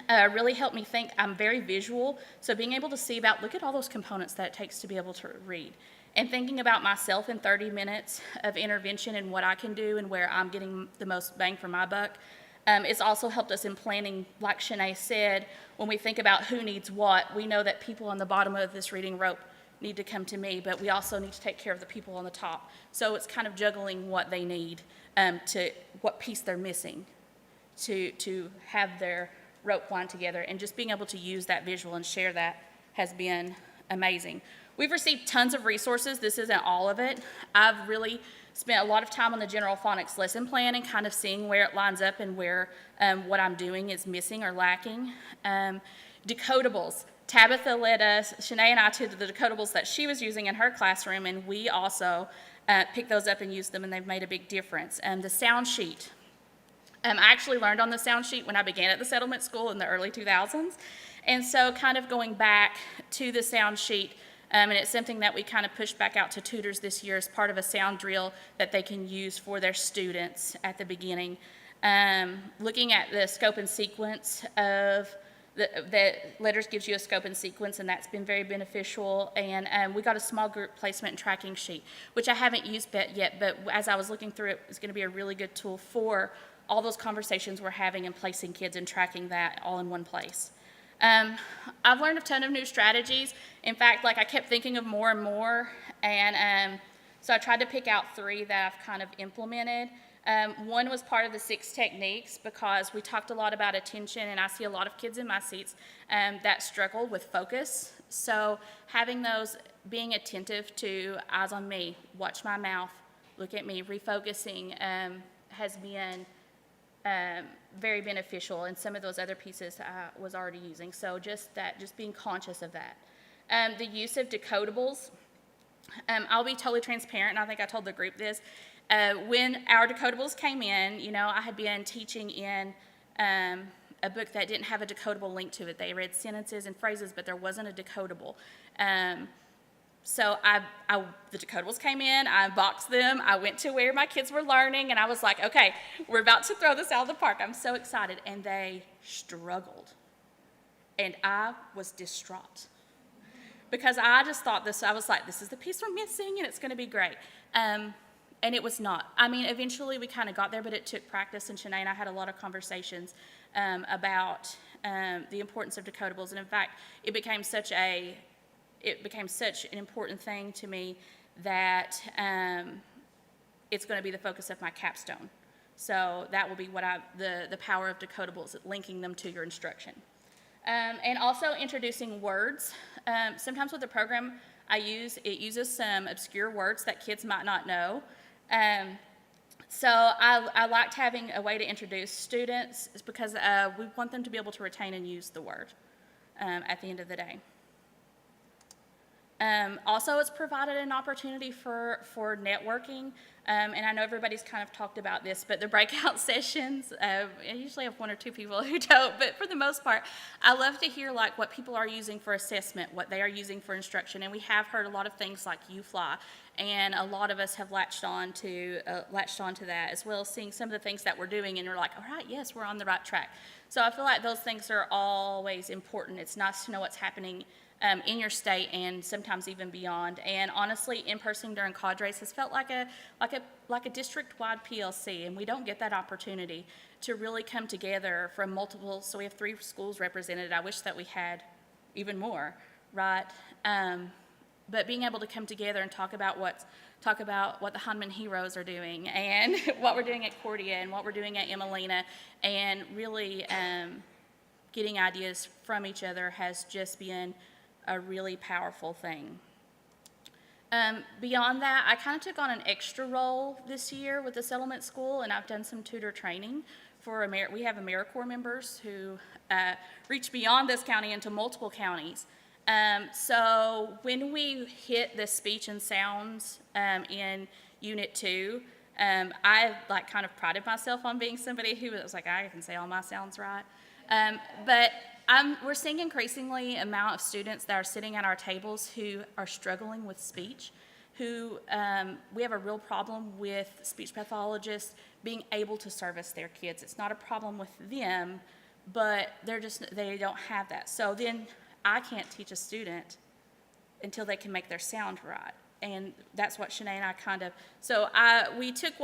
really helped me think. I'm very visual, so being able to see about, look at all those components that it takes to be able to read. And thinking about myself in 30 minutes of intervention and what I can do and where I'm getting the most bang for my buck. It's also helped us in planning, like Shanae said, when we think about who needs what, we know that people on the bottom of this reading rope need to come to me, but we also need to take care of the people on the top. So it's kind of juggling what they need, to what piece they're missing to have their rope wind together, and just being able to use that visual and share that has been amazing. We've received tons of resources. This isn't all of it. I've really spent a lot of time on the general phonics lesson plan and kind of seeing where it lines up and where what I'm doing is missing or lacking. Decodables. Tabitha led us, Shanae and I, to the decodables that she was using in her classroom, and we also picked those up and used them, and they've made a big difference. The sound sheet. I actually learned on the sound sheet when I began at the settlement school in the early 2000s. And so kind of going back to the sound sheet, and it's something that we kind of pushed back out to tutors this year as part of a sound drill that they can use for their students at the beginning. Looking at the scope and sequence of the LETRS gives you a scope and sequence, and that's been very beneficial. And we got a small group placement and tracking sheet, which I haven't used yet, but as I was looking through it, it's going to be a really good tool for all those conversations we're having and placing kids and tracking that all in one place. I've learned a ton of new strategies. In fact, like, I kept thinking of more and more, and so I tried to pick out 3 that I've kind of implemented. One was part of the 6 techniques because we talked a lot about attention, and I see a lot of kids in my seats that struggle with focus. So having those, being attentive to eyes on me, watch my mouth, look at me, refocusing has been very beneficial, and some of those other pieces I was already using. So just being conscious of that. The use of decodables. I'll be totally transparent, and I think I told the group this. When our decodables came in, you know, I had been teaching in a book that didn't have a decodable link to it. They read sentences and phrases, but there wasn't a decodable. So the decodables came in, I boxed them, I went to where my kids were learning, and I was like, okay, we're about to throw this out of the park. I'm so excited. And they struggled. And I was distraught. Because I just thought I was like, this is the piece we're missing, and it's going to be great. And it was not. I mean, eventually we kind of got there, but it took practice, and Shanae and I had a lot of conversations about the importance of decodables. And in fact, it became such an important thing to me that it's going to be the focus of my capstone. So that will be the power of decodables, linking them to your instruction. And also introducing words. Sometimes with the program it uses some obscure words that kids might not know. So I liked having a way to introduce students because we want them to be able to retain and use the word at the end of the day. Also, it's provided an opportunity for networking, and I know everybody's kind of talked about this, but the breakout sessions, I usually have 1 or 2 people who don't, but for the most part, I love to hear like what people are using for assessment, what they are using for instruction, and we have heard a lot of things like UFly, and a lot of us have latched on to that, as well as seeing some of the things that we're doing, and we're like, all right, yes, we're on the right track. So I feel like those things are always important. It's nice to know what's happening in your state and sometimes even beyond. And honestly, in-person during cadres has felt like a district-wide PLC, and we don't get that opportunity to really come together from multiple. So we have 3 schools represented. I wish that we had even more, right? But being able to come together and talk about what the Hindman heroes are doing, and what we're doing at Cordia, and what we're doing at Emelina, and really getting ideas from each other has just been a really powerful thing. Beyond that, I kind of took on an extra role this year with the Settlement School, and I've done some tutor training for we have AmeriCorps members who reach beyond this county into multiple counties. So when we hit the speech and sounds in Unit 2, I like kind of prided myself on being somebody who was like, I can say all my sounds right. But we're seeing increasingly amount of students that are sitting at our tables who are struggling with speech, who we have a real problem with speech pathologists being able to service their kids. It's not a problem with them, but they don't have that. So then I can't teach a student until they can make their sound right. And that's what Shanae and I we took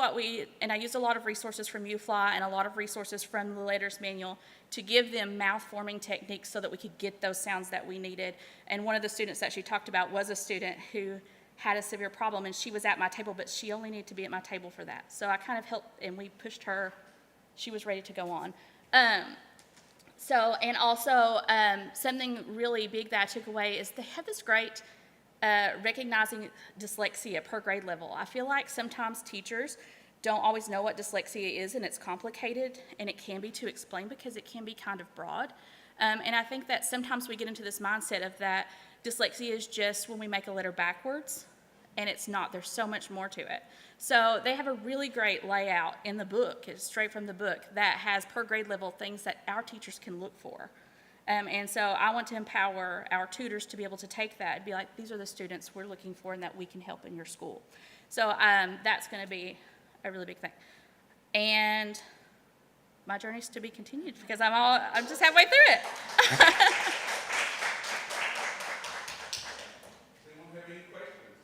and I used a lot of resources from UFly and a lot of resources from the LETRS manual to give them mouth-forming techniques so that we could get those sounds that we needed. And one of the students that she talked about was a student who had a severe problem, and she was at my table, but she only needed to be at my table for that. So I kind of helped, and we pushed her. She was ready to go on. And also something really big that I took away is they have this great recognizing dyslexia per grade level. I feel like sometimes teachers don't always know what dyslexia is, and it's complicated, and it can be to explain because it can be kind of broad. And I think that sometimes we get into this mindset of that dyslexia is just when we make a letter backwards, and it's not. There's so much more to it. So they have a really great layout in the book, it's straight from the book, that has per grade level things that our teachers can look for. And so I want to empower our tutors to be able to take that and be like, these are the students we're looking for and that we can help in your school. So that's going to be a really big thing. And my journey's to be continued because I'm just halfway through it. Anyone have any questions?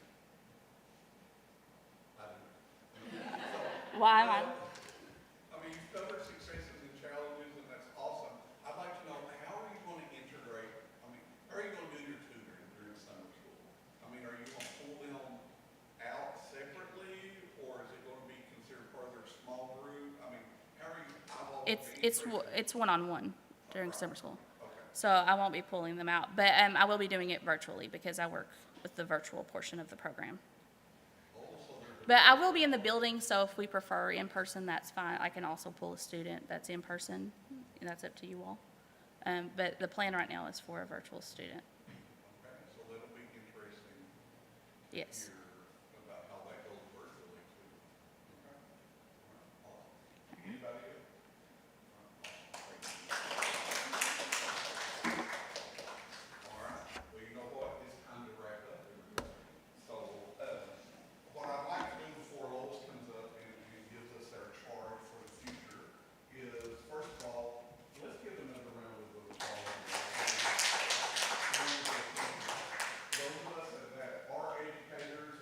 Why am I? I mean, you've covered successes and challenges, and that's awesome. I'd like to know, how are you going to integrate, how are you going to do your tutoring during summer school? I mean, are you going to pull them out separately, or is it going to be considered part of their small It's one-on-one during summer school. So I won't be pulling them out, but I will be doing it virtually because I work with the virtual portion of the program. But I will be in the building, so if we prefer in-person, that's fine. I can also pull a student that's in person, and that's up to you all. But the plan right now is for a virtual student. Okay, so that'll be interesting to Yes. hear about how that goes virtually too. Okay. All right, awesome. Anybody else? All right, well, you know what, it's time to wrap up. So, what I'd like to do before Lois comes up and gives us their charge for the future is, first of all, let's give another round of applause. Those of us that are educators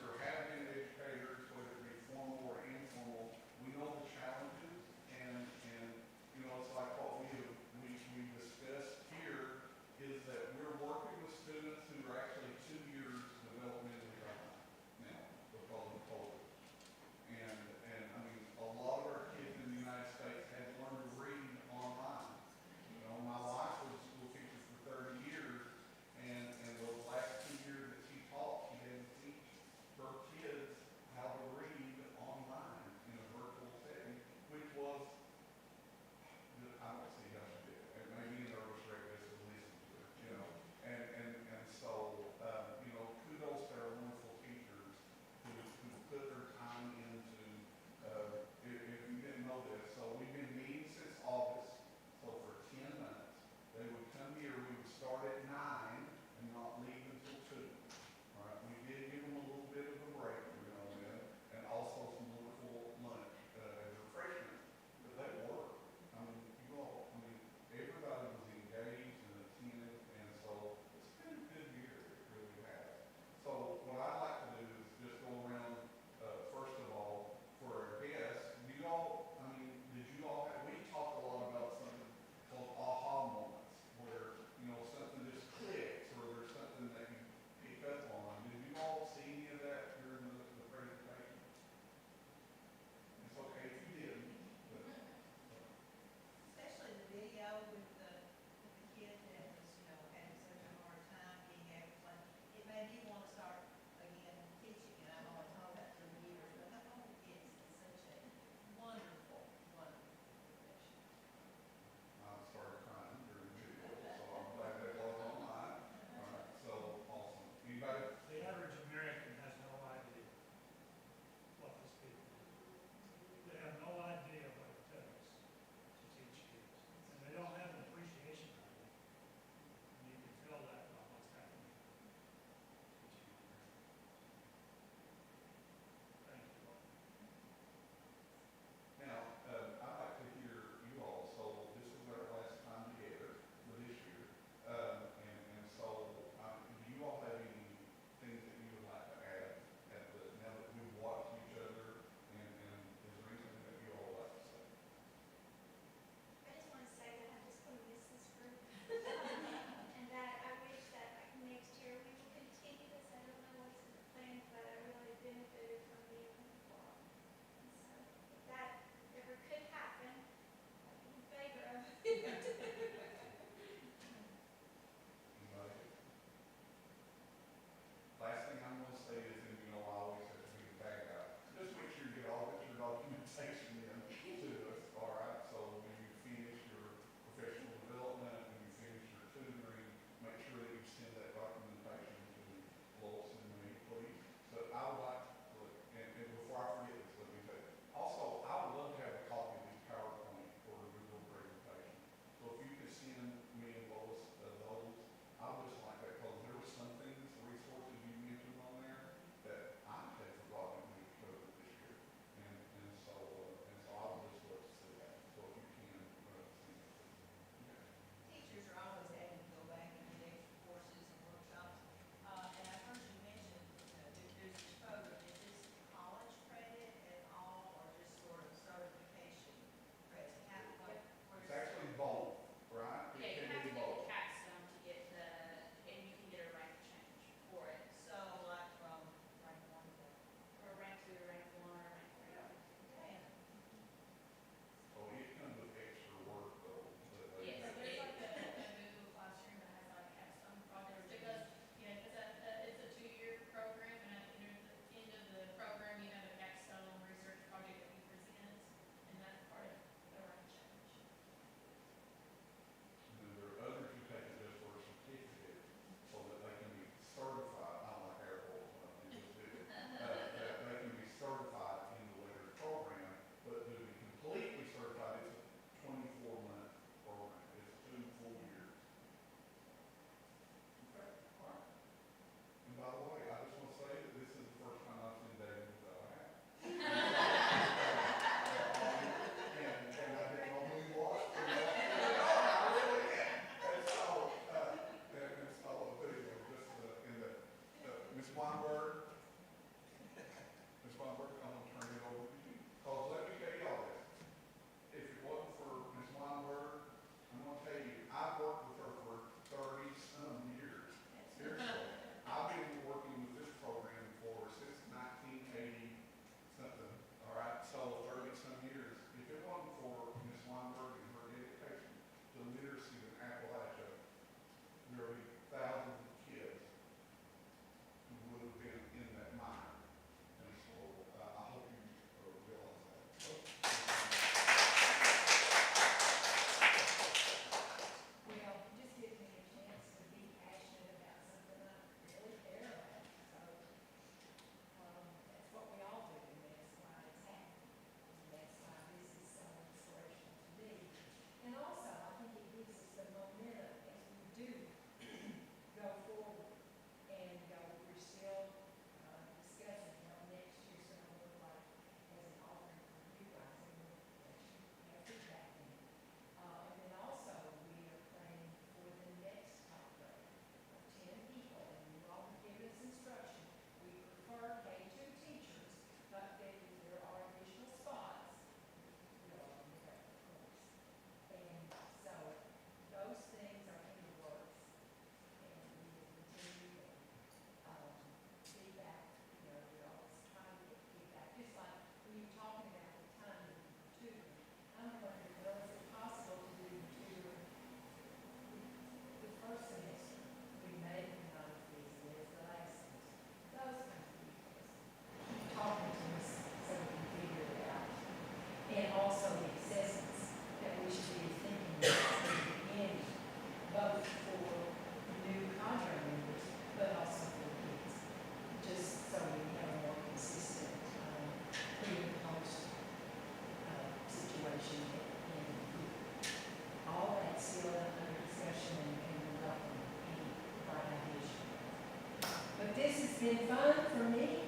But this has been fun for me.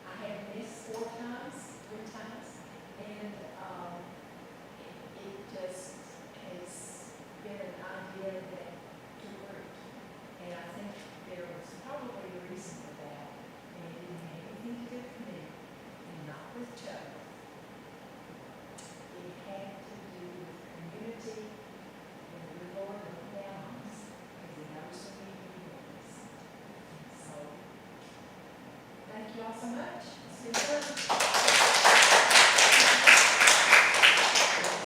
I have missed 3 times, and it just has been an idea that took root. And I think there was probably a reason for that, and it didn't have anything to do with me, and not with Chuck. It had to do with community, and the Lord looked down on us, because He knows we need things. So, thank you all so much. It's been fun.